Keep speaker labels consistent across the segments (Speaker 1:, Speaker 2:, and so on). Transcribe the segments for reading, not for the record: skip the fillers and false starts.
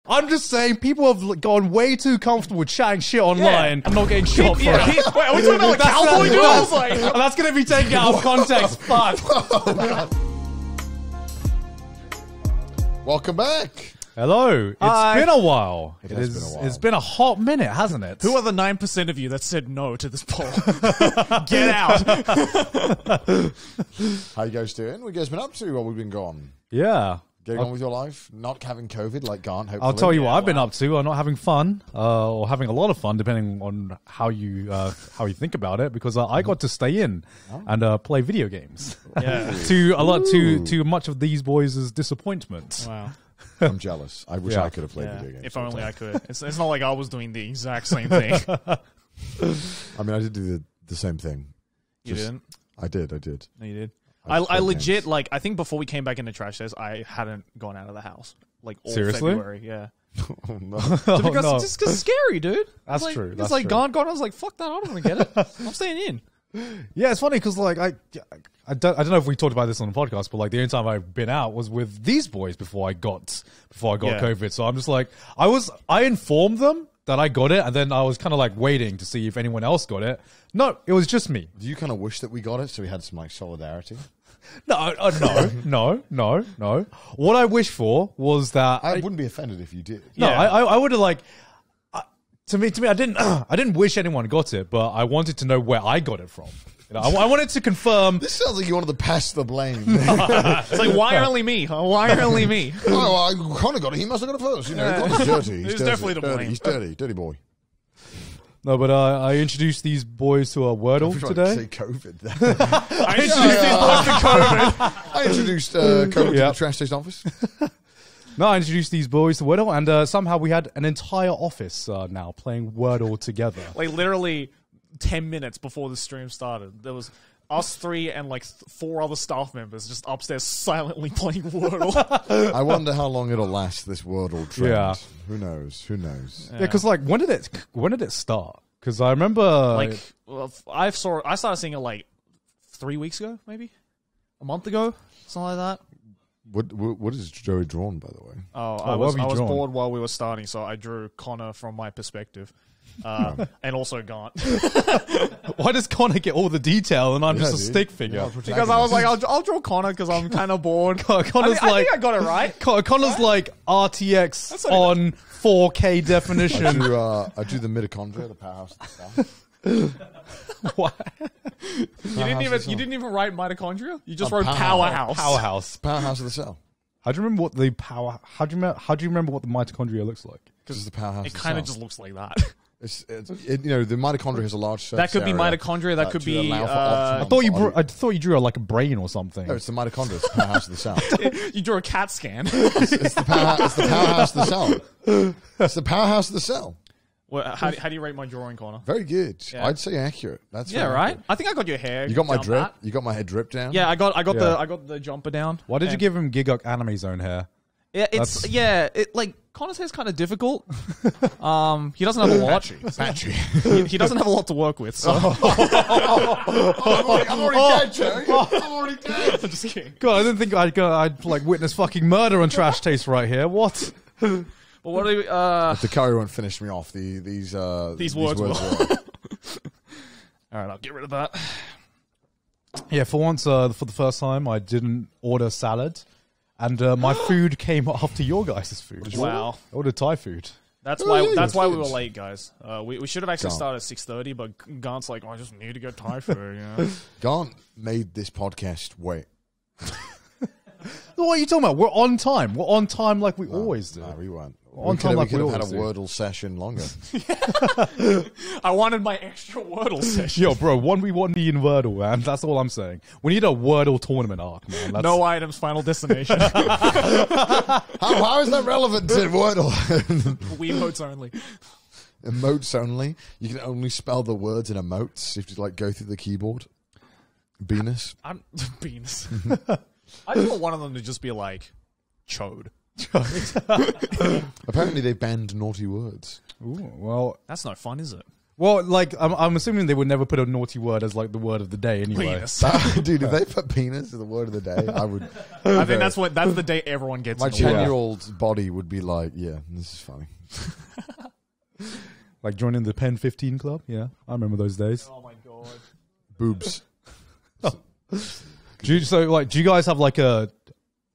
Speaker 1: I'm just saying people have gone way too comfortable with chatting shit online and not getting shot for it.
Speaker 2: Wait, are we talking about like cowboy dude? I was like,
Speaker 1: That's going to be taken out of context. Fuck.
Speaker 3: Welcome back.
Speaker 1: Hello.
Speaker 2: Hi.
Speaker 1: It's been a while.
Speaker 3: It has been a while.
Speaker 1: It's been a hot minute, hasn't it?
Speaker 2: who are the 9% of you that said no to this poll? Get out.
Speaker 3: How you guys doing? What you guys been up to while we've been gone?
Speaker 1: Yeah.
Speaker 3: Getting on with your life? Not having COVID like Garnt, hopefully.
Speaker 1: I'll tell you what I've been up to. I'm not having fun, or having a lot of fun, depending on how you think about it. Because I got to stay in and play video games.
Speaker 2: Yeah.
Speaker 1: to much of these boys' disappointment.
Speaker 2: Wow.
Speaker 3: I'm jealous. I wish
Speaker 1: Yeah.
Speaker 3: I could have played
Speaker 2: Yeah.
Speaker 3: video games.
Speaker 2: If only I could. It's not like I was doing the exact same thing.
Speaker 3: I mean, I did do the same thing.
Speaker 2: You didn't?
Speaker 3: I did.
Speaker 2: No, you did.
Speaker 3: I
Speaker 2: I legit,
Speaker 3: games.
Speaker 2: like, I think before we came back into Trash Days, I hadn't gone out of the house. Like, all
Speaker 1: Seriously?
Speaker 2: February, yeah.
Speaker 3: Oh, no.
Speaker 2: So because,
Speaker 1: no.
Speaker 2: just because it's scary, dude.
Speaker 1: That's
Speaker 2: like,
Speaker 1: true,
Speaker 2: It's
Speaker 1: that's
Speaker 2: like
Speaker 1: true.
Speaker 2: gone. I was like, fuck that. I don't want to get it. I'm staying in.
Speaker 1: Yeah, it's funny because like I don't know if we talked about this on the podcast, but like the only time I've been out was with these boys before I got
Speaker 2: Yeah.
Speaker 1: COVID. So I'm just like I informed them that I got it, and then I was kind of like waiting to see if anyone else got it. No, it was just me.
Speaker 3: Do you kind of wish that we got it so we had some like solidarity?
Speaker 1: No. What I wish for was that
Speaker 3: I wouldn't be offended if you did.
Speaker 1: No,
Speaker 2: Yeah.
Speaker 1: I would have like. To me, I didn't wish anyone got it, but I wanted to know where I got it from. You know, I wanted to confirm.
Speaker 3: This sounds like you wanted to pass the blame.
Speaker 2: It's like, why only me? Huh? Why only me?
Speaker 3: Oh, I kind of got it. He must have got it first. You know, Connor's dirty. He's
Speaker 2: He's
Speaker 3: dirty.
Speaker 2: definitely to
Speaker 3: Dirty.
Speaker 2: blame.
Speaker 3: He's dirty boy.
Speaker 1: No, but I introduced these boys to a Wordle
Speaker 3: I
Speaker 1: today.
Speaker 3: say COVID.
Speaker 2: I introduced these boys to COVID.
Speaker 3: I introduced COVID to
Speaker 1: Yeah.
Speaker 3: the trash station office.
Speaker 1: No, I introduced these boys to Wordle, and somehow we had an entire office now playing Wordle together.
Speaker 2: Like, literally 10 minutes before the stream started, there was us three and like 4 other staff members just upstairs silently playing Wordle.
Speaker 3: I wonder how long it'll last, this Wordle trend.
Speaker 1: Yeah.
Speaker 3: Who knows?
Speaker 1: Yeah, because like when did it start? Because I remember
Speaker 2: Like, well, I started seeing it like 3 weeks ago, maybe a month ago, something like that.
Speaker 3: What is Joey drawn, by the way?
Speaker 2: I
Speaker 1: what
Speaker 2: was
Speaker 1: have you drawn?
Speaker 2: bored while we were starting, so I drew Connor from my perspective, and also Gant.
Speaker 1: why does Connor get all the detail and I'm
Speaker 3: Yeah,
Speaker 1: just a
Speaker 3: dude.
Speaker 1: stick figure?
Speaker 3: Yeah,
Speaker 2: Because I was like, I'll draw Connor because I'm kind of bored.
Speaker 1: Connor's
Speaker 2: I
Speaker 1: like
Speaker 2: think I got it right.
Speaker 1: Connor's like RTX
Speaker 2: That's not
Speaker 1: on 4K definition.
Speaker 3: I drew the mitochondria, the powerhouse of the cell.
Speaker 1: What?
Speaker 2: You didn't even write mitochondria. You just wrote
Speaker 3: powerhouse.
Speaker 2: powerhouse.
Speaker 3: Powerhouse of the cell.
Speaker 1: How do you remember what the power? How do you remember what the mitochondria looks like?
Speaker 3: Because it's the powerhouse
Speaker 2: It
Speaker 3: of the
Speaker 2: kind
Speaker 3: cell.
Speaker 2: of just looks like that.
Speaker 3: The mitochondria has a large surface
Speaker 2: That could be
Speaker 3: area,
Speaker 2: mitochondria. That could
Speaker 3: to
Speaker 2: be.
Speaker 3: allow for
Speaker 1: I
Speaker 3: optimum
Speaker 1: thought you drew like a brain or something.
Speaker 3: No, it's the mitochondria. It's the powerhouse of the cell.
Speaker 2: You drew a CAT scan.
Speaker 3: It's the powerhouse of the cell. It's the powerhouse of the cell.
Speaker 2: Well, how do you rate my drawing, Connor?
Speaker 3: Very good.
Speaker 2: Yeah.
Speaker 3: I'd say accurate. That's
Speaker 2: Yeah,
Speaker 3: very
Speaker 2: right.
Speaker 3: accurate.
Speaker 2: I think I got your hair.
Speaker 3: You got my
Speaker 2: down
Speaker 3: drip.
Speaker 2: pat.
Speaker 3: You got my head drip down.
Speaker 2: Yeah, I got
Speaker 1: Yeah.
Speaker 2: the jumper down.
Speaker 1: Why did you
Speaker 2: And-
Speaker 1: give him Gigok Anime Zone hair?
Speaker 2: Yeah, it like Connor's hair's kind of difficult. He doesn't have a lot.
Speaker 3: Battery.
Speaker 2: He doesn't have a lot to work with. So
Speaker 3: I'm already dead, Joey. I'm already dead.
Speaker 2: I'm just kidding.
Speaker 1: God, I didn't think I'd like witness fucking murder on Trash Taste right here. What?
Speaker 2: But what do we?
Speaker 3: If the curry won't finish me off, these
Speaker 2: words will.
Speaker 3: will.
Speaker 2: All right, I'll get rid of that.
Speaker 1: Yeah, for once, for the first time, I didn't order salad, and my food came after your guys' food.
Speaker 2: Wow.
Speaker 1: I ordered Thai food.
Speaker 2: That's
Speaker 3: Oh,
Speaker 2: why.
Speaker 3: yeah,
Speaker 2: That's
Speaker 3: you
Speaker 2: why we
Speaker 3: did.
Speaker 2: were late, guys. We should have actually
Speaker 3: Gant.
Speaker 2: started at 6:30, but Gant's like, I just need to get Thai food. You know?
Speaker 3: Garnt made this podcast wait.
Speaker 1: What are you talking about? We're on time. We're on time like we always do.
Speaker 3: No, we weren't.
Speaker 1: On
Speaker 3: We
Speaker 1: time like
Speaker 3: could
Speaker 1: we
Speaker 3: have had a
Speaker 1: always
Speaker 3: Wordle session longer.
Speaker 2: I wanted my extra Wordle session.
Speaker 1: Yo, bro, 1v1 me in Wordle, man. That's all I'm saying. We need a Wordle tournament arc, man. That's...
Speaker 2: No items, final destination.
Speaker 3: How is that relevant to Wordle?
Speaker 2: Wiimotes only.
Speaker 3: Emotes only. You can only spell the words in emotes if you like go through the keyboard. Venus.
Speaker 2: I'm beans. I just want one of them to just be like, chode.
Speaker 3: Apparently they banned naughty words.
Speaker 1: Ooh, well,
Speaker 2: That's no fun, is it?
Speaker 1: Well, like I'm assuming they would never put a naughty word as like the word of the day anyway.
Speaker 2: Penis.
Speaker 3: Dude, if they put penis as the word of the day, I would.
Speaker 2: I think that's the day everyone gets.
Speaker 3: My
Speaker 2: in the world.
Speaker 3: 10-year-old's body would be like, yeah, this is funny.
Speaker 1: Like joining the Pen 15 club. Yeah, I remember those days.
Speaker 2: Oh my god.
Speaker 3: Boobs.
Speaker 1: Do you guys have like a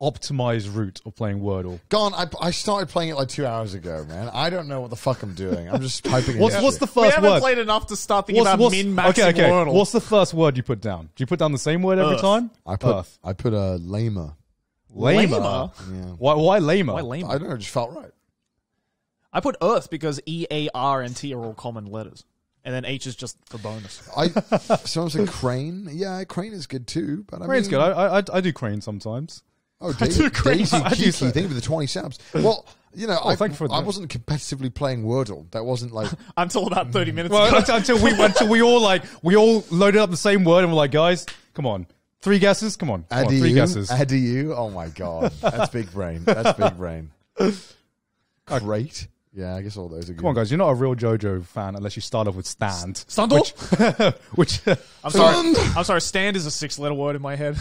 Speaker 1: optimized route of playing Wordle?
Speaker 3: Gone. I started playing it like 2 hours ago, man. I don't know what the fuck I'm doing. I'm just typing.
Speaker 1: What's the
Speaker 2: We
Speaker 1: first
Speaker 2: haven't
Speaker 1: word?
Speaker 2: played enough to start thinking about min-maxing
Speaker 1: Okay.
Speaker 2: Wordle.
Speaker 1: What's the first word you put down? Do you put down the same word every
Speaker 2: Earth.
Speaker 1: time?
Speaker 3: I put a lamer.
Speaker 1: Lamer.
Speaker 3: Yeah.
Speaker 1: Why lamer?
Speaker 2: Why lame?
Speaker 3: I don't know. It just felt right.
Speaker 2: I put Earth because E, A, R, and T are all common letters. And then H is just the bonus.
Speaker 3: Someone said crane. Yeah, crane is good too. But
Speaker 1: Crane's good. I do crane sometimes.
Speaker 3: Oh,
Speaker 2: do crane.
Speaker 3: Daisy
Speaker 1: I do
Speaker 3: Kiki,
Speaker 1: so.
Speaker 3: thank you for the 20 subs. Well, you know,
Speaker 1: thank you for
Speaker 3: I
Speaker 1: that.
Speaker 3: wasn't competitively playing Wordle. That wasn't like
Speaker 2: Until about 30 minutes
Speaker 1: Well,
Speaker 2: ago.
Speaker 1: until we all loaded up the same word and we're like, guys, come on, 3 guesses. Come on, 3 guesses.
Speaker 3: Adu. Oh my god, that's big brain. That's big brain. Great. Yeah, I guess all those are good.
Speaker 1: Come on, guys, you're not a real JoJo fan unless you start off with stand.
Speaker 2: Standor?
Speaker 1: Which
Speaker 2: I'm sorry, stand is a 6-letter word in my head.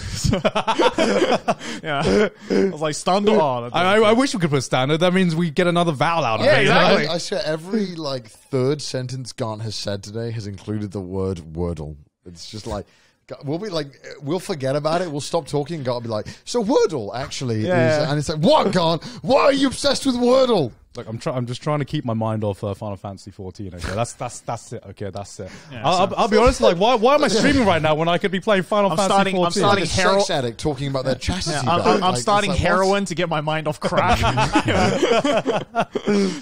Speaker 2: Yeah. I was like, standor. Oh,
Speaker 1: I wish we could put standard. That means we get another vowel out of
Speaker 2: Yeah,
Speaker 1: it.
Speaker 2: exactly.
Speaker 3: I swear every like third sentence Gaunt has said today has included the word Wordle. It's just like we'll forget about it. We'll stop talking. And Gaunt will be like, so Wordle actually is, and it's like, what, Gaunt? Why are you obsessed with Wordle?
Speaker 1: Like I'm just trying to keep my mind off Final Fantasy 14. Okay, that's it. Okay, that's it.
Speaker 2: Yeah,
Speaker 1: I'll be honest. Like, why am I streaming right now when I could be playing Final Fantasy 14?
Speaker 2: I'm starting
Speaker 3: Like a sex addict talking about their chastity.
Speaker 2: I'm starting heroin to get my mind off crack.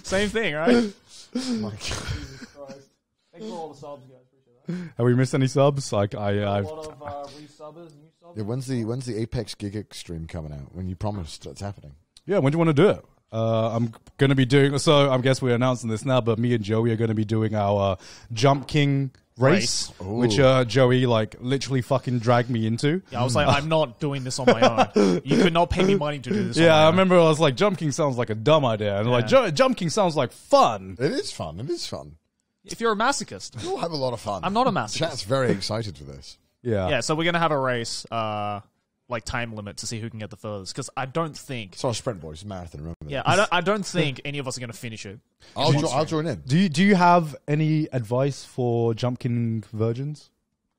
Speaker 2: Same thing, right?
Speaker 3: Oh my God.
Speaker 2: Jesus Christ. Thanks for all the subs, guys. Appreciate that.
Speaker 1: Have we missed any subs? Like
Speaker 2: A lot of resubbers, new subs.
Speaker 3: Yeah, when's the Apex Giga stream coming out? When you promised it's happening?
Speaker 1: yeah, when do you want to do it? I'm going to be doing, so I guess we're announcing this now, but me and Joey are going to be doing our Jump King race, which Joey like literally fucking dragged me into.
Speaker 2: Yeah, I was like, I'm not doing this on my own. You could not pay me money to do this.
Speaker 1: Yeah,
Speaker 2: on my
Speaker 1: I
Speaker 2: own.
Speaker 1: remember I was like, Jump King sounds like a dumb idea. And like, Jump King sounds like fun.
Speaker 3: It is fun. It is fun.
Speaker 2: If you're a masochist,
Speaker 3: We'll have a lot of fun.
Speaker 2: I'm not a masochist.
Speaker 3: Chat's very excited for this.
Speaker 1: Yeah.
Speaker 2: So we're gonna have a race, like time limit to see who can get the furthest. Because I don't think,
Speaker 3: It's not a sprint, boys. It's a marathon. Remember that.
Speaker 2: I don't think any of us are gonna finish it.
Speaker 3: I'll join in.
Speaker 1: Do you have any advice for Jump King virgins,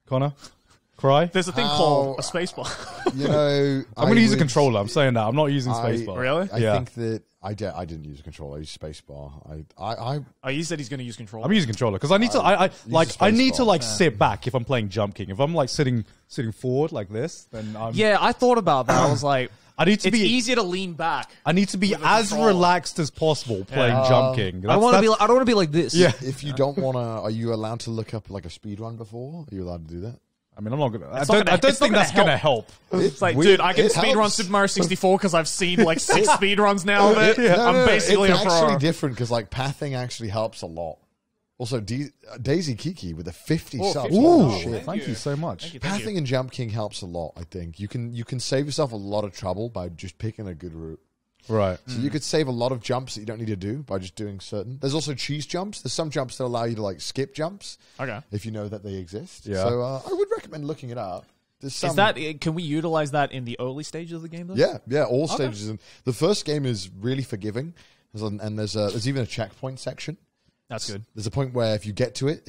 Speaker 1: Connor? Cry?
Speaker 2: There's a thing called a spacebar.
Speaker 3: You know,
Speaker 1: I'm going to use a controller. I'm saying that. I'm not using
Speaker 3: I-
Speaker 1: spacebar.
Speaker 2: Really?
Speaker 3: I think that I didn't use a controller. I used spacebar.
Speaker 2: Oh, you said he's gonna use control.
Speaker 1: I'm using controller because I need to. I need to
Speaker 3: spacebar.
Speaker 1: like sit back if I'm playing Jump King. If I'm like sitting forward like this, then I'm.
Speaker 2: Yeah, I thought about that. I was like,
Speaker 1: I need to
Speaker 2: it's
Speaker 1: be
Speaker 2: easier to lean back.
Speaker 1: I need to be as
Speaker 2: controller.
Speaker 1: relaxed as possible playing Jump King.
Speaker 4: I don't want to be like this.
Speaker 1: Yeah.
Speaker 3: If you don't want to, are you allowed to look up like a speed run before? Are you allowed to do that?
Speaker 1: I mean, I'm not gonna. I
Speaker 2: not
Speaker 1: don't
Speaker 2: gonna- it's
Speaker 1: think
Speaker 2: not
Speaker 1: that's
Speaker 2: gonna
Speaker 1: gonna help.
Speaker 2: It's like,
Speaker 3: We-
Speaker 2: dude, I can
Speaker 3: it
Speaker 2: speedrun
Speaker 3: helps.
Speaker 2: Super Mario 64 because I've seen like 6 speedruns now of it. I'm basically
Speaker 3: it's
Speaker 2: a pro.
Speaker 3: actually different because like pathing actually helps a lot. Also, Daisy Kiki with the 50 subs.
Speaker 1: Ooh,
Speaker 3: Holy shit.
Speaker 1: thank you so much.
Speaker 2: Thank you.
Speaker 3: Pathing and Jump King helps a lot. I think you can save yourself a lot of trouble by just picking a good route.
Speaker 1: Right.
Speaker 3: So you could save a lot of jumps that you don't need to do by just doing certain. There's also cheese jumps. There's some jumps that allow you to like skip jumps
Speaker 2: Okay.
Speaker 3: if you know that they exist.
Speaker 1: Yeah.
Speaker 3: So I would recommend looking it up. There's some,
Speaker 2: Is that? Can we utilize that in the early stages of the game? Though?
Speaker 3: Yeah, all stages. And the first game is really forgiving, and there's even a checkpoint section.
Speaker 2: That's good.
Speaker 3: There's a point where if you get to it,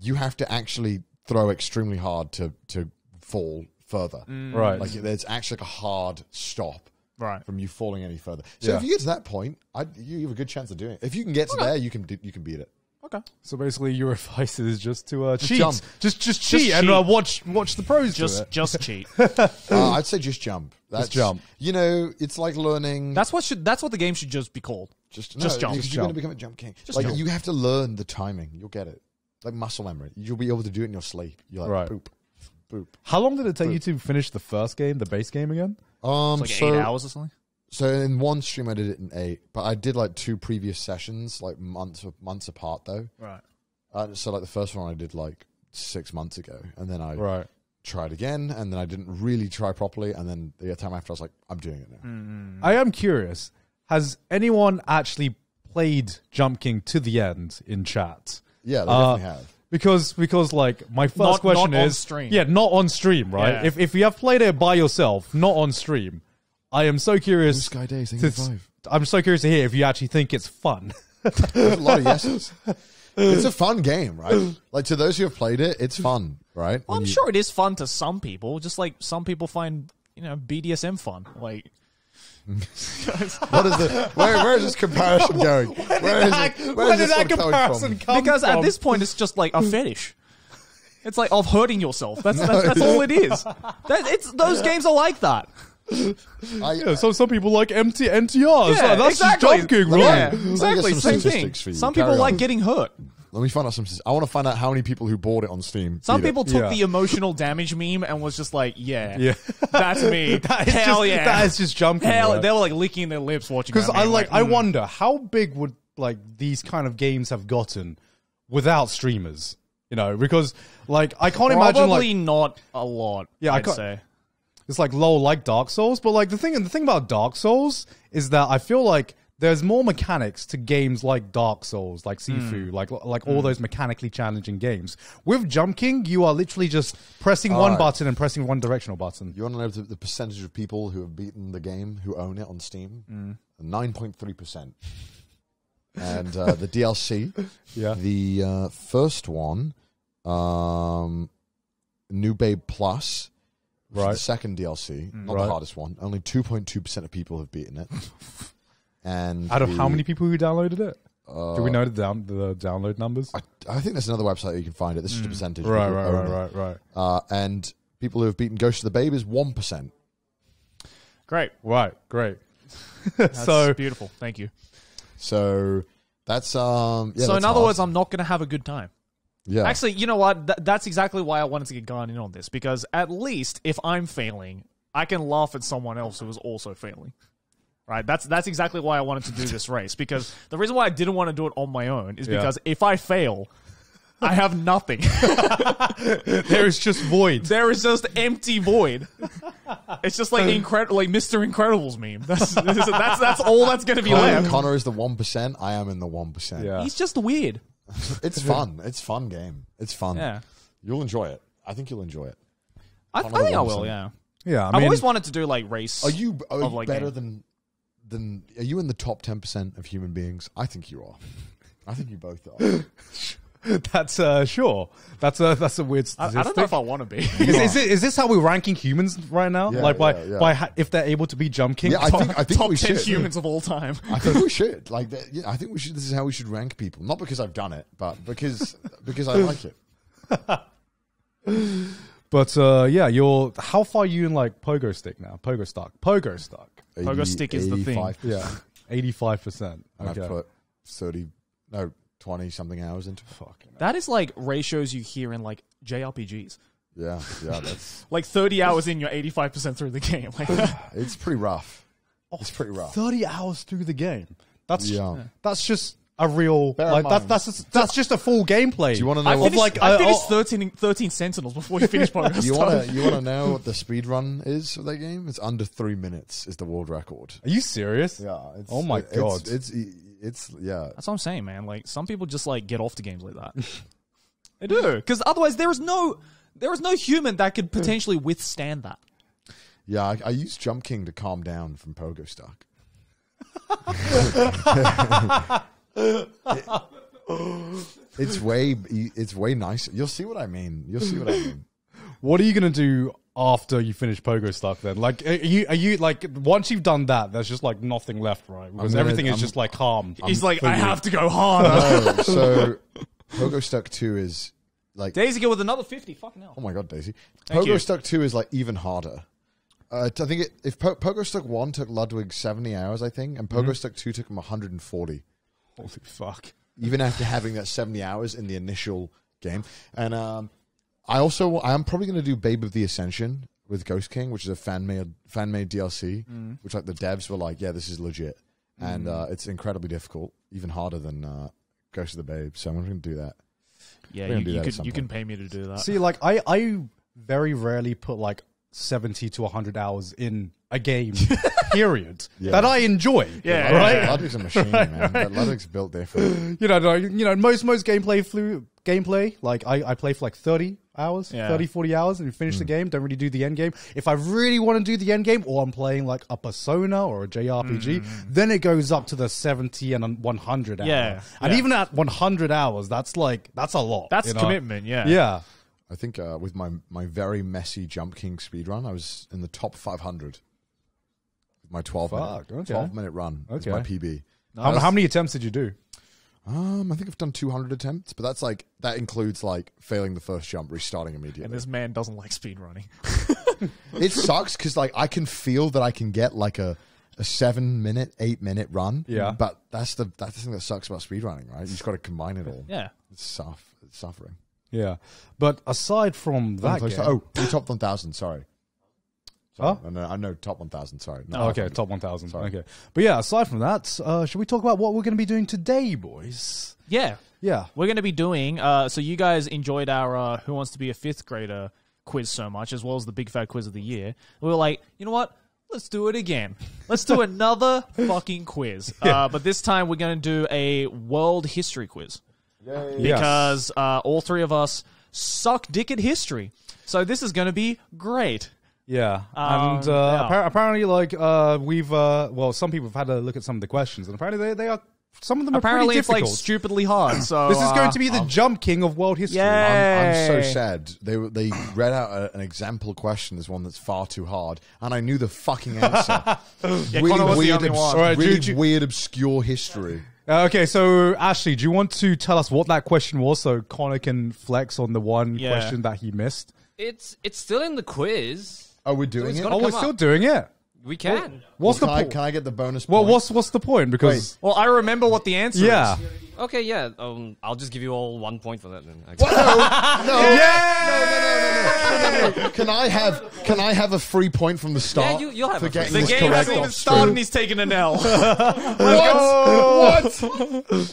Speaker 3: you have to actually throw extremely hard to fall further.
Speaker 1: Right.
Speaker 3: Like there's actually like a hard stop
Speaker 2: Right.
Speaker 3: from you falling any further. So
Speaker 1: Yeah.
Speaker 3: if you get to that point, you have a good chance of doing it. If you can get to there, you can beat it.
Speaker 2: Okay.
Speaker 1: So basically, your advice is just to cheat,
Speaker 3: jump.
Speaker 1: just cheat, and
Speaker 2: cheat.
Speaker 1: watch the pros do it.
Speaker 2: Just cheat.
Speaker 3: I'd say just jump. That's,
Speaker 1: jump.
Speaker 3: You know, it's like learning.
Speaker 2: That's what the game should just be called.
Speaker 3: Just
Speaker 2: jump.
Speaker 3: You're
Speaker 2: Just
Speaker 3: going to
Speaker 1: jump.
Speaker 3: become a jump king.
Speaker 2: Just
Speaker 3: Like
Speaker 2: jump.
Speaker 3: you have to learn the timing. You'll get it. Like muscle memory. You'll be able to do it in your sleep. You're like
Speaker 1: Right.
Speaker 3: boop, boop.
Speaker 1: How long did it take you to finish the first game, the base game again?
Speaker 2: It's like 8 hours or something.
Speaker 3: So in one stream I did it in 8, but I did like 2 previous sessions, like months apart though.
Speaker 2: Right.
Speaker 3: So like the first one I did like 6 months ago, and then I
Speaker 1: Right.
Speaker 3: tried again, and then I didn't really try properly, and then the time after I was like, I'm doing it now.
Speaker 1: I am curious. Has anyone actually played Jump King to the end in chat?
Speaker 3: Yeah, they definitely have.
Speaker 1: Because like my first question
Speaker 2: not on
Speaker 1: is
Speaker 2: stream.
Speaker 1: Yeah, not on stream, right?
Speaker 2: Yeah.
Speaker 1: If you have played it by yourself, not on stream, I am so curious.
Speaker 3: Blue Sky Days, thank you for 5.
Speaker 1: I'm so curious to hear if you actually think it's fun.
Speaker 3: There's a lot of yeses. It's a fun game, right? Like, to those who have played it, it's fun, right?
Speaker 2: Well, I'm sure it is fun to some people, just like some people find, BDSM fun. Like,
Speaker 3: What is the where is this comparison going? Where is that comparison
Speaker 1: come
Speaker 2: because
Speaker 1: from?
Speaker 2: at this point it's just like a fetish. It's like of hurting yourself. That's all it is. Those games are like that.
Speaker 1: Yeah, so some people like empty NTRs.
Speaker 2: Yeah,
Speaker 1: That's
Speaker 2: exactly.
Speaker 1: just joking, right?
Speaker 2: Yeah,
Speaker 3: Let me
Speaker 2: exactly.
Speaker 3: get some
Speaker 2: Same thing.
Speaker 3: statistics for you.
Speaker 2: Some
Speaker 3: Carry
Speaker 2: people
Speaker 3: on.
Speaker 2: like getting hurt.
Speaker 3: Let me find out I want to find out how many people who bought it on Steam.
Speaker 2: Some
Speaker 3: beat it.
Speaker 2: people took
Speaker 1: Yeah.
Speaker 2: the emotional damage meme and was just like,
Speaker 1: Yeah.
Speaker 2: that's me. Hell yeah.
Speaker 1: That is just jumping.
Speaker 2: Hell,
Speaker 1: right?
Speaker 2: they were like licking their lips watching.
Speaker 1: Because
Speaker 2: that
Speaker 1: I
Speaker 2: meme,
Speaker 1: I wonder how big would like these kind of games have gotten without streamers. Because like I can't imagine like
Speaker 2: probably not a lot.
Speaker 1: Yeah, I
Speaker 2: I'd
Speaker 1: can't-
Speaker 2: say.
Speaker 1: it's like low like Dark Souls, but like the thing about Dark Souls is that I feel like there's more mechanics to games like Dark Souls, like Sifu, like all those mechanically challenging games. With Jump King, you are literally just pressing one button and pressing one directional button.
Speaker 3: You want to know the percentage of people who have beaten the game who own it on Steam? 9.3%. And the DLC,
Speaker 1: Yeah.
Speaker 3: the first one, New Babe Plus, which is
Speaker 1: Right.
Speaker 3: the second DLC, not
Speaker 1: Right.
Speaker 3: the hardest one. Only 2.2% of people have beaten it. And
Speaker 1: Out of how
Speaker 3: the-
Speaker 1: many people who downloaded it? Do we know the download numbers?
Speaker 3: I think there's another website where you can find it. This is the percentage. of people who own it.
Speaker 1: Right.
Speaker 3: And people who have beaten Ghost of the Babe is 1%.
Speaker 2: Great.
Speaker 1: Right, great.
Speaker 2: That's
Speaker 1: So
Speaker 2: beautiful. Thank you.
Speaker 3: So that's yeah.
Speaker 2: So
Speaker 3: that's
Speaker 2: in other
Speaker 3: hard.
Speaker 2: words, I'm not going to have a good time.
Speaker 3: Yeah.
Speaker 2: Actually, you know what? That's exactly why I wanted to get going in on this, because at least if I'm failing, I can laugh at someone else who is also failing. Right? That's exactly why I wanted to do this race, because the reason why I didn't want to do it on my own is because if I fail, I have nothing.
Speaker 1: there is just void.
Speaker 2: There is just empty void. It's just like like Mr. Incredible's meme. That's all that's going to be left.
Speaker 3: Connor is the 1%. I am in the 1%.
Speaker 1: Yeah.
Speaker 2: He's just weird.
Speaker 3: It's fun. It's a fun game. It's fun.
Speaker 2: Yeah.
Speaker 3: You'll enjoy it. I think you'll enjoy it.
Speaker 2: I
Speaker 3: Connor the
Speaker 2: think I
Speaker 3: 1%.
Speaker 2: will, yeah.
Speaker 1: Yeah, I
Speaker 2: I've
Speaker 1: mean,
Speaker 2: always wanted to do like race.
Speaker 3: Are you
Speaker 2: like
Speaker 3: better
Speaker 2: game.
Speaker 3: than? Are you in the top 10% of human beings? I think you are. I think you both are.
Speaker 1: that's sure. That's a weird statistic.
Speaker 2: I don't know if I want to be.
Speaker 1: Is this how we're ranking humans right now?
Speaker 3: Yeah,
Speaker 1: like
Speaker 3: yeah.
Speaker 1: by if they're able to be Jump King?
Speaker 3: Yeah, I think
Speaker 2: Top
Speaker 3: we
Speaker 2: 10
Speaker 3: should.
Speaker 2: humans of all time.
Speaker 3: I think we should. Like, I think we should. This is how we should rank people. Not because I've done it, but because I like it.
Speaker 1: But yeah, how far are you in like Pogo Stick now? Pogo Stuck.
Speaker 2: Pogo Stick is the thing.
Speaker 3: 85%.
Speaker 1: Yeah, 85%.
Speaker 3: And
Speaker 1: Okay.
Speaker 3: I've put 20 something hours into it.
Speaker 1: Fucking
Speaker 2: That is like ratios you hear in like JRPGs.
Speaker 3: Yeah, that's
Speaker 2: Like 30 hours in, you're 85% through the game. Like,
Speaker 3: it's pretty rough. It's pretty rough.
Speaker 1: 30 hours through the game. That's just a real
Speaker 3: Bear in
Speaker 1: like
Speaker 3: mind.
Speaker 1: that's just a full gameplay.
Speaker 3: Do you want to know?
Speaker 2: I finished 13 Sentinels before you finish Pogo
Speaker 3: You
Speaker 2: Stuck.
Speaker 3: want to know what the speed run is of that game? It's under 3 minutes is the world record.
Speaker 1: Are you serious?
Speaker 3: Yeah.
Speaker 1: Oh my God.
Speaker 3: It's yeah.
Speaker 2: That's what I'm saying, man. Like, some people just like get off to games like that. They do, because otherwise there is no human that could potentially withstand that.
Speaker 3: Yeah, I used Jump King to calm down from Pogo Stuck. It's way nicer. You'll see what I mean.
Speaker 1: What are you gonna do after you finish Pogo Stuck then? Like, are you like once you've done that, there's just like nothing left, right? Because everything is just like calm.
Speaker 2: He's like, I have to go harder.
Speaker 3: No, so Pogo Stuck 2 is like
Speaker 2: Daisy go with another 50. Fucking hell.
Speaker 3: oh my God, Daisy.
Speaker 2: Thank
Speaker 3: Pogo
Speaker 2: you.
Speaker 3: Stuck 2 is like even harder. I think if Pogo Stuck 1 took Ludwig 70 hours, I think, and Pogo Stuck 2 took him 140.
Speaker 1: Holy fuck!
Speaker 3: Even after having that 70 hours in the initial game. And I am probably going to do Babe of the Ascension with Ghost King, which is a fan-made DLC, which like the devs were like, yeah, this is legit. And it's incredibly difficult, even harder than Ghost of the Babe. So I'm going to do that.
Speaker 2: Yeah,
Speaker 3: We're gonna do that at some
Speaker 2: you can
Speaker 3: point.
Speaker 2: pay me to do that.
Speaker 1: See, like I very rarely put like 70 to 100 hours in a game, period, that I enjoy.
Speaker 2: Yeah,
Speaker 1: right.
Speaker 3: Ludwig's a machine, man. But Ludwig's built different.
Speaker 1: Most gameplay. Like I play for like 30 hours, 30, 40 hours, and you finish the game. Don't really do the end game. If I really want to do the end game, or I'm playing like a Persona or a JRPG, then it goes up to the 70 and 100 hours.
Speaker 2: Yeah,
Speaker 1: and even at 100 hours, that's a lot.
Speaker 2: That's commitment. Yeah,
Speaker 1: yeah.
Speaker 3: I think with my very messy Jump King speedrun, I was in the top 500. My 12-minute run is my PB.
Speaker 1: How many attempts did you do?
Speaker 3: I think I've done 200 attempts, but that includes like failing the first jump, restarting immediately.
Speaker 2: And this man doesn't like speedrunning.
Speaker 3: It sucks because like I can feel that I can get like a 7-minute, 8-minute run.
Speaker 1: Yeah,
Speaker 3: but that's the thing that sucks about speedrunning, right? You just got to combine it all.
Speaker 2: Yeah,
Speaker 3: it's suffering.
Speaker 1: Yeah, but aside from that,
Speaker 3: top 1,000. Sorry.
Speaker 1: Huh?
Speaker 3: I know top 1,000. Sorry.
Speaker 1: Okay, top 1,000. Okay, but yeah, aside from that, should we talk about what we're going to be doing today, boys?
Speaker 2: Yeah.
Speaker 1: Yeah.
Speaker 2: We're going to be doing, so you guys enjoyed our Who Wants to Be a Fifth Grader quiz so much, as well as the Big Fat Quiz of the Year. We were like, you know what? Let's do it again. Let's do another fucking quiz. But this time we're going to do a world history quiz. Yay. Because all three of us suck dick at history. So this is going to be great.
Speaker 1: Yeah, and apparently, like some people have had a look at some of the questions, and apparently they are some of them are pretty difficult.
Speaker 2: It's like stupidly hard. So
Speaker 1: this is going to be the Jump King of world history.
Speaker 3: I'm so sad. They read out an example question as one that's far too hard, and I knew the fucking answer. Really weird, obscure history.
Speaker 1: Okay, so Ashley, do you want to tell us what that question was, so Connor can flex on the one question that he missed?
Speaker 4: It's still in the quiz.
Speaker 3: Oh, we're doing it?
Speaker 1: Oh, we're still doing it.
Speaker 4: We can.
Speaker 3: Can I get the bonus point?
Speaker 1: Well, what's the point? Because
Speaker 2: I remember what the answer is.
Speaker 4: Okay, yeah. I'll just give you all 1 point for that then.
Speaker 3: No. Can I have a free point from the start?
Speaker 4: Yeah, you'll have
Speaker 3: for
Speaker 4: a free
Speaker 3: getting
Speaker 2: The
Speaker 3: this
Speaker 2: game
Speaker 3: correct
Speaker 2: hasn't even
Speaker 3: off
Speaker 2: started and
Speaker 3: screen?
Speaker 2: he's taking an L.
Speaker 3: What?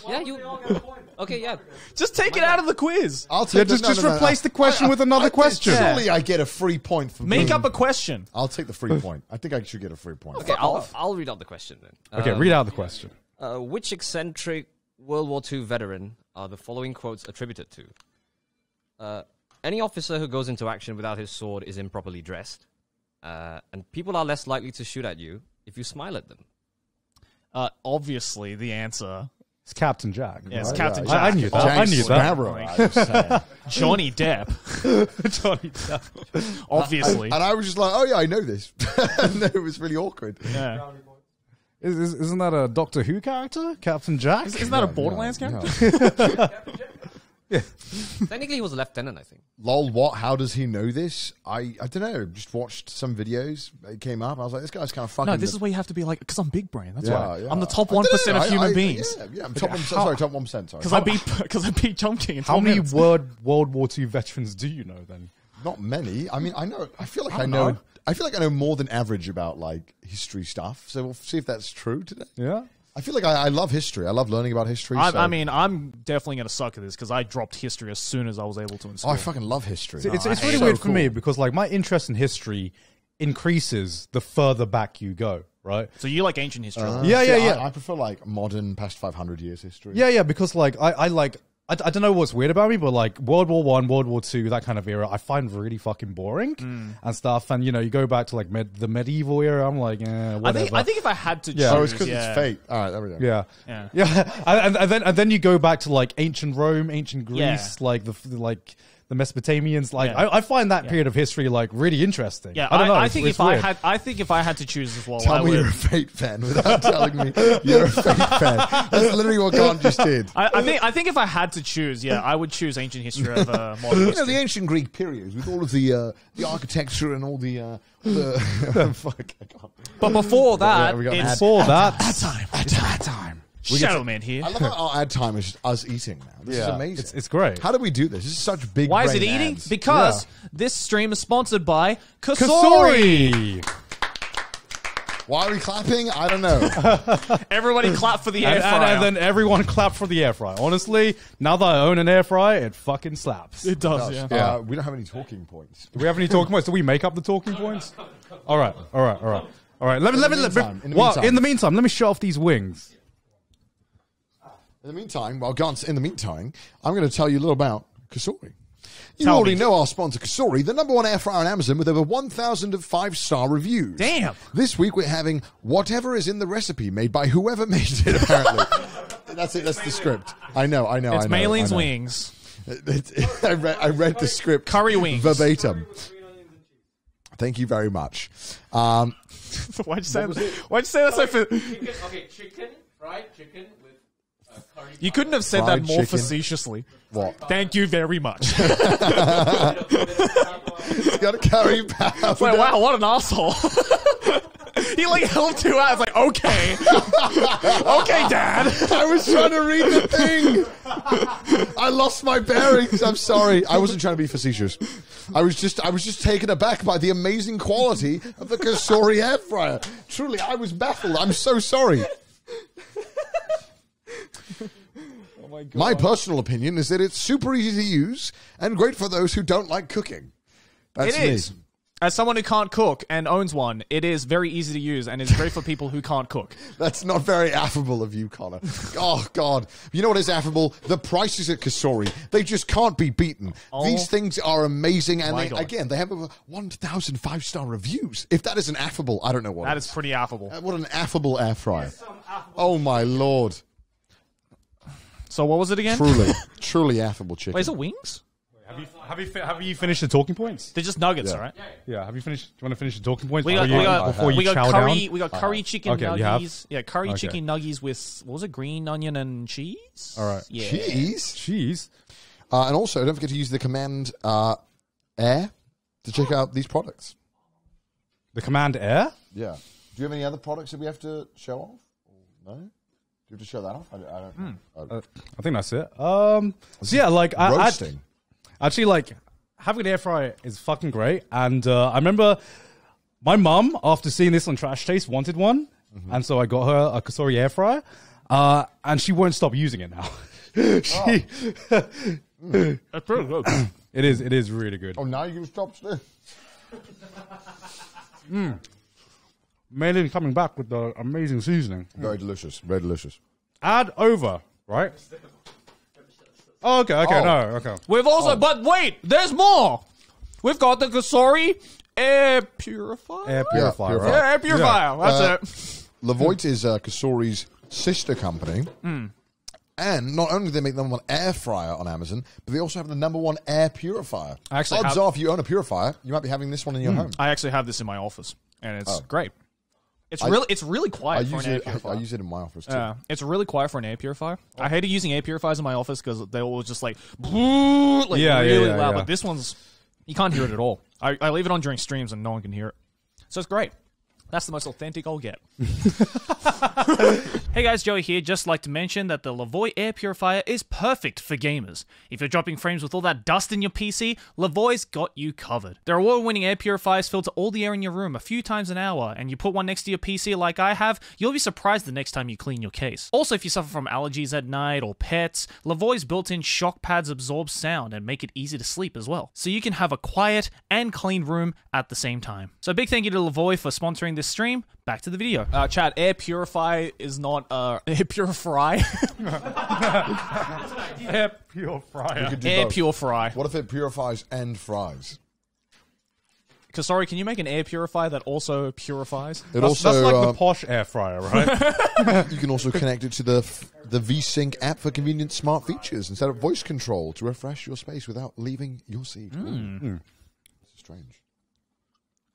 Speaker 4: Yeah, you. Okay, yeah.
Speaker 2: Just take it out of the quiz.
Speaker 3: I'll take
Speaker 1: just replace the question with another question.
Speaker 3: Surely I get a free point for
Speaker 2: Make up a question.
Speaker 3: I'll take the free point. I think I should get a free point.
Speaker 4: Okay, I'll read out the question then.
Speaker 1: Okay, read out the question.
Speaker 4: Which eccentric World War II veteran are the following quotes attributed to? Any officer who goes into action without his sword is improperly dressed, and people are less likely to shoot at you if you smile at them.
Speaker 2: Obviously, the answer.
Speaker 1: It's Captain Jack.
Speaker 2: Yeah, it's Captain Jack.
Speaker 1: I knew that. I knew
Speaker 3: that.
Speaker 2: Johnny Depp.
Speaker 1: Johnny Depp.
Speaker 2: Obviously.
Speaker 3: And I was just like, oh yeah, I know this. And it was really awkward.
Speaker 2: Yeah.
Speaker 1: Isn't that a Doctor Who character, Captain Jack?
Speaker 2: Isn't that a Borderlands character?
Speaker 1: Yeah.
Speaker 4: Technically, he was a lieutenant, I think.
Speaker 3: Lol, what? How does he know this? I don't know. Just watched some videos. It came up. I was like, this guy's kind of fucking...
Speaker 2: No, this is where you have to be like, because I'm big brain. That's why.
Speaker 3: Yeah.
Speaker 2: I'm the top 1% of human beings.
Speaker 3: Yeah, I'm top 1%. Top 1%. Sorry.
Speaker 2: Because I beat Jump King in 12
Speaker 1: How many
Speaker 2: minutes.
Speaker 1: World War II veterans do you know then?
Speaker 3: Not many. I mean, I know. I feel like I know. I feel like I know more than average about like history stuff. So we'll see if that's true today.
Speaker 1: Yeah.
Speaker 3: I feel like I love history. I love learning about history.
Speaker 2: I mean, I'm definitely going to suck at this because I dropped history as soon as I was able to install.
Speaker 3: Oh, I fucking love history.
Speaker 1: It's really weird for me because like my interest in history increases the further back you go, right?
Speaker 2: So you like ancient history?
Speaker 1: Yeah.
Speaker 3: I prefer like modern, past 500 years history.
Speaker 1: Yeah, because like I don't know what's weird about me, but like World War I, World War II, that kind of era, I find really fucking boring and stuff. And you know, you go back to like the medieval era, I'm like, whatever.
Speaker 2: I think if I had to choose,
Speaker 3: Oh, it's because it's fate. All right, there we go.
Speaker 1: Yeah. And then you go back to like ancient Rome, ancient Greece, like the Mesopotamians. Like I find that period of history like really interesting.
Speaker 2: Yeah,
Speaker 1: I don't know.
Speaker 2: I think if I had to choose as well,
Speaker 3: Tell me you're a Fate fan without telling me you're a Fate fan. That's literally what Grant just did.
Speaker 2: I think if I had to choose, I would choose ancient history over modern history.
Speaker 3: The ancient Greek periods with all of the architecture and all the fuck. I can't.
Speaker 2: But before that,
Speaker 1: that time.
Speaker 2: Shadow Man here.
Speaker 3: I love how our ad time is just us eating now. This is amazing.
Speaker 1: It's great.
Speaker 3: How do we do this? This is such big.
Speaker 2: Why is it
Speaker 3: brain
Speaker 2: eating?
Speaker 3: ads.
Speaker 2: Because this stream is sponsored by Cosori.
Speaker 3: Why are we clapping? I don't know.
Speaker 2: Everybody clap for the air fryer.
Speaker 1: And then everyone clap for the air fryer. Honestly, now that I own an air fryer, it fucking slaps.
Speaker 2: It does, yeah.
Speaker 3: We don't have any talking points.
Speaker 1: Do we have any talking points? Do we make up the talking points? All right. All right,
Speaker 3: In the
Speaker 1: meantime, let me shut off these wings.
Speaker 3: In the meantime, I'm going to tell you a little about Cosori. You already know our sponsor, Cosori, the #1 air fryer on Amazon with over 1,000 5-star reviews.
Speaker 2: Damn.
Speaker 3: This week we're having whatever is in the recipe made by whoever made it, apparently. That's it. That's the script. I know.
Speaker 2: It's Maylene's wings.
Speaker 3: I read the script.
Speaker 2: Curry wings.
Speaker 3: Verbatim. Thank you very much.
Speaker 2: Why'd you say that so for...
Speaker 4: Chicken, fried chicken with curry.
Speaker 2: You couldn't have said
Speaker 3: Fried
Speaker 2: that more
Speaker 3: chicken.
Speaker 2: facetiously.
Speaker 3: What?
Speaker 2: Thank you very much.
Speaker 3: You got to carry powder.
Speaker 2: Wait, wow, what an asshole. He like held 2 hours, like, okay. Okay, Dad.
Speaker 3: I was trying to read the thing. I lost my bearings. I'm sorry. I wasn't trying to be facetious. I was just taken aback by the amazing quality of the Cosori Air-Fryer. Truly, I was baffled. I'm so sorry.
Speaker 2: Oh my God.
Speaker 3: My personal opinion is that it's super easy to use and great for those who don't like cooking. That's
Speaker 2: It is.
Speaker 3: me.
Speaker 2: As someone who can't cook and owns one, it is very easy to use and is great for people who can't cook.
Speaker 3: That's not very affable of you, Connor. Oh, God. You know what is affable? The prices at Cosori. They just can't be beaten.
Speaker 2: Oh.
Speaker 3: These things are amazing. And
Speaker 2: My God.
Speaker 3: again, they have over 1,000 5-star reviews. If that isn't affable, I don't know what
Speaker 2: That
Speaker 3: is.
Speaker 2: is pretty affable.
Speaker 3: What an affable air fryer. Oh, my Lord.
Speaker 2: So what was it again?
Speaker 3: Truly affable chicken.
Speaker 2: Wait, is it wings?
Speaker 1: Have you finished the talking points?
Speaker 2: They're just nuggets,
Speaker 3: Yeah.
Speaker 2: right?
Speaker 1: Yeah. Have you finished? Do you want to finish the talking points
Speaker 2: We got
Speaker 1: before you chow
Speaker 2: curry.
Speaker 1: down?
Speaker 2: We got curry chicken
Speaker 1: Okay, you have?
Speaker 2: nuggies. Yeah, curry
Speaker 1: Okay.
Speaker 2: chicken nuggies with what was it? Green onion and cheese.
Speaker 1: All right.
Speaker 2: Yeah.
Speaker 3: Cheese. And also, don't forget to use the command air to check out these products.
Speaker 1: The Command Air.
Speaker 3: Yeah. Do you have any other products that we have to show off? No? Do you have to show that off? I don't know.
Speaker 1: I think that's it. So yeah, like
Speaker 3: Roasting.
Speaker 1: Actually, like, having an air fryer is fucking great. And I remember my mum, after seeing this on Trash Taste, wanted one. Mm-hmm. And so I got her a Cosori air fryer. And she won't stop using it now.
Speaker 2: That's pretty good.
Speaker 1: It is really good.
Speaker 3: Oh, now you can stop still.
Speaker 1: Mainly coming back with the amazing seasoning.
Speaker 3: Very delicious. Very delicious.
Speaker 1: Add over, right? Oh, okay, okay.
Speaker 2: We've also, but wait, there's more. We've got the Cosori Air Purifier.
Speaker 1: Air purifier,
Speaker 3: Yeah,
Speaker 1: right?
Speaker 2: Yeah, Air Purifier. That's it.
Speaker 3: Levoit is Cosori's sister company. And not only do they make the #1 air fryer on Amazon, but they also have the #1 air purifier.
Speaker 2: Actually,
Speaker 3: Odds are, if you own a purifier, you might be having this one in your home.
Speaker 2: I actually have this in my office, and it's great. It's really quiet for an air purifier.
Speaker 3: I use it in my office too.
Speaker 2: Yeah, it's really quiet for an air purifier. I hated using air purifiers in my office because they all just like, really loud.
Speaker 1: yeah.
Speaker 2: But this one's, you can't hear it at all. I leave it on during streams and no one can hear it. So it's great. That's the most authentic I'll get. Hey guys, Joey here. Just like to mention that the Levoit Air Purifier is perfect for gamers. If you're dropping frames with all that dust in your PC, Levoit's got you covered. Their award-winning air purifiers filter all the air in your room a few times an hour, and you put one next to your PC like I have, you'll be surprised the next time you clean your case. Also, if you suffer from allergies at night or pets, Levoit's built-in shock pads absorb sound and make it easy to sleep as well. So you can have a quiet and clean room at the same time. So big thank you to Levoit for sponsoring this stream. Back to the video. Chat, air purify is not air purify.
Speaker 1: Air purifier.
Speaker 3: could do
Speaker 2: Air
Speaker 3: both.
Speaker 2: purify.
Speaker 3: What if it purifies and fries?
Speaker 2: Cosori, can you make an air purifier that also purifies?
Speaker 3: It
Speaker 1: That's like the posh air fryer, right?
Speaker 3: you can also connect it to the VSync app for convenient smart features instead of voice control to refresh your space without leaving your seat. This is strange.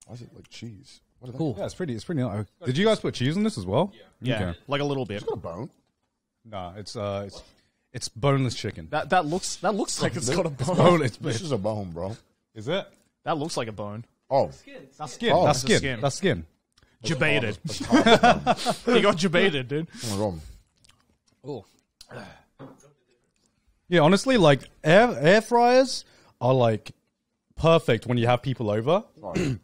Speaker 3: Why is it like cheese? What is that?
Speaker 2: Cool.
Speaker 1: Yeah, it's pretty nice. Did you guys put cheese on this as well?
Speaker 2: Yeah,
Speaker 1: Okay.
Speaker 2: like a little bit.
Speaker 3: It's got a bone.
Speaker 1: No, it's boneless chicken.
Speaker 2: That looks like it's got a bone.
Speaker 3: This is a bone, bro.
Speaker 1: Is it?
Speaker 2: That looks like a bone.
Speaker 3: Oh,
Speaker 1: That's skin.
Speaker 3: Oh,
Speaker 1: That's
Speaker 2: it's
Speaker 1: skin.
Speaker 2: skin.
Speaker 1: That's skin.
Speaker 2: Jabated.
Speaker 3: That's hard.
Speaker 2: You got jabated, dude.
Speaker 3: Oh my god.
Speaker 2: Oh.
Speaker 1: Yeah, honestly, like air fryers are like perfect when you have people over.
Speaker 3: Sorry,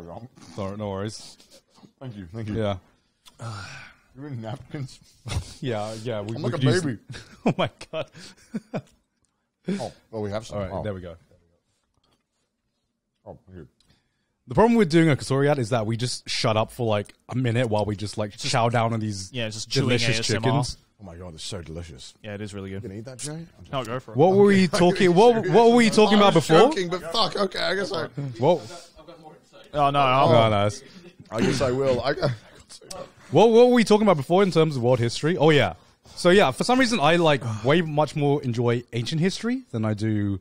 Speaker 3: Ron.
Speaker 1: Sorry, no worries.
Speaker 3: Thank you.
Speaker 1: Yeah,
Speaker 3: You're in napkins.
Speaker 1: yeah. We,
Speaker 3: I'm
Speaker 1: we
Speaker 3: like a
Speaker 1: could use-
Speaker 3: baby.
Speaker 1: Oh my god!
Speaker 3: Oh, well, we have some.
Speaker 1: All right,
Speaker 3: oh.
Speaker 1: there we go.
Speaker 3: Oh, here.
Speaker 1: The problem with doing a Cosori ad is that we just shut up for like a minute while we just like chow down on these
Speaker 2: just chewing
Speaker 1: delicious
Speaker 2: ASMR.
Speaker 1: chickens.
Speaker 3: Oh my god, it's so delicious.
Speaker 2: Yeah, it is really
Speaker 3: You
Speaker 2: good.
Speaker 3: gonna eat that, Jay?
Speaker 2: I'll go for it.
Speaker 1: What were we talking? What were we talking about before?
Speaker 3: Joking, but fuck. Okay, I guess I.
Speaker 1: What?
Speaker 2: Oh, no.
Speaker 1: Oh, nice.
Speaker 3: I guess I will.
Speaker 1: What were we talking about before in terms of world history? Oh yeah. So yeah, for some reason I like way much more enjoy ancient history than I do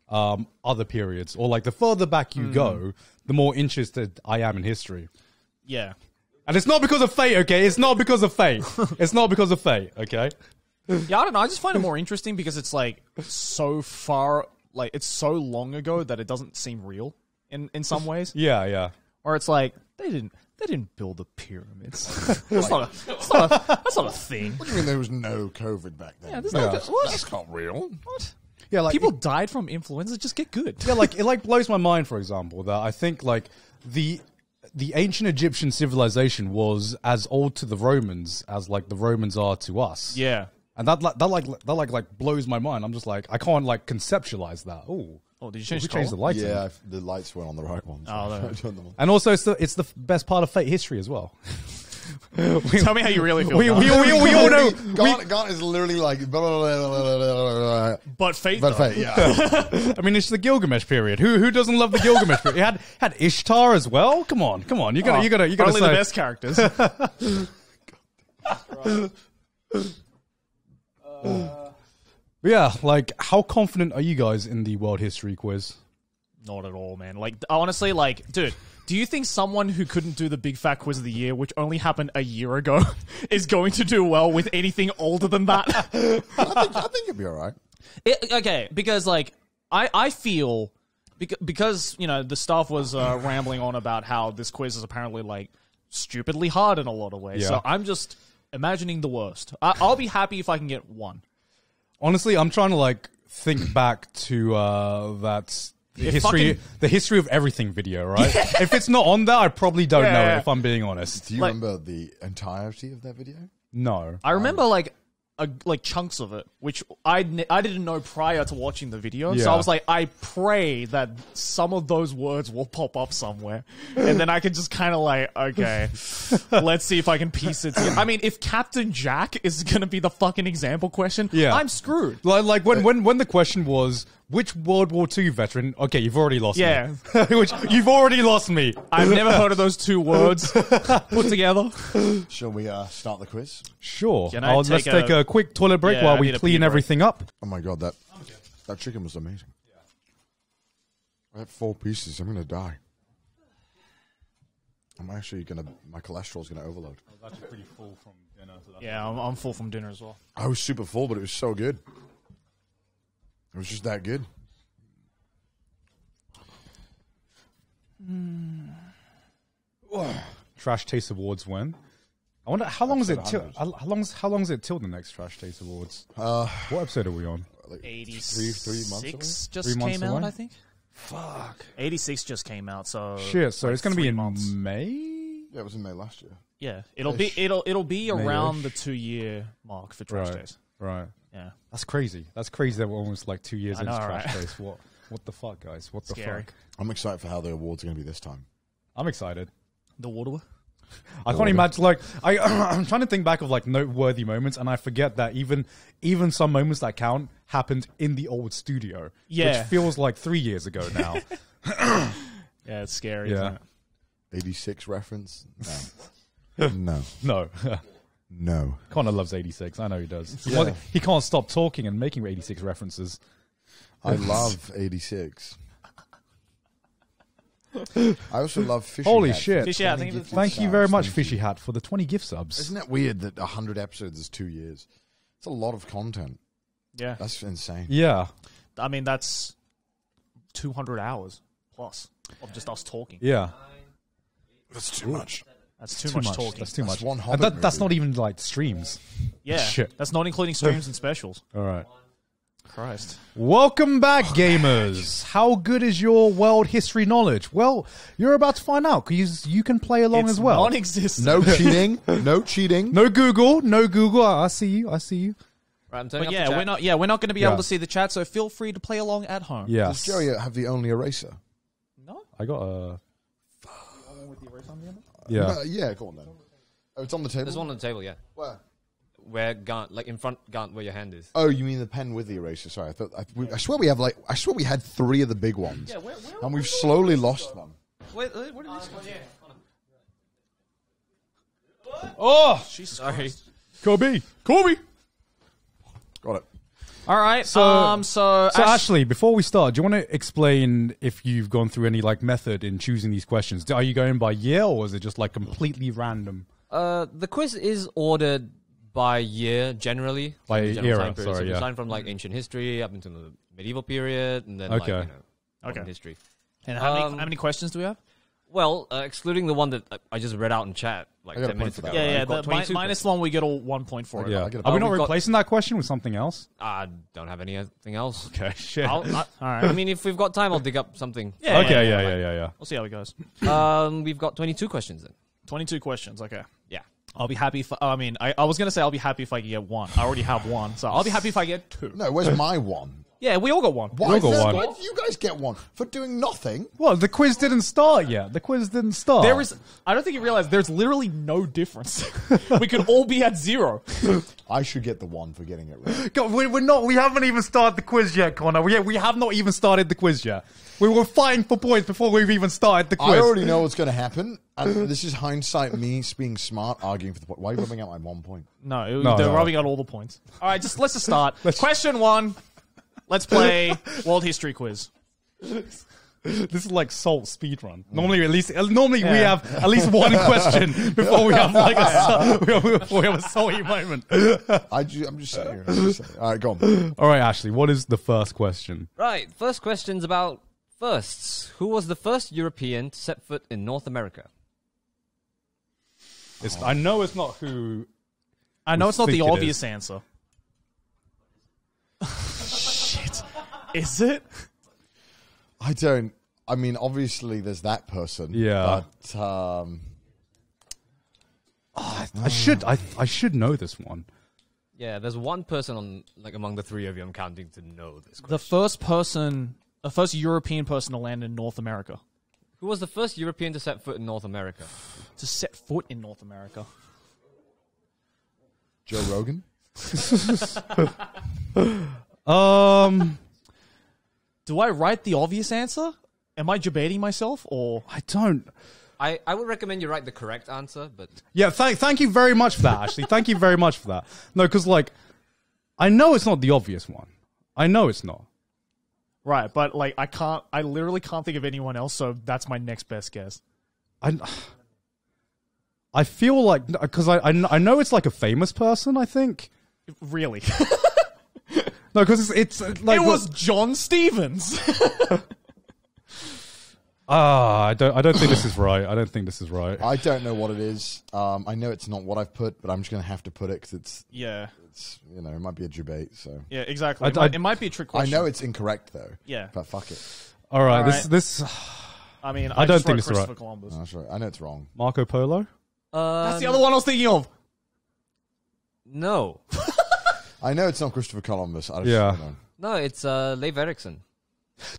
Speaker 1: other periods. Or like the further back you go, the more interested I am in history.
Speaker 2: Yeah.
Speaker 1: And it's not because of fate, okay? It's not because of fate. It's not because of fate, okay?
Speaker 2: Yeah, I don't know. I just find it more interesting because it's like so far, like it's so long ago that it doesn't seem real in some ways.
Speaker 1: Yeah.
Speaker 2: Or it's like they didn't build the pyramids. that's not a thing.
Speaker 3: What do you mean there was no COVID back then?
Speaker 2: Yeah, there's
Speaker 1: Yeah.
Speaker 3: That's not real.
Speaker 2: What?
Speaker 1: Yeah, like
Speaker 2: People died from influenza. Just get good.
Speaker 1: yeah, like it like blows my mind, for example, that I think like the ancient Egyptian civilization was as old to the Romans as like the Romans are to us.
Speaker 2: Yeah.
Speaker 1: And that blows my mind. I'm just like I can't like conceptualize that.
Speaker 2: Oh, did you change
Speaker 1: Who
Speaker 2: the
Speaker 1: changed the
Speaker 2: color?
Speaker 1: lights?
Speaker 3: Yeah, the lights weren't on the right ones.
Speaker 2: Oh, no.
Speaker 3: I turned them on.
Speaker 1: And also it's the best part of fate history as well.
Speaker 2: Tell me how you really feel.
Speaker 1: we
Speaker 2: Garth.
Speaker 1: all know.
Speaker 3: Gaunt is literally like. Blah, blah, blah, blah, blah.
Speaker 2: But fate.
Speaker 3: But
Speaker 2: though.
Speaker 3: fate, yeah.
Speaker 1: I mean, it's the Gilgamesh period. Who doesn't love the Gilgamesh period? It had Ishtar as well. Come on. You gotta
Speaker 2: Only
Speaker 1: say
Speaker 2: the best characters.
Speaker 1: yeah. Like, how confident are you guys in the world history quiz?
Speaker 2: Not at all, man. Like, honestly, like, dude, do you think someone who couldn't do the Big Fat Quiz of the Year, which only happened a year ago, is going to do well with anything older than that?
Speaker 3: I think it'd be all right.
Speaker 2: Okay, because, like, I feel... Because, you know, the staff was rambling on about how this quiz is apparently, like, stupidly hard in a lot of ways.
Speaker 1: Yeah.
Speaker 2: So I'm just imagining the worst. I'll be happy if I can get one.
Speaker 1: Honestly, I'm trying to like think back to the history of everything video, right? If it's not on there, I probably don't know it, if I'm being honest.
Speaker 3: Do you
Speaker 2: Like-
Speaker 3: remember the entirety of that video?
Speaker 1: No.
Speaker 2: I remember, like chunks of it, which I didn't know prior to watching the video. So
Speaker 1: Yeah.
Speaker 2: I was like, I pray that some of those words will pop up somewhere. And then I can just kind of like, okay, let's see if I can piece it together. I mean, if Captain Jack is going to be the fucking example question,
Speaker 1: Yeah.
Speaker 2: I'm screwed.
Speaker 1: Like when the question was, which World War II veteran? Okay, you've already lost
Speaker 2: Yeah.
Speaker 1: me. Which you've already lost me.
Speaker 2: I've never heard of those two words put together.
Speaker 3: Shall we start the quiz?
Speaker 1: Sure.
Speaker 2: Can I
Speaker 1: Let's
Speaker 2: take
Speaker 1: take a quick toilet break
Speaker 2: Yeah,
Speaker 1: while
Speaker 2: I
Speaker 1: we
Speaker 2: need a pee
Speaker 1: clean
Speaker 2: break.
Speaker 1: everything up.
Speaker 3: Oh my god, that chicken was amazing. I had 4 pieces. I'm gonna die. My cholesterol's gonna overload.
Speaker 1: I was actually pretty full from dinner.
Speaker 2: Yeah, I'm full from dinner as well.
Speaker 3: I was super full, but it was so good. It was just that good.
Speaker 1: Trash Taste Awards when? I wonder how long is it till?
Speaker 3: Episode
Speaker 1: How long is it till the next Trash Taste Awards? What episode are we on?
Speaker 3: Like
Speaker 2: 86
Speaker 3: three months
Speaker 2: just
Speaker 1: 3 months
Speaker 2: came out,
Speaker 1: away?
Speaker 2: I think.
Speaker 1: Fuck.
Speaker 2: 86 just came out, so
Speaker 1: Shit. So
Speaker 2: like
Speaker 1: it's gonna be
Speaker 2: 3
Speaker 1: in
Speaker 2: months.
Speaker 1: May.
Speaker 3: Yeah, it was in May last year.
Speaker 2: Yeah, it'll be around the 2-year mark for Trash
Speaker 1: Right.
Speaker 2: Days.
Speaker 1: Right.
Speaker 2: Yeah,
Speaker 1: That's crazy. That's crazy that we're almost like 2 years
Speaker 2: I
Speaker 1: into
Speaker 2: know,
Speaker 1: Trash
Speaker 2: right?
Speaker 1: Taste. What the fuck, guys? What the
Speaker 2: Scary.
Speaker 1: fuck?
Speaker 3: I'm excited for how the awards are gonna be this time.
Speaker 1: I'm excited.
Speaker 2: the water.
Speaker 1: I can't imagine like I'm trying to think back of like noteworthy moments, and I forget that even some moments that count happened in the old studio,
Speaker 2: Yeah.
Speaker 1: which feels like 3 years ago now.
Speaker 2: Yeah, it's scary.
Speaker 1: Yeah.
Speaker 2: Isn't it?
Speaker 3: 86 reference? No. No.
Speaker 1: No,
Speaker 3: No.
Speaker 1: Connor loves 86. I know he does.
Speaker 3: Yeah.
Speaker 1: He can't stop talking and making 86 references.
Speaker 3: I love 86. I also love Fishy
Speaker 1: Holy
Speaker 3: Hat.
Speaker 1: shit.
Speaker 2: Fishy Hat, thank you.
Speaker 1: Thank you very much, Fishy Hat, for the 20 gift subs.
Speaker 3: Isn't that weird that 100 episodes is 2 years? It's a lot of content.
Speaker 2: Yeah.
Speaker 3: That's insane.
Speaker 1: Yeah,
Speaker 2: I mean, that's 200 hours plus of just us talking.
Speaker 1: yeah.
Speaker 3: That's too much.
Speaker 2: That's too much talking.
Speaker 1: That's too
Speaker 3: That's
Speaker 1: much.
Speaker 3: one
Speaker 1: And
Speaker 3: Hobbit
Speaker 1: that's
Speaker 3: movie.
Speaker 1: not even like streams.
Speaker 2: Yeah,
Speaker 1: Shit.
Speaker 2: that's not including streams and specials.
Speaker 1: All right.
Speaker 2: Christ.
Speaker 1: Welcome back, gamers. How good is your world history knowledge? Well, you're about to find out because you can play along
Speaker 2: It's
Speaker 1: as well.
Speaker 2: non-existent.
Speaker 3: No cheating. No cheating.
Speaker 1: No Google. No Google. I see you. I see you.
Speaker 4: Right, I'm turning
Speaker 2: But
Speaker 4: off
Speaker 2: yeah,
Speaker 4: the chat.
Speaker 2: we're not going to be
Speaker 1: Yeah.
Speaker 2: able to see the chat, so feel free to play along at home.
Speaker 3: Does
Speaker 1: Yes.
Speaker 3: Joey have the only eraser?
Speaker 2: No?
Speaker 1: I got a Yeah.
Speaker 3: Yeah, go on then. Oh, it's on the table?
Speaker 4: There's one on the table, yeah.
Speaker 3: Where?
Speaker 4: Where Gant, like in front, Gant, where your hand is.
Speaker 3: Oh, you mean the pen with the eraser? Sorry, I swear we have I swear we had 3 of the big ones.
Speaker 2: Yeah,
Speaker 3: and we've slowly lost one.
Speaker 4: Wait, what are these?
Speaker 1: Oh,
Speaker 2: Jesus
Speaker 4: Sorry.
Speaker 2: Christ.
Speaker 1: Kobe.
Speaker 3: Got it.
Speaker 2: All right.
Speaker 1: So
Speaker 2: So
Speaker 1: Ashley, before we start, do you want to explain if you've gone through any like method in choosing these questions? Are you going by year or is it just like completely random?
Speaker 4: The quiz is ordered by year, generally.
Speaker 1: By
Speaker 4: the general
Speaker 1: era,
Speaker 4: time period.
Speaker 1: sorry,
Speaker 4: So we
Speaker 1: yeah.
Speaker 4: starting from like ancient history up into the medieval period, and then
Speaker 1: Okay.
Speaker 4: modern history.
Speaker 2: And how many questions do we have?
Speaker 4: Well, excluding the one that I just read out in chat like
Speaker 3: I got a
Speaker 4: 10
Speaker 3: point
Speaker 4: minutes
Speaker 3: for
Speaker 4: ago.
Speaker 3: that.
Speaker 2: Yeah,
Speaker 3: Right.
Speaker 2: yeah.
Speaker 4: We've got
Speaker 2: The
Speaker 4: 22
Speaker 2: minus one, we get all 1 point for it.
Speaker 1: Yeah.
Speaker 3: I get a
Speaker 1: Are we
Speaker 3: point.
Speaker 1: not
Speaker 4: we've got-
Speaker 1: replacing that question with something else?
Speaker 4: I don't have anything else.
Speaker 1: Okay, shit.
Speaker 2: All right.
Speaker 4: I mean, if we've got time, I'll dig up something.
Speaker 2: Yeah,
Speaker 1: Okay,
Speaker 2: yeah,
Speaker 1: yeah.
Speaker 2: We'll see how it goes.
Speaker 4: We've got 22 questions then.
Speaker 2: 22 questions. Okay.
Speaker 4: Yeah.
Speaker 2: I'll be happy if I was going to say I'll be happy if I can get 1. I already have 1. So I'll be happy if I get 2.
Speaker 3: No, where's my one?
Speaker 2: Yeah, we all got 1.
Speaker 3: Why
Speaker 1: got
Speaker 3: is
Speaker 1: one.
Speaker 3: Why do you guys get one? For doing nothing?
Speaker 1: Well, the quiz didn't start yet.
Speaker 2: I don't think you realize there's literally no difference. We could all be at 0.
Speaker 3: I should get the one for getting it right.
Speaker 1: God, we haven't even started the quiz yet, Connor. We have not even started the quiz yet. We were fighting for points before we've even started the quiz.
Speaker 3: I already know what's going to happen. And this is hindsight, me being smart, arguing for the point. Why are you rubbing out my 1 point?
Speaker 2: No,
Speaker 1: No,
Speaker 2: they're
Speaker 1: no.
Speaker 2: rubbing out all the points. All right, let's just start. Question 1. Let's play World History Quiz.
Speaker 1: This is like Salt speedrun. Normally, we
Speaker 2: Yeah.
Speaker 1: have at least one question before we have like before we have a salty moment.
Speaker 3: I'm just saying. All right, go on.
Speaker 1: All right, Ashley, what is the first question?
Speaker 4: Right. First question's about firsts. Who was the first European to set foot in North America?
Speaker 1: I know it's not who.
Speaker 2: I know it's not the
Speaker 1: think it
Speaker 2: obvious answer. Shit. Is it?
Speaker 3: I don't. I mean, obviously, there's that person.
Speaker 1: Yeah.
Speaker 3: But
Speaker 1: I should know this one.
Speaker 4: Yeah, there's one person on like among the 3 of you I'm counting to know this question.
Speaker 2: The first European person to land in North America.
Speaker 4: Who was the first European to set foot in North America?
Speaker 2: To set foot in North America.
Speaker 3: Joe Rogan.
Speaker 2: Do I write the obvious answer? Am I debating myself or
Speaker 1: I don't.
Speaker 4: I would recommend you write the correct answer, but
Speaker 1: Yeah, thank you very much for that, Ashley. Thank you very much for that. No, because like, I know it's not the obvious one. I know it's not.
Speaker 2: right? But like, I literally can't think of anyone else. So that's my next best guess.
Speaker 1: I feel like because I know it's like a famous person. I think
Speaker 2: Really,
Speaker 1: no, because it's like
Speaker 2: it was John Stevens.
Speaker 1: I don't think this is right. I don't think this is right.
Speaker 3: I don't know what it is. I know it's not what I've put, but I'm just going to have to put it because it's it might be a debate. So
Speaker 2: Yeah, exactly. It might be a trick
Speaker 3: I
Speaker 2: question.
Speaker 3: know it's incorrect though.
Speaker 2: Yeah.
Speaker 3: But fuck it.
Speaker 1: All right,
Speaker 2: All right.
Speaker 1: this
Speaker 2: I mean,
Speaker 1: I don't
Speaker 2: just
Speaker 1: think
Speaker 2: wrote
Speaker 1: it's right.
Speaker 2: Christopher Columbus.
Speaker 3: No, that's right. I know it's wrong.
Speaker 1: Marco Polo.
Speaker 2: That's the other one I was thinking of.
Speaker 4: no.
Speaker 3: I know it's not Christopher Columbus. I just
Speaker 1: Yeah.
Speaker 3: don't know.
Speaker 4: No, it's Leif Erikson.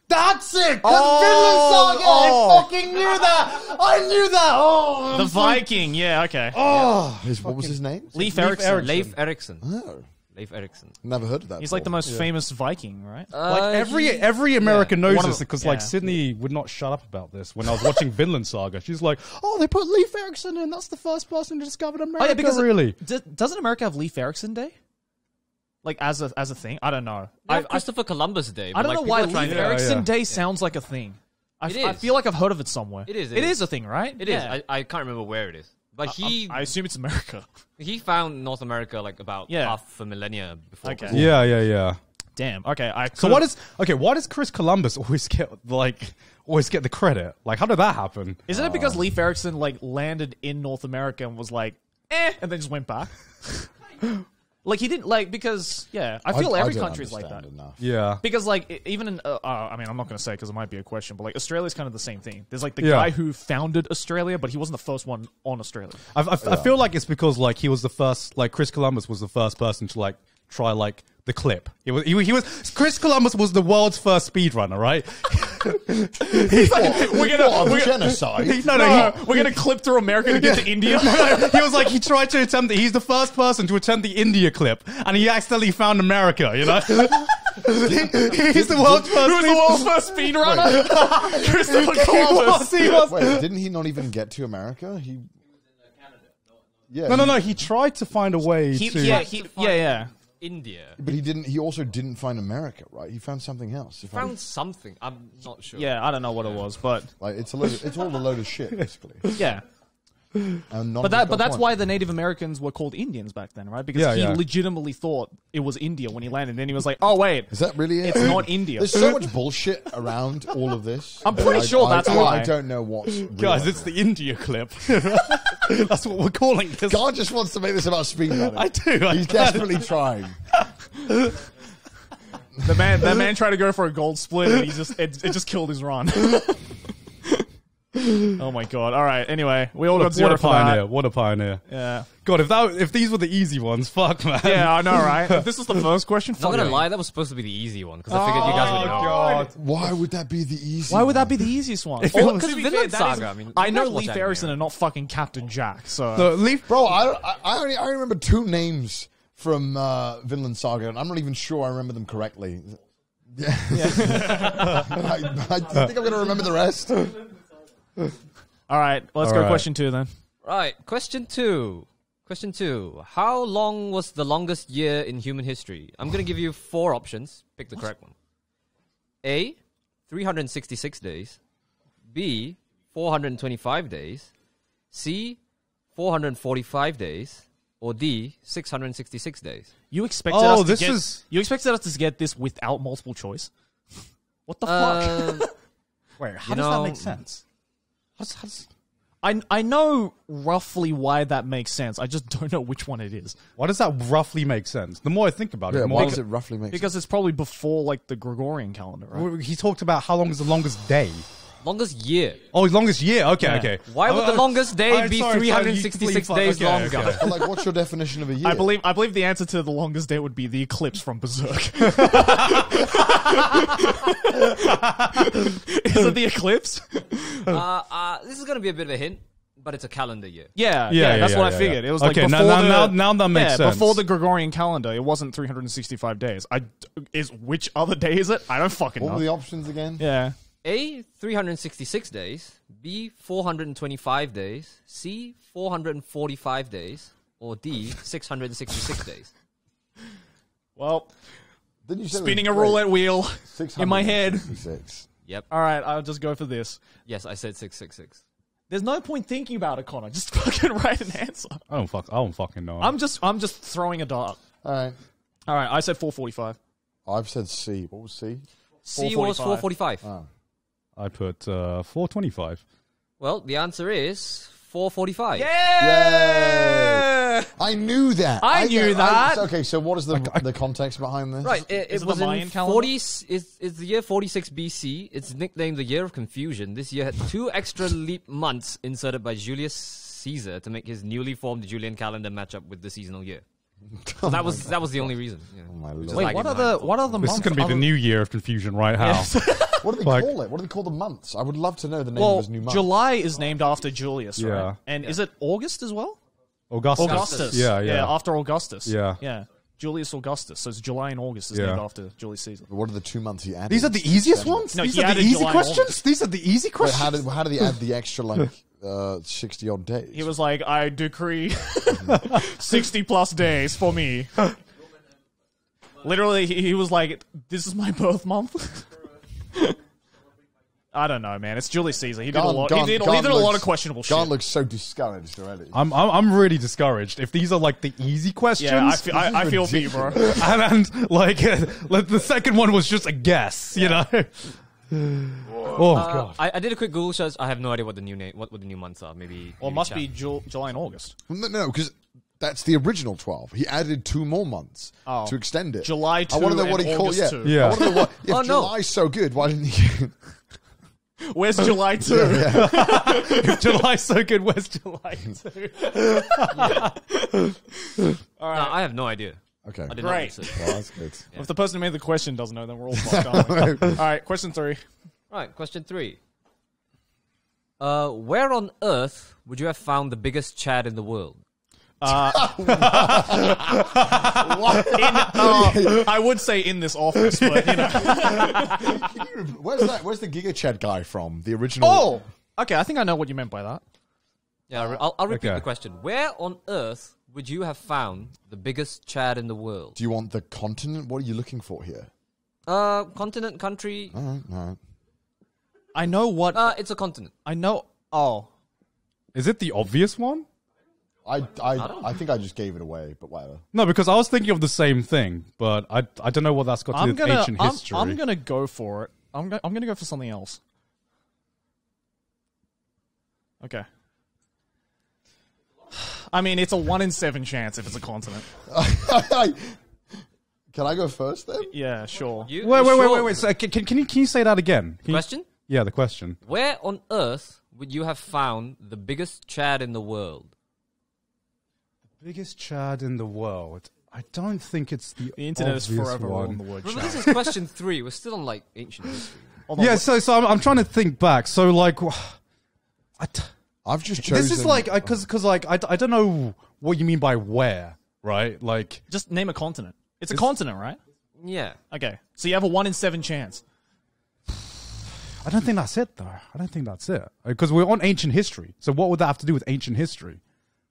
Speaker 1: That's it.
Speaker 3: Oh,
Speaker 1: I fucking knew that. I knew that. Oh,
Speaker 2: The Viking. Yeah. Okay.
Speaker 3: What was his name?
Speaker 2: Leif Erikson.
Speaker 4: Leif Erikson.
Speaker 3: Oh,
Speaker 4: Leif Erikson.
Speaker 3: never heard of that.
Speaker 2: He's like the
Speaker 3: before.
Speaker 2: most famous Viking, right?
Speaker 1: Like every American knows
Speaker 2: One of
Speaker 1: this
Speaker 2: the-
Speaker 1: because like
Speaker 2: yeah.
Speaker 1: Sydney would not shut up about this when I was watching Vinland Saga. She's like, "Oh, they put Leif Erikson in. That's the first person to discover America."
Speaker 2: Oh yeah, because
Speaker 1: really,
Speaker 2: doesn't America have Leif Erikson Day? Like as a thing? I don't know.
Speaker 4: Christopher Columbus Day.
Speaker 2: I
Speaker 4: but,
Speaker 2: don't
Speaker 4: like,
Speaker 2: know
Speaker 4: people
Speaker 2: why
Speaker 4: are trying
Speaker 2: Leif
Speaker 4: to-
Speaker 2: Erikson
Speaker 1: yeah.
Speaker 2: Day sounds like a thing.
Speaker 4: It
Speaker 2: I
Speaker 4: is.
Speaker 2: feel like I've heard of it somewhere.
Speaker 4: It is,
Speaker 2: It is a thing, right?
Speaker 4: It is.
Speaker 2: Yeah.
Speaker 4: I can't remember where it is. But
Speaker 2: I assume it's America.
Speaker 4: he found North America like about
Speaker 2: Yeah.
Speaker 4: half a millennia before.
Speaker 2: Okay.
Speaker 4: Christ.
Speaker 1: yeah.
Speaker 2: Damn. Okay.
Speaker 1: So why does Chris Columbus always get the credit? Like, how did that happen?
Speaker 2: Isn't it because Leif Erikson like landed in North America and was like, and then just went back? Like he didn't because I feel every
Speaker 3: don't
Speaker 2: country's like that.
Speaker 3: understand enough.
Speaker 1: Yeah,
Speaker 2: Because even in, I mean, I'm not going to say because it might be a question, but like Australia's kind of the same thing. There's like the
Speaker 1: Yeah.
Speaker 2: guy who founded Australia, but he wasn't the first one on Australia.
Speaker 1: I feel like it's because like he was the first, like Chris Columbus was the first person to like try like the clip. He was Chris Columbus was the world's first speedrunner, right?
Speaker 3: Genocide?
Speaker 2: We're gonna clip through America to get to India.
Speaker 1: He was like, he tried to attempt it. He's the first person to attempt the India clip, and he accidentally found America, you know? He's the world's first.
Speaker 2: Who's the world's first speedrunner? Christopher Columbus.
Speaker 3: Wait, didn't he not even get to America? He. Yeah.
Speaker 1: No. He tried to find a way to.
Speaker 2: Yeah.
Speaker 4: India.
Speaker 3: But he didn't. He also didn't find America, right? He found something else. He
Speaker 4: Found something. I'm not sure.
Speaker 2: Yeah, I don't know what it was, but
Speaker 3: like it's all a load of shit, basically.
Speaker 2: yeah.
Speaker 3: And
Speaker 2: But that's why the Native Americans were called Indians back then, right? Because he legitimately thought it was India when he landed. And then he was like, "Oh wait,
Speaker 3: is that really it?
Speaker 2: It's not India."
Speaker 3: There's so much bullshit around all of this.
Speaker 2: I'm pretty sure that's why.
Speaker 3: I don't know what's
Speaker 1: Guys, it's the India clip. That's what we're calling this.
Speaker 3: God just wants to make this about speedrunning.
Speaker 1: I do.
Speaker 3: He's desperately trying.
Speaker 2: The man tried to go for a gold split, and it just killed his run. Oh my god! All right. Anyway, we all got 0 for that.
Speaker 1: What a pioneer!
Speaker 2: Yeah.
Speaker 1: God, if these were the easy ones, fuck man.
Speaker 2: Yeah, I know, right? If this was the first question,
Speaker 4: Not
Speaker 2: fuck
Speaker 4: gonna
Speaker 2: it.
Speaker 4: lie, that was supposed to be the easy one because I figured you guys would know.
Speaker 1: God.
Speaker 3: Why would that be the easy?
Speaker 2: Why would that be the easiest one?
Speaker 1: Well,
Speaker 4: Because
Speaker 2: To be
Speaker 4: Vinland
Speaker 2: fair, that
Speaker 4: Saga.
Speaker 2: is-
Speaker 4: I mean,
Speaker 2: I know
Speaker 4: you guys watch
Speaker 2: Leif
Speaker 4: anime,
Speaker 2: Erikson
Speaker 4: right?
Speaker 2: and not fucking Captain Jack. So
Speaker 1: The Leaf.
Speaker 3: Bro, I remember 2 names from Vinland Saga, and I'm not even sure I remember them correctly. Yeah. I think I'm gonna remember the rest.
Speaker 2: all right, let's go
Speaker 1: right.
Speaker 2: question 2 then.
Speaker 4: Right, question 2. Question 2. How long was the longest year in human history? I'm going to give you 4 options. Pick the correct one. A, 366 days. B, 425 days. C, 445 days. Or D, 666 days.
Speaker 2: You expected you expected us to get this without multiple choice? What the fuck?
Speaker 1: Wait, how
Speaker 4: You
Speaker 1: does
Speaker 4: know-
Speaker 1: that make sense? How does-
Speaker 2: I know roughly why that makes sense. I just don't know which one it is.
Speaker 1: Why does that roughly make sense? The more I think about it,
Speaker 3: Yeah,
Speaker 1: the more
Speaker 3: why does it roughly make sense?
Speaker 2: Because it's probably before like the Gregorian calendar, right?
Speaker 1: he talked about how long is the longest day.
Speaker 4: Longest year.
Speaker 1: Oh, longest year. Okay,
Speaker 2: Yeah.
Speaker 1: okay.
Speaker 4: Why would the longest day be
Speaker 1: sorry,
Speaker 4: 366
Speaker 1: you
Speaker 4: days
Speaker 1: completely fuck-
Speaker 4: longer?
Speaker 1: okay.
Speaker 3: But, like, what's your definition of a year?
Speaker 2: I believe the answer to the longest day would be the eclipse from Berserk. Is it the eclipse?
Speaker 4: This is going to be a bit of a hint, but it's a calendar year.
Speaker 2: Yeah,
Speaker 1: Yeah,
Speaker 2: that's
Speaker 1: yeah,
Speaker 2: what
Speaker 1: yeah,
Speaker 2: I figured.
Speaker 1: yeah.
Speaker 2: It was
Speaker 1: Okay,
Speaker 2: like
Speaker 1: now-
Speaker 2: before
Speaker 1: now that makes sense.
Speaker 2: before the Gregorian calendar, it wasn't 365 days. Which other day is it? I don't fucking
Speaker 3: What
Speaker 2: know.
Speaker 3: were the options again?
Speaker 2: Yeah.
Speaker 4: A, 366 days. B, 425 days. C, 445 days. Or D, 666 days.
Speaker 2: Well,
Speaker 3: Didn't you say
Speaker 2: spinning
Speaker 3: it
Speaker 2: a
Speaker 3: was-
Speaker 2: roulette wheel
Speaker 3: 666?
Speaker 2: in my head.
Speaker 4: Yep.
Speaker 2: All right, I'll just go for this.
Speaker 4: Yes, I said 666.
Speaker 2: There's no point thinking about it, Connor. Just fucking write an answer.
Speaker 1: I don't fucking know.
Speaker 2: I'm just throwing a dart.
Speaker 3: All right.
Speaker 2: All right, I said 445.
Speaker 3: I've said C. What was C?
Speaker 4: C was 445.
Speaker 1: I put 425.
Speaker 4: Well, the answer is 445.
Speaker 2: Yeah!
Speaker 3: I knew that.
Speaker 2: I knew that.
Speaker 3: Okay, so what is the context behind this?
Speaker 4: Right,
Speaker 2: Is
Speaker 4: it
Speaker 2: it
Speaker 4: was
Speaker 2: the
Speaker 4: in
Speaker 2: Mayan calendar?
Speaker 4: 40. It's the year 46 BC. It's nicknamed the Year of Confusion. This year had 2 extra leap months inserted by Julius Caesar to make his newly formed Julian calendar match up with the seasonal year. So that was the only reason. Yeah.
Speaker 3: Oh my
Speaker 4: Which
Speaker 3: lord.
Speaker 4: is
Speaker 2: Wait,
Speaker 4: like
Speaker 2: what
Speaker 4: in
Speaker 2: are the
Speaker 4: mind.
Speaker 1: This
Speaker 2: months?
Speaker 1: is going to be the new year of confusion, right? How?
Speaker 3: What do they
Speaker 1: Like-
Speaker 3: call it? What do they call the months? I would love to know the name of
Speaker 2: Well,
Speaker 3: his new month.
Speaker 2: July is named after Julius, right?
Speaker 1: Yeah.
Speaker 2: And is it August as well?
Speaker 1: Augustus.
Speaker 2: Augustus.
Speaker 1: Yeah.
Speaker 2: after Augustus.
Speaker 1: Yeah.
Speaker 2: Yeah. Julius Augustus. So it's July and August is
Speaker 1: Yeah.
Speaker 2: named after Julius Caesar.
Speaker 3: What are the 2 months he added?
Speaker 1: These are the easiest ones?
Speaker 2: No,
Speaker 1: These
Speaker 2: he
Speaker 1: are the
Speaker 2: added
Speaker 1: easy
Speaker 2: July and
Speaker 1: questions?
Speaker 2: August.
Speaker 1: These are the easy
Speaker 3: Wait,
Speaker 1: questions?
Speaker 3: how did he add the extra 60 odd days?
Speaker 2: He was like, I decree 60 plus days for me. Literally, he was like, this is my birth month. I don't know, man. It's Julius Caesar. He did a lot. He did a lot of questionable shit.
Speaker 3: Garnt looks so discouraged already.
Speaker 1: I'm really discouraged. If these are like the easy questions,
Speaker 2: Yeah, I feel for you, bro.
Speaker 1: and like the second one was just a guess, you know. Oh god.
Speaker 4: I did a quick Google search. I have no idea what the new name, what the new months are. Maybe.
Speaker 2: Well, it
Speaker 4: maybe
Speaker 2: must
Speaker 4: chat.
Speaker 2: be July and August.
Speaker 3: No, because that's the original 12. He added 2 more months to extend it.
Speaker 2: July 2
Speaker 3: I want to know what
Speaker 2: and
Speaker 3: he called.
Speaker 2: August 2.
Speaker 1: Yeah.
Speaker 3: I want to know what. If
Speaker 4: Oh, no.
Speaker 3: July's so good, why didn't he?
Speaker 2: Where's July 2?
Speaker 1: July's so good. Where's July 2?
Speaker 4: No, I have no idea.
Speaker 3: Okay.
Speaker 4: I did
Speaker 2: Great.
Speaker 4: not research.
Speaker 3: Well, that's good.
Speaker 2: If the person who made the question doesn't know, then we're all fucked, aren't we? All right, question 3.
Speaker 4: Right, question 3. Where on earth would you have found the biggest Chad in the world?
Speaker 2: I would say in this office, but you know.
Speaker 3: Where's the Giga Chad guy from? The original.
Speaker 2: Oh, okay. I think I know what you meant by that.
Speaker 4: Yeah, I'll repeat
Speaker 1: okay.
Speaker 4: the question. Where on earth would you have found the biggest Chad in the world?
Speaker 3: Do you want the continent? What are you looking for here?
Speaker 4: Continent, country.
Speaker 3: All right.
Speaker 2: I know what.
Speaker 4: It's a continent.
Speaker 2: I know. Oh,
Speaker 1: Is it the obvious one?
Speaker 3: I think I just gave it away, but whatever.
Speaker 1: No, because I was thinking of the same thing, but I don't know what that's got to do with ancient history.
Speaker 2: I'm gonna go for it. I'm gonna go for something else. Okay. I mean, it's a 1 in 7 chance if it's a continent.
Speaker 3: Can I go first then?
Speaker 2: Yeah, sure.
Speaker 1: Wait. So, can you say that again?
Speaker 4: Question?
Speaker 1: Yeah, the question.
Speaker 4: Where on earth would you have found the biggest Chad in the world?
Speaker 1: Biggest Chad in the world. I don't think it's the
Speaker 2: internet is
Speaker 1: obvious
Speaker 2: forever
Speaker 1: one.
Speaker 2: on the word
Speaker 4: Remember,
Speaker 2: Chad.
Speaker 4: this is question 3. We're still on like ancient history.
Speaker 1: Yeah, so I'm trying to think back. So like,
Speaker 3: I've just chosen.
Speaker 1: this is like because like I don't know what you mean by where, right? Like
Speaker 2: Just name a continent. It's a continent, right?
Speaker 4: Yeah.
Speaker 2: Okay. So you have a 1 in 7 chance.
Speaker 1: I don't think that's it though. I don't think that's it because we're on ancient history. So what would that have to do with ancient history?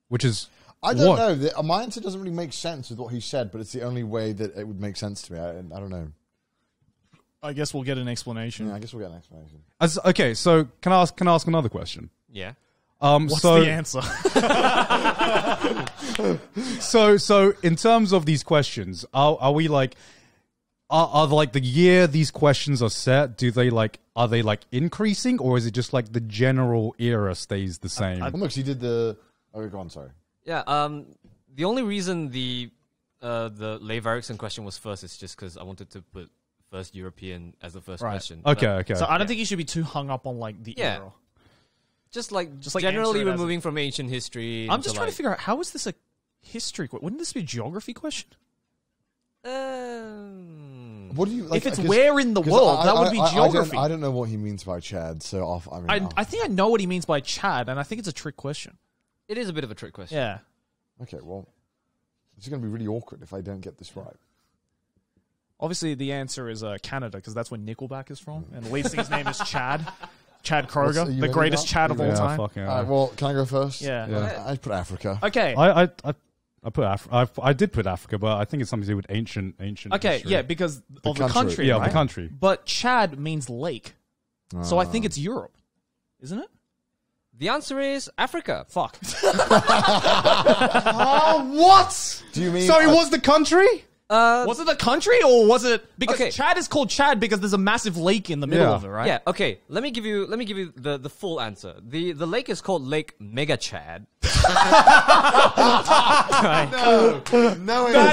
Speaker 1: Which is
Speaker 3: I don't know. My answer doesn't really make sense with what he said, but it's the only way that it would make sense to me. I don't know.
Speaker 2: I guess we'll get an explanation.
Speaker 3: Yeah, I guess we'll get an explanation.
Speaker 1: Okay, so can I ask another question?
Speaker 4: Yeah.
Speaker 2: What's the answer?
Speaker 1: So in terms of these questions, are we like are like the year these questions are set? Are they like increasing, or is it just like the general era stays the same?
Speaker 3: Well, look, he did the. Oh, go on. Sorry.
Speaker 4: Yeah. The only reason the Leif Erikson question was first is just because I wanted to put first European as the first question.
Speaker 1: Okay.
Speaker 2: So I don't think you should be too hung up on like the era.
Speaker 4: Just like
Speaker 2: answer
Speaker 4: generally
Speaker 2: it
Speaker 4: we're
Speaker 2: as
Speaker 4: moving from ancient history.
Speaker 2: I'm just trying to figure out, how is this a history question? Wouldn't this be a geography question?
Speaker 3: What do you like?
Speaker 2: If it's where in the world, that would be geography.
Speaker 3: I don't know what he means by Chad, so
Speaker 2: I think I know what he means by Chad, and I think it's a trick question.
Speaker 4: It is a bit of a trick question.
Speaker 2: Yeah.
Speaker 3: Okay, well, this is going to be really awkward if I don't get this right.
Speaker 2: Obviously, the answer is Canada, because that's where Nickelback is from, and the lead singer's name is Chad. Chad Kroger, the greatest Chad of all time.
Speaker 1: Fucking
Speaker 3: All right, well, can I go first?
Speaker 2: Yeah.
Speaker 3: I put Africa.
Speaker 2: Okay.
Speaker 1: I put I did put Africa, but I think it's something to do with ancient.
Speaker 2: Okay,
Speaker 1: history.
Speaker 2: yeah, because of the
Speaker 3: country.
Speaker 2: country,
Speaker 1: Yeah,
Speaker 2: right?
Speaker 1: the country.
Speaker 2: But Chad means lake, so I think it's Europe, isn't it?
Speaker 4: The answer is Africa.
Speaker 2: Fuck.
Speaker 1: What?
Speaker 3: Do you mean?
Speaker 1: So it was the country?
Speaker 2: Was it the country, or was it because
Speaker 4: Okay.
Speaker 2: Chad is called Chad because there's a massive lake in the middle
Speaker 1: Yeah.
Speaker 2: of it, right?
Speaker 4: Yeah. Okay. Let me give you the full answer. The lake is called Lake Mega Chad.
Speaker 3: No,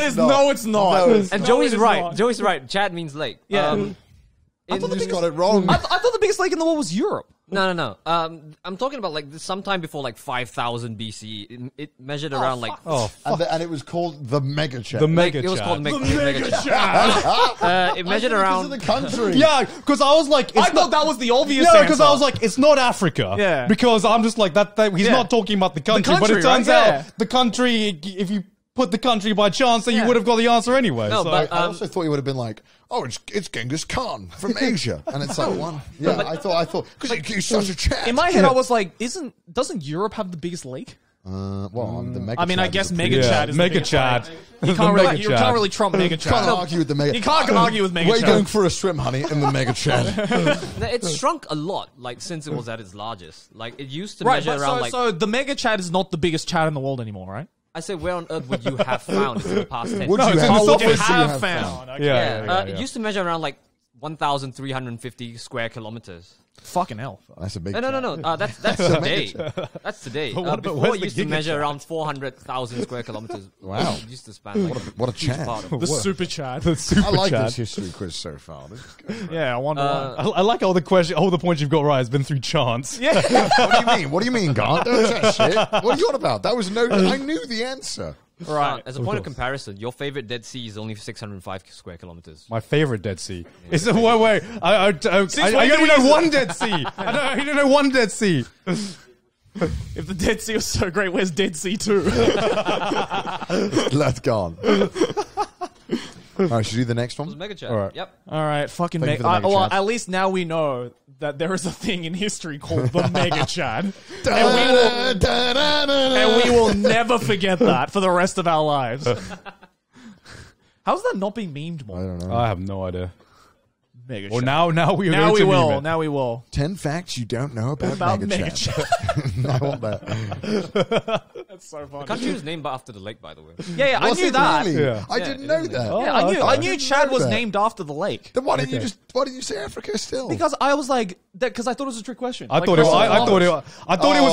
Speaker 2: It's not.
Speaker 3: No, it's
Speaker 4: And
Speaker 2: No,
Speaker 4: Joey's
Speaker 2: it is
Speaker 4: right.
Speaker 2: not.
Speaker 4: Joey's right. Chad means lake.
Speaker 2: Yeah.
Speaker 3: I thought they just got it wrong.
Speaker 2: I thought the biggest lake in the world was Europe.
Speaker 4: No. I'm talking about like sometime before like 5000 BC. It measured around like.
Speaker 3: And it was called the Mega Chad.
Speaker 1: The Mega
Speaker 4: It was
Speaker 1: Chad.
Speaker 4: called Mega Chad. It measured around.
Speaker 3: the country.
Speaker 1: Yeah, because I was like,
Speaker 2: I thought that was the obvious
Speaker 1: No,
Speaker 2: answer.
Speaker 1: because I was like, it's not Africa.
Speaker 2: Yeah.
Speaker 1: Because I'm just like that. He's
Speaker 2: Yeah.
Speaker 1: not talking about the country, but
Speaker 2: country,
Speaker 1: it turns
Speaker 2: right?
Speaker 1: out
Speaker 2: Yeah.
Speaker 1: the country. If you put the country by chance, then
Speaker 2: Yeah.
Speaker 1: you would have got the answer anyway.
Speaker 4: No,
Speaker 1: so.
Speaker 4: but
Speaker 3: I also thought you would have been like, oh, it's Genghis Khan from Asia, and it's like one. Yeah, I thought because he's such a Chad.
Speaker 2: in my head, I was like, doesn't Europe have the biggest lake?
Speaker 3: the Mega
Speaker 2: I mean,
Speaker 3: Chad
Speaker 2: I guess
Speaker 3: is a
Speaker 2: Mega
Speaker 3: pretty-
Speaker 2: Chad is the
Speaker 1: Mega
Speaker 2: biggest
Speaker 1: Chad.
Speaker 2: lake.
Speaker 1: The
Speaker 2: You can't
Speaker 1: Mega Chad.
Speaker 2: really trump Mega
Speaker 3: Can't
Speaker 2: Chad.
Speaker 3: argue with the Mega.
Speaker 2: You can't argue with Mega
Speaker 3: Where are you
Speaker 2: Chad.
Speaker 3: going for a swim, honey? In the Mega Chad.
Speaker 4: No, it's shrunk a lot, like since it was at its largest. Like it used to
Speaker 2: Right,
Speaker 4: measure
Speaker 2: but
Speaker 4: around like.
Speaker 2: so the Mega Chad is not the biggest Chad in the world anymore, right?
Speaker 4: I said, where on earth would you have found? It's in the past tense.
Speaker 3: Would
Speaker 1: No,
Speaker 3: you
Speaker 1: it's in
Speaker 3: have,
Speaker 1: the
Speaker 3: what
Speaker 1: surface
Speaker 3: would you
Speaker 2: have found. Okay.
Speaker 1: Yeah.
Speaker 4: It used to measure around like 1,350 square kilometers.
Speaker 2: Fucking hell.
Speaker 3: That's a big.
Speaker 4: No. That's today. That's today.
Speaker 1: But
Speaker 4: Before
Speaker 1: where's
Speaker 4: it
Speaker 1: the
Speaker 4: used to
Speaker 1: Giga
Speaker 4: measure
Speaker 1: Chad?
Speaker 4: around 400,000 square kilometers.
Speaker 3: Wow.
Speaker 4: It used to span. Like,
Speaker 3: What a
Speaker 4: huge
Speaker 3: Chad.
Speaker 4: part of
Speaker 2: The Super Chad.
Speaker 1: The Super
Speaker 3: I like
Speaker 1: Chad.
Speaker 3: this history quiz so far. This is good.
Speaker 2: Yeah, I wonder why.
Speaker 1: I like all the points you've got right has been through chance.
Speaker 2: Yeah.
Speaker 3: What do you mean? What do you mean, Garnt? Don't say shit. What are you on about? That was I knew the answer.
Speaker 2: Right.
Speaker 4: As a point of comparison, your favorite Dead Sea is only 605 square kilometers.
Speaker 1: My favorite Dead Sea. Is it, wait. I only know one Dead Sea. I don't know one Dead Sea.
Speaker 2: If the Dead Sea was so great, where's Dead Sea 2?
Speaker 3: That's gone. All right, should we do the next one?
Speaker 4: Mega Chat.
Speaker 1: All right.
Speaker 4: Yep.
Speaker 2: All right, fucking
Speaker 3: Thank you
Speaker 2: Mega.
Speaker 3: for the Mega
Speaker 2: Well,
Speaker 3: Chad.
Speaker 2: at least now we know that there is a thing in history called the Mega Chad, and we will never forget that for the rest of our lives. How's that not being memed more?
Speaker 3: I don't know.
Speaker 1: I have no idea.
Speaker 2: Mega
Speaker 1: Well,
Speaker 2: Chad.
Speaker 1: now we are
Speaker 2: Now
Speaker 1: going
Speaker 2: we
Speaker 1: to
Speaker 2: will.
Speaker 1: meme it.
Speaker 2: Now we will.
Speaker 3: 10 facts you don't know about
Speaker 2: About
Speaker 3: Mega
Speaker 2: Mega
Speaker 3: Chat.
Speaker 2: Chad.
Speaker 3: I want that.
Speaker 2: That's so funny.
Speaker 4: The country was named after the lake, by the way.
Speaker 2: Yeah, I
Speaker 3: Was
Speaker 2: knew
Speaker 3: it
Speaker 2: that.
Speaker 3: really?
Speaker 1: Yeah.
Speaker 3: I didn't know that.
Speaker 1: Oh,
Speaker 2: Yeah, I knew.
Speaker 1: okay.
Speaker 2: I knew Chad was
Speaker 3: that.
Speaker 2: named after the lake.
Speaker 3: Then why didn't you say Africa still?
Speaker 2: Because I was like, because I thought it was a trick question.
Speaker 1: I
Speaker 2: Like,
Speaker 1: thought it
Speaker 2: Russell
Speaker 1: was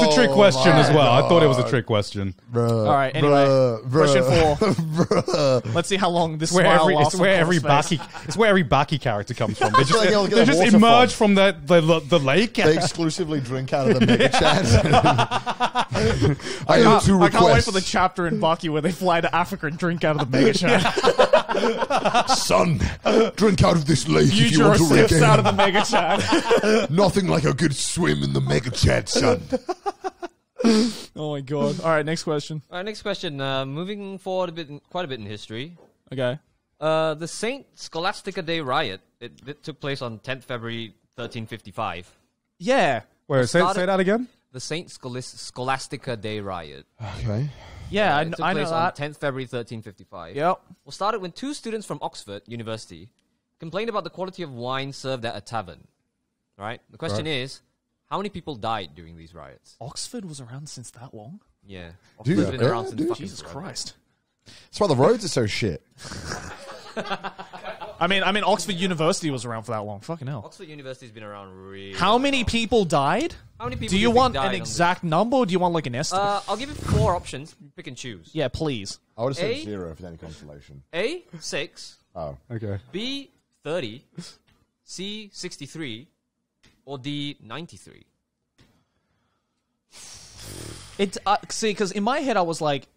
Speaker 1: a trick
Speaker 3: Oh,
Speaker 1: question
Speaker 3: my
Speaker 1: as well. I thought it was a
Speaker 3: God.
Speaker 1: trick question.
Speaker 3: Bruh,
Speaker 2: All right, anyway, question 4.
Speaker 3: Bruh.
Speaker 2: Let's see how long this
Speaker 1: It's where
Speaker 2: smile
Speaker 1: every
Speaker 2: lasts on Cole's face.
Speaker 1: it's where every Baki character comes from. They just,
Speaker 3: like you'll get
Speaker 1: they
Speaker 3: a
Speaker 1: just
Speaker 3: waterfall.
Speaker 1: emerge from the lake.
Speaker 3: They exclusively drink out of the Mega Chat. I
Speaker 2: I
Speaker 3: have two
Speaker 2: can't wait
Speaker 3: requests.
Speaker 2: for the chapter in Baki where they fly to Africa and drink out of the Mega Chat.
Speaker 3: Son, drink out of this lake if you want to
Speaker 2: sips
Speaker 3: regain.
Speaker 2: out of the Mega Chat.
Speaker 3: Nothing like a good swim in the Mega Chat, son.
Speaker 2: Oh my god. All right, next question.
Speaker 4: All right, next question. Moving forward quite a bit in history.
Speaker 2: Okay.
Speaker 4: The Saint Scholastica Day riot, it took place on 10th February 1355.
Speaker 2: Yeah.
Speaker 1: Wait, say
Speaker 4: started-
Speaker 1: that again.
Speaker 4: The Saint Scholastica Day riot.
Speaker 3: Okay.
Speaker 2: Yeah,
Speaker 4: It took
Speaker 2: I know
Speaker 4: place on
Speaker 2: that.
Speaker 4: 10th February 1355.
Speaker 2: Yep.
Speaker 4: Well, started when 2 students from Oxford University complained about the quality of wine served at a tavern. Right? The question is, how many people died during these riots?
Speaker 2: Oxford was around since that long?
Speaker 4: Yeah.
Speaker 3: Dude,
Speaker 4: Oxford's been
Speaker 3: yeah,
Speaker 4: around since
Speaker 3: dude.
Speaker 4: fucking
Speaker 2: Jesus
Speaker 4: forever.
Speaker 2: Christ.
Speaker 3: That's why the roads are so shit.
Speaker 2: I mean, Oxford University was around for that long. Fucking hell.
Speaker 4: Oxford University's been around really
Speaker 2: How many
Speaker 4: long.
Speaker 2: people died?
Speaker 4: How many people
Speaker 2: Do you
Speaker 4: think
Speaker 2: want
Speaker 4: died
Speaker 2: an
Speaker 4: on this?
Speaker 2: exact number or do you want like an estimate?
Speaker 4: I'll give you 4 options. Pick and choose.
Speaker 2: Yeah, please.
Speaker 3: I would have said
Speaker 4: A?
Speaker 3: 0 for any consolation.
Speaker 4: A, 6.
Speaker 3: Oh.
Speaker 1: Okay.
Speaker 4: B, 30. C, 63. Or D, 93.
Speaker 2: It's see, because in my head I was like,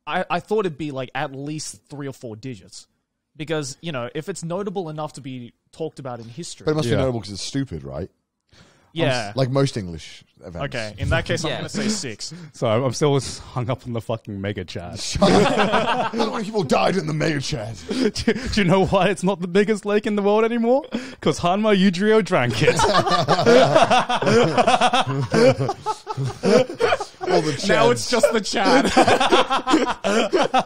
Speaker 2: I thought it'd be like at least 3 or 4 digits, because you know if it's notable enough to be talked about in history.
Speaker 3: But it must
Speaker 1: Yeah.
Speaker 3: be notable because it's stupid, right?
Speaker 2: Yeah.
Speaker 3: Like most English events.
Speaker 2: Okay. In that case, I'm
Speaker 4: Yeah.
Speaker 2: gonna say 6.
Speaker 1: So I'm still hung up on the fucking Mega Chat.
Speaker 3: How many people died in the Mega Chat?
Speaker 1: do you know why it's not the biggest lake in the world anymore? Because Hanma Yujiro drank it.
Speaker 3: All the Chads.
Speaker 2: Now it's just the Chad.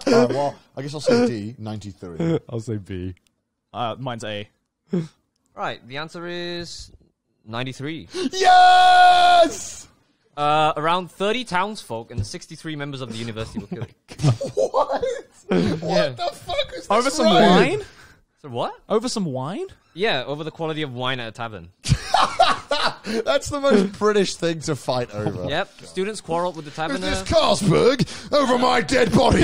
Speaker 3: Well, I guess I'll say D, 93.
Speaker 1: I'll say B.
Speaker 2: Mine's A.
Speaker 4: Right, the answer is 93.
Speaker 3: Yes!
Speaker 4: Around 30 townsfolk and 63 members of the university were killed.
Speaker 3: What?
Speaker 4: Yeah.
Speaker 3: What the fuck is this?
Speaker 2: Over some
Speaker 3: riot?
Speaker 2: wine?
Speaker 4: So what?
Speaker 2: Over some wine?
Speaker 4: Yeah, over the quality of wine at a tavern.
Speaker 3: That's the most British thing to fight over.
Speaker 4: Yep, students quarreled with the
Speaker 3: Is
Speaker 4: taverner.
Speaker 3: this Carlsberg over my dead body?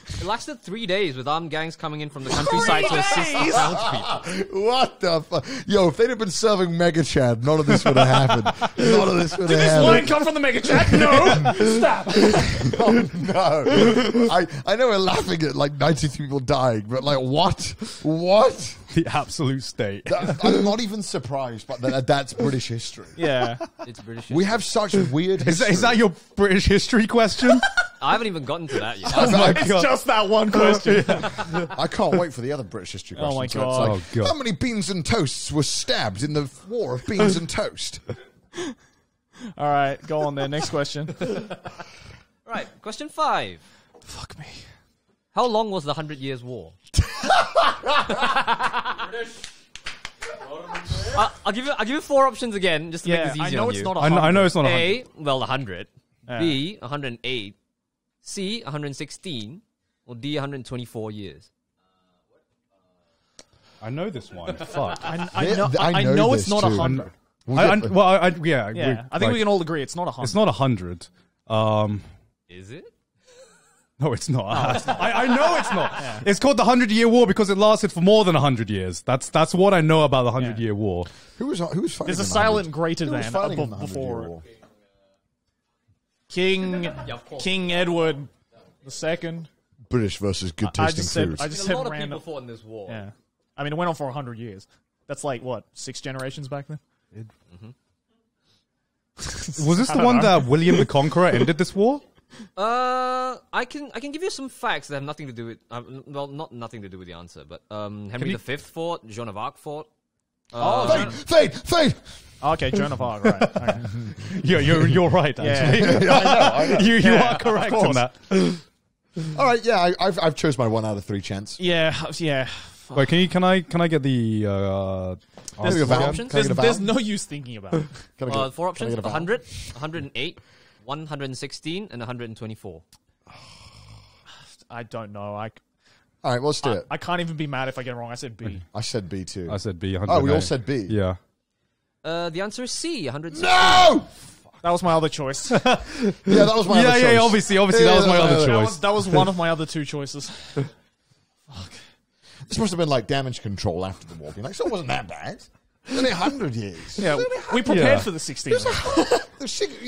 Speaker 4: It lasted 3 days with armed gangs coming in from the countryside to assist the townspeople.
Speaker 3: What the fuck? Yo, if they'd have been serving Mega Chad, none of this would have happened. None of this would have
Speaker 2: Did this
Speaker 3: happened.
Speaker 2: wine come from the Mega Chat? No! Stop!
Speaker 3: Oh, no. I know we're laughing at like 93 people dying, but like, what? What?
Speaker 1: The absolute state.
Speaker 3: I'm not even surprised, but that's British history.
Speaker 2: Yeah.
Speaker 4: It's British.
Speaker 3: We have such weird history.
Speaker 1: Is that your British history question?
Speaker 4: I haven't even gotten to that yet.
Speaker 2: It's just that one question.
Speaker 3: I can't wait for the other British history
Speaker 2: Oh
Speaker 3: question.
Speaker 2: my
Speaker 3: So it's
Speaker 2: God.
Speaker 3: like,
Speaker 1: Oh, God.
Speaker 3: how many beans and toasts were stabbed in the war of beans and toast?
Speaker 2: All right, go on there. Next question.
Speaker 4: Right, question 5.
Speaker 2: Fuck me.
Speaker 4: How long was the 100 Years' War? I'll give you 4 options again, just to make
Speaker 2: Yeah,
Speaker 4: this
Speaker 2: I
Speaker 4: easier
Speaker 2: know
Speaker 4: on
Speaker 2: it's
Speaker 4: you.
Speaker 2: not
Speaker 1: I know it's not 100.
Speaker 4: A, well, 100.
Speaker 2: Yeah.
Speaker 4: B, 108. C, 116. Or D, 124 years.
Speaker 1: I know this one. Fuck.
Speaker 2: I know it's
Speaker 3: this
Speaker 2: not
Speaker 3: too.
Speaker 2: 100.
Speaker 1: Yeah.
Speaker 2: Yeah, I think we can all agree it's not 100.
Speaker 1: It's not 100.
Speaker 4: Is it?
Speaker 1: No, it's not. I know it's not. Yeah. It's called the 100-Year War because it lasted for more than 100 years. That's what I know about the 100-Year War.
Speaker 3: Who was fighting?
Speaker 2: There's a
Speaker 3: in the
Speaker 2: silent
Speaker 3: 100?
Speaker 2: greater
Speaker 3: Who was
Speaker 2: than
Speaker 3: fighting in
Speaker 2: above
Speaker 3: the 100 Year
Speaker 2: before
Speaker 3: War?
Speaker 2: King Edward The second.
Speaker 3: British versus good tasting food.
Speaker 2: I just
Speaker 4: A
Speaker 2: said
Speaker 4: lot of
Speaker 2: random.
Speaker 4: people fought in this war.
Speaker 2: Yeah. I mean, it went on for 100 years. That's like, what, 6 generations back then?
Speaker 1: Was this the one that William the Conqueror ended this war?
Speaker 4: I can give you some facts that have nothing to do with well, not nothing to do with the answer, but Henry V fought, Joan of Arc fought.
Speaker 3: Fate!
Speaker 2: Okay, Joan of Arc, right. Okay.
Speaker 1: You're right, actually.
Speaker 3: I know.
Speaker 1: You are correct on that.
Speaker 3: All right, yeah, I've chose my 1 out of 3 chance.
Speaker 2: Yeah.
Speaker 1: Wait, can I get the
Speaker 3: There's
Speaker 1: answer again?
Speaker 2: There's no use thinking about it.
Speaker 4: 4 options:
Speaker 3: get a vowel?
Speaker 4: 100, 108, 116, and 124.
Speaker 2: I don't know.
Speaker 3: All right, let's do it.
Speaker 2: I can't even be mad if I get it wrong. I said B.
Speaker 3: I said B too.
Speaker 1: I said B.
Speaker 3: Oh, we all said B.
Speaker 1: Yeah.
Speaker 4: The answer is C. 116.
Speaker 3: No!
Speaker 2: That was my other choice.
Speaker 3: Yeah, that was my other choice.
Speaker 1: Yeah, obviously, that was my other choice.
Speaker 2: That was one of my other 2 choices.
Speaker 3: This must have been like damage control after the war. Being like, so it wasn't that bad. Only 100 years.
Speaker 2: Yeah, we prepared for the 16 years.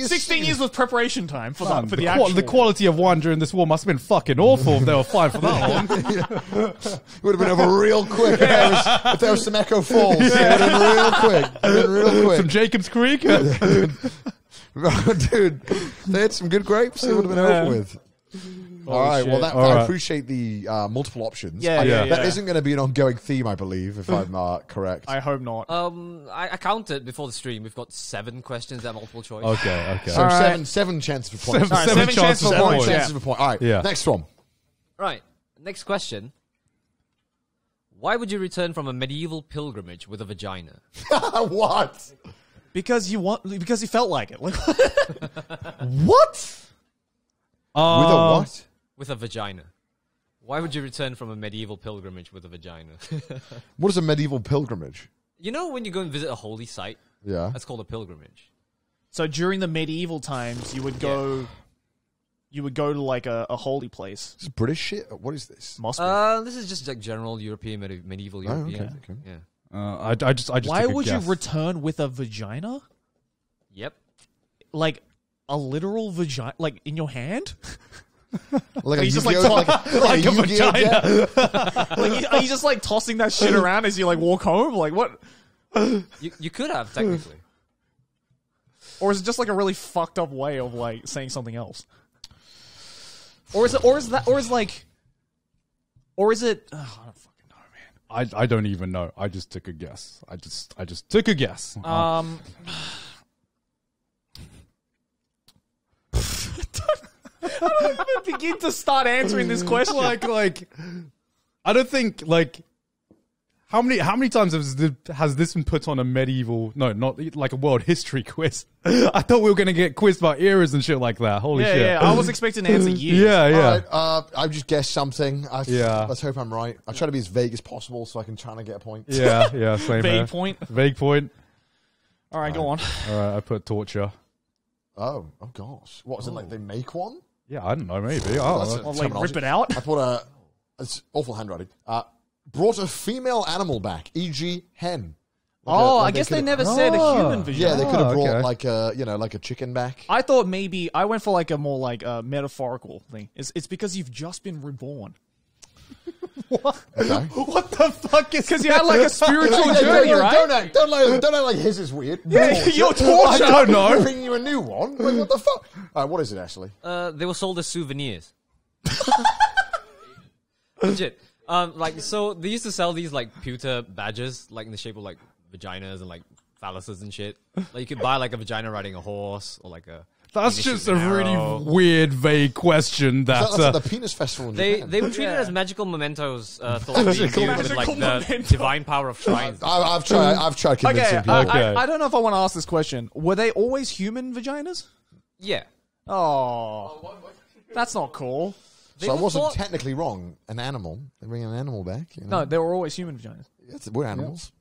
Speaker 2: 16 years was preparation time for the actual.
Speaker 1: The quality of wine during this war must have been fucking awful if they were fine for that long.
Speaker 3: It would have been over real quick if there was some Echo Falls. It would have been real quick.
Speaker 1: Some Jacob's Creek.
Speaker 3: Dude, they had some good grapes. It would have been over with. All right.
Speaker 2: shit.
Speaker 3: Well,
Speaker 1: All
Speaker 3: I
Speaker 1: right.
Speaker 3: appreciate the multiple options.
Speaker 2: Yeah.
Speaker 3: That isn't going to be an ongoing theme, I believe, if I'm correct.
Speaker 2: I hope not.
Speaker 4: I counted before the stream. We've got 7 questions that are multiple choice.
Speaker 1: Okay.
Speaker 3: So
Speaker 2: All right.
Speaker 3: seven chances for points.
Speaker 1: Seven
Speaker 2: Seven chances for
Speaker 1: chances
Speaker 2: points.
Speaker 1: for
Speaker 2: Yeah.
Speaker 3: Chances for points. All right.
Speaker 1: Yeah.
Speaker 3: Next one.
Speaker 4: Right. Next question. Why would you return from a medieval pilgrimage with a vagina?
Speaker 3: What?
Speaker 2: Because you felt like it. Like,
Speaker 3: What? With a what?
Speaker 4: With a vagina. Why would you return from a medieval pilgrimage with a vagina?
Speaker 3: What is a medieval pilgrimage?
Speaker 4: You know when you go and visit a holy site?
Speaker 3: Yeah.
Speaker 4: That's called a pilgrimage.
Speaker 2: so during the medieval times, you would go to like a holy place.
Speaker 3: This is British shit? What is this?
Speaker 2: Must be.
Speaker 4: This is just like general European, medieval
Speaker 3: Oh,
Speaker 4: European.
Speaker 3: okay.
Speaker 4: Yeah.
Speaker 1: I just
Speaker 2: Why
Speaker 1: took a
Speaker 2: would
Speaker 1: guess.
Speaker 2: you return with a vagina?
Speaker 4: Yep.
Speaker 2: Like a literal vagina, like in your hand?
Speaker 3: Like
Speaker 2: Are you just like
Speaker 3: Yu-Gi-Oh-
Speaker 1: like a
Speaker 3: Yu-Gi-Oh
Speaker 1: vagina?
Speaker 3: deck?
Speaker 2: Like, are you just like tossing that shit around as you like walk home? Like what?
Speaker 4: You could have, technically.
Speaker 2: Or is it just like a really fucked up way of like saying something else? Or is it? Or is that? Or is like? Or is it? Oh, I don't fucking know, man.
Speaker 1: I don't even know. I just took a guess. I just took a guess.
Speaker 2: I don't even begin to start answering this question.
Speaker 1: like I don't think like how many times has this been put on a medieval not like a world history quiz? I thought we were gonna get quizzed about eras and shit like that. Holy shit.
Speaker 2: Yeah. I was expecting to answer years.
Speaker 1: Yeah.
Speaker 3: All right, I've just guessed something.
Speaker 1: Yeah.
Speaker 3: Let's hope I'm right. I try to be as vague as possible so I can try and get a point.
Speaker 1: Yeah, same
Speaker 2: Vague
Speaker 1: here.
Speaker 2: point.
Speaker 1: Vague point.
Speaker 2: All right, go on.
Speaker 1: All right, I put torture.
Speaker 3: Oh gosh. What was it like? They make one?
Speaker 1: Yeah, I don't know, maybe.
Speaker 3: That's
Speaker 1: Oh,
Speaker 3: a-
Speaker 2: Well, like
Speaker 3: terminology.
Speaker 2: rip it out.
Speaker 3: I put it's awful handwriting. Brought a female animal back, e.g. hen.
Speaker 2: I guess they
Speaker 3: could've-
Speaker 2: never said a human vagina.
Speaker 3: Yeah, they could have brought
Speaker 1: okay.
Speaker 3: like a chicken back.
Speaker 2: I thought maybe I went for like a more like metaphorical thing. It's because you've just been reborn.
Speaker 3: Okay.
Speaker 1: what the fuck is?
Speaker 2: Because you had like a spiritual journey, right?
Speaker 3: Don't act like his is weird.
Speaker 2: Yeah, you're torture.
Speaker 1: I don't know.
Speaker 3: We're bringing you a new one. Like, what the fuck? What is it, Ashley?
Speaker 4: They were sold as souvenirs. Legit. So they used to sell these like pewter badges, like in the shape of like vaginas and like phalluses and shit. Like you could buy like a vagina riding a horse or like a.
Speaker 1: That's
Speaker 4: penis
Speaker 1: just a
Speaker 4: shooting an
Speaker 1: really
Speaker 4: arrow.
Speaker 1: weird, vague question.
Speaker 3: That's
Speaker 1: That
Speaker 3: at the penis festival in
Speaker 4: They
Speaker 3: Japan.
Speaker 4: were treated as magical mementos, thought to be imbued with like the
Speaker 2: memento.
Speaker 4: divine power of shrines.
Speaker 3: I've tried convincing
Speaker 2: Okay,
Speaker 3: people.
Speaker 2: I don't know if I want to ask this question. Were they always human vaginas?
Speaker 4: Yeah.
Speaker 2: Oh, that's not cool.
Speaker 3: So I
Speaker 4: were
Speaker 3: wasn't
Speaker 4: thought-
Speaker 3: technically wrong. An animal. They bring an animal back. You know?
Speaker 2: No, they were always human vaginas.
Speaker 3: We're animals.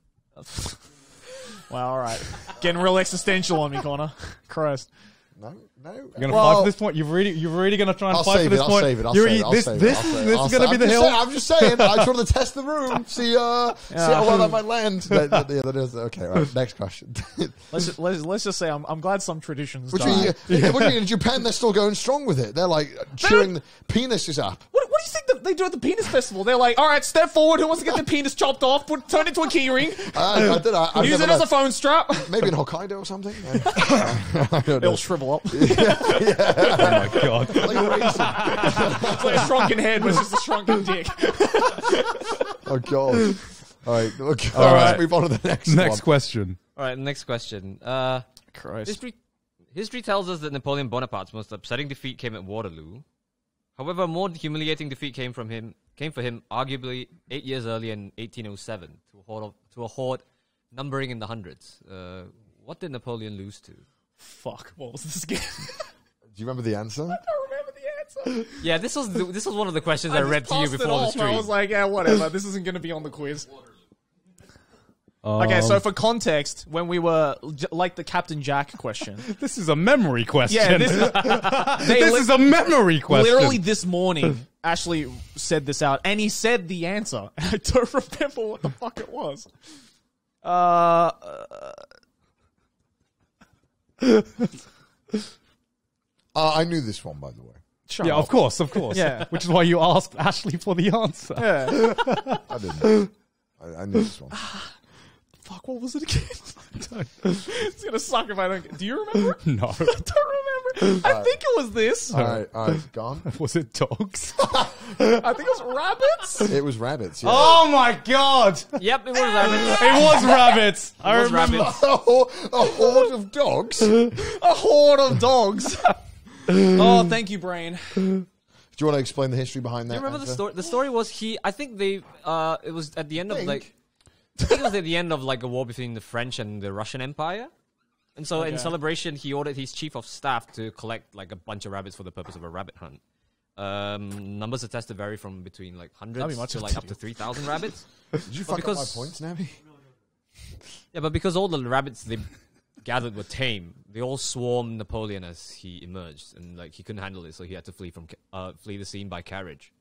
Speaker 2: Well, all right. Getting real existential on me, Connor. Christ.
Speaker 3: No.
Speaker 1: You're gonna fight for this point. You're really gonna try and
Speaker 3: I'll
Speaker 1: fight
Speaker 3: save
Speaker 1: for this
Speaker 3: it. I'll
Speaker 1: point.
Speaker 3: save it. I'll
Speaker 1: You're-
Speaker 3: save it. I'll
Speaker 1: This
Speaker 3: save it.
Speaker 1: this
Speaker 3: I'll save it.
Speaker 1: this
Speaker 3: I'll
Speaker 1: is gonna
Speaker 3: save
Speaker 1: be
Speaker 3: it.
Speaker 1: the hill.
Speaker 3: I'm just saying. I just wanted to test the room. See how well that might land. That is okay. Right. Next question.
Speaker 2: Let's just say I'm glad some traditions
Speaker 3: What
Speaker 2: die.
Speaker 3: do you mean? In Japan, they're still going strong with it. They're like cheering the penis is up.
Speaker 2: What do you think that they do at the penis festival? They're like, all right, step forward. Who wants to get their penis chopped off? Turn it into a keyring.
Speaker 3: I
Speaker 2: Use it as a phone strap.
Speaker 3: maybe in Hokkaido or something.
Speaker 2: It'll shrivel up.
Speaker 1: Oh my god.
Speaker 3: Like a raisin.
Speaker 2: It's like a shrunken head, but it's just a shrunken dick.
Speaker 3: Oh god. All right. Okay.
Speaker 1: All right.
Speaker 3: Let's move on to the next one.
Speaker 1: question.
Speaker 4: All right, next question.
Speaker 2: Christ.
Speaker 4: History tells us that Napoleon Bonaparte's most upsetting defeat came at Waterloo. However, a more humiliating defeat came for him arguably 8 years earlier in 1807 to a horde numbering in the hundreds. What did Napoleon lose to?
Speaker 2: Fuck. What was this again?
Speaker 3: Do you remember the answer?
Speaker 2: I don't remember the answer.
Speaker 4: Yeah, this was one of the questions I read to you before the stream.
Speaker 2: I was like, yeah, whatever. This isn't going to be on the quiz. Okay, so for context, when we were like the Captain Jack question,
Speaker 1: This is a memory question.
Speaker 2: yeah, this
Speaker 1: is a memory question.
Speaker 2: literally this morning. Ashley said this out, and he said the answer. I don't remember what the fuck it was.
Speaker 3: I knew this one, by the way.
Speaker 1: Yeah, of course.
Speaker 2: Yeah.
Speaker 1: Which is why you asked Ashley for the answer.
Speaker 2: Yeah.
Speaker 3: I didn't. I knew this one.
Speaker 2: Fuck, what was it again? It's gonna suck if I don't. Do you remember?
Speaker 1: No.
Speaker 2: I don't remember. I think it was this.
Speaker 3: All right, gone.
Speaker 1: Was it dogs?
Speaker 2: I think it was rabbits.
Speaker 3: It was rabbits. Yeah.
Speaker 1: Oh my god!
Speaker 4: Yep, it was rabbits.
Speaker 1: It was rabbits. I
Speaker 4: was
Speaker 1: remember.
Speaker 4: rabbits.
Speaker 3: A horde of dogs.
Speaker 2: A horde of dogs. Oh, thank you, brain.
Speaker 3: Do you want to explain the history behind that?
Speaker 4: Do you remember the
Speaker 3: answer?
Speaker 4: story? The story was I think they, it was at the end of like, I think it was at the end of like a war between the French and the Russian Empire. And so in celebration, he ordered his chief of staff to collect like a bunch of rabbits for the purpose of a rabbit hunt. Numbers are tested vary from between like hundreds to like up to 3,000 rabbits.
Speaker 3: Did you fuck up my points, Navi?
Speaker 4: Yeah, but because all the rabbits they gathered were tame, they all swarmed Napoleon as he emerged, and like he couldn't handle it, so he had to flee the scene by carriage.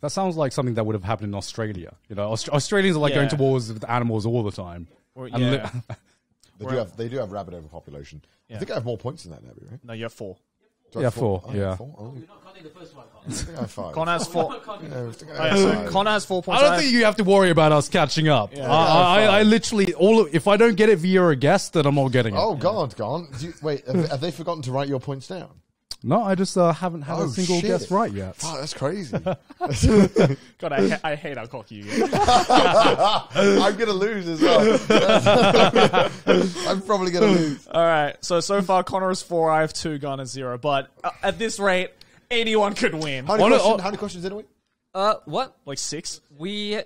Speaker 1: That sounds like something that would have happened in Australia. You know, Australians are like going to wars with animals all the time.
Speaker 3: They do have rabbit overpopulation.
Speaker 2: Yeah.
Speaker 3: I think I have more points than that, Navi, right?
Speaker 2: No, you have 4.
Speaker 3: Do I have
Speaker 1: 4.
Speaker 3: Oh,
Speaker 1: Yeah.
Speaker 3: 4? Oh.
Speaker 5: You're not counting the first one.
Speaker 3: I think I have 5.
Speaker 2: Connor has 4.
Speaker 3: I think I
Speaker 2: Oh, yeah,
Speaker 3: have
Speaker 2: so
Speaker 3: 5.
Speaker 2: Connor has 4 points.
Speaker 1: I don't think you have to worry about us catching up.
Speaker 2: Yeah.
Speaker 1: I literally if I don't get it via a guess, then I'm not getting it.
Speaker 3: Oh, God, gone. Wait, have they forgotten to write your points down?
Speaker 1: No, I just haven't had a single
Speaker 3: shit.
Speaker 1: guess right yet.
Speaker 3: Oh, that's crazy.
Speaker 2: God, I hate how cocky you get.
Speaker 3: I'm going to lose as well. I'm probably going to lose.
Speaker 2: All right, so far Connor is 4, I have 2, Gunn is 0. But at this rate, anyone could win.
Speaker 3: How many questions did we?
Speaker 4: What?
Speaker 2: Like 6?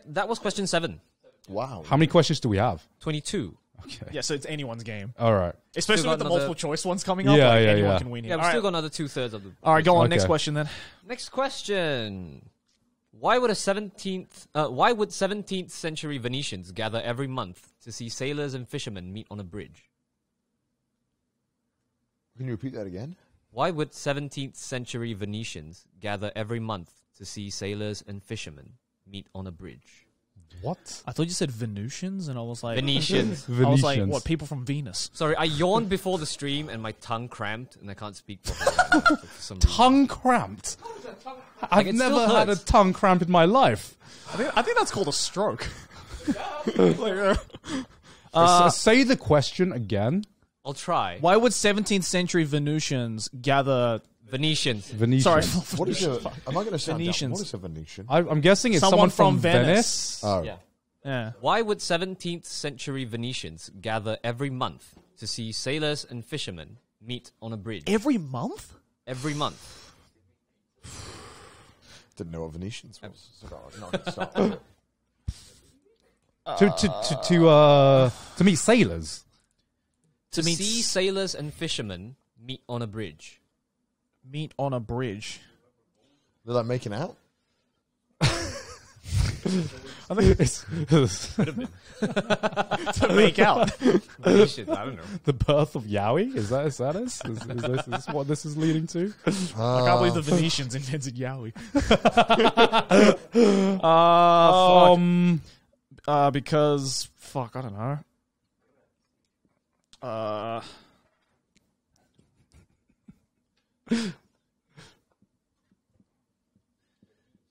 Speaker 4: That was question 7.
Speaker 3: Wow.
Speaker 1: How many questions do we have?
Speaker 4: 22.
Speaker 1: Okay.
Speaker 2: Yeah, so it's anyone's game.
Speaker 1: All right.
Speaker 2: Especially
Speaker 4: Still
Speaker 2: with the
Speaker 4: got
Speaker 2: multiple
Speaker 4: another-
Speaker 2: choice ones coming up.
Speaker 1: Yeah,
Speaker 2: like,
Speaker 1: yeah,
Speaker 2: anyone
Speaker 1: yeah.
Speaker 2: can win here.
Speaker 4: Yeah, we've
Speaker 2: All
Speaker 4: still
Speaker 2: right.
Speaker 4: got another 2/3 of the.
Speaker 2: All right, go on.
Speaker 1: Okay.
Speaker 2: Next question then.
Speaker 4: Next question. Why would 17th century Venetians gather every month to see sailors and fishermen meet on a bridge?
Speaker 3: Can you repeat that again?
Speaker 4: Why would 17th century Venetians gather every month to see sailors and fishermen meet on a bridge?
Speaker 1: What?
Speaker 2: I thought you said Venusians, and I was like...
Speaker 4: Venetians.
Speaker 2: I was like, what, people from Venus?
Speaker 4: Sorry, I yawned before the stream and my tongue cramped and I can't speak properly right now for some reason.
Speaker 1: Tongue cramped? I've
Speaker 4: it
Speaker 1: never
Speaker 4: still
Speaker 1: had a
Speaker 4: hurts.
Speaker 1: tongue cramp in my life.
Speaker 2: I think that's called a stroke.
Speaker 1: Say the question again.
Speaker 4: I'll try.
Speaker 2: Why would 17th century Venusians gather...
Speaker 4: Venetians.
Speaker 1: Venetian.
Speaker 2: Sorry.
Speaker 3: What is a... Am I going to sound dumb?
Speaker 2: Venetians.
Speaker 3: What is a Venetian?
Speaker 1: I'm guessing it's
Speaker 2: Someone
Speaker 1: someone
Speaker 2: from
Speaker 1: from
Speaker 2: Venice.
Speaker 1: Venice.
Speaker 3: Oh.
Speaker 4: Yeah.
Speaker 2: Yeah.
Speaker 4: Why would 17th century Venetians gather every month to see sailors and fishermen meet on a bridge?
Speaker 2: Every month?
Speaker 4: Every month.
Speaker 3: Didn't know what Venetians was. So,
Speaker 1: To meet sailors.
Speaker 4: To
Speaker 2: meet
Speaker 4: see sailors and fishermen meet on a bridge.
Speaker 2: Meet on a bridge.
Speaker 3: They're like making out?
Speaker 1: I think it's
Speaker 2: to make out.
Speaker 4: Venetian, I don't know.
Speaker 1: the birth of Yowie. Is that it? Is this what this is leading to?
Speaker 2: I can't believe the Venetians invented yaoi. Because fuck, I don't know.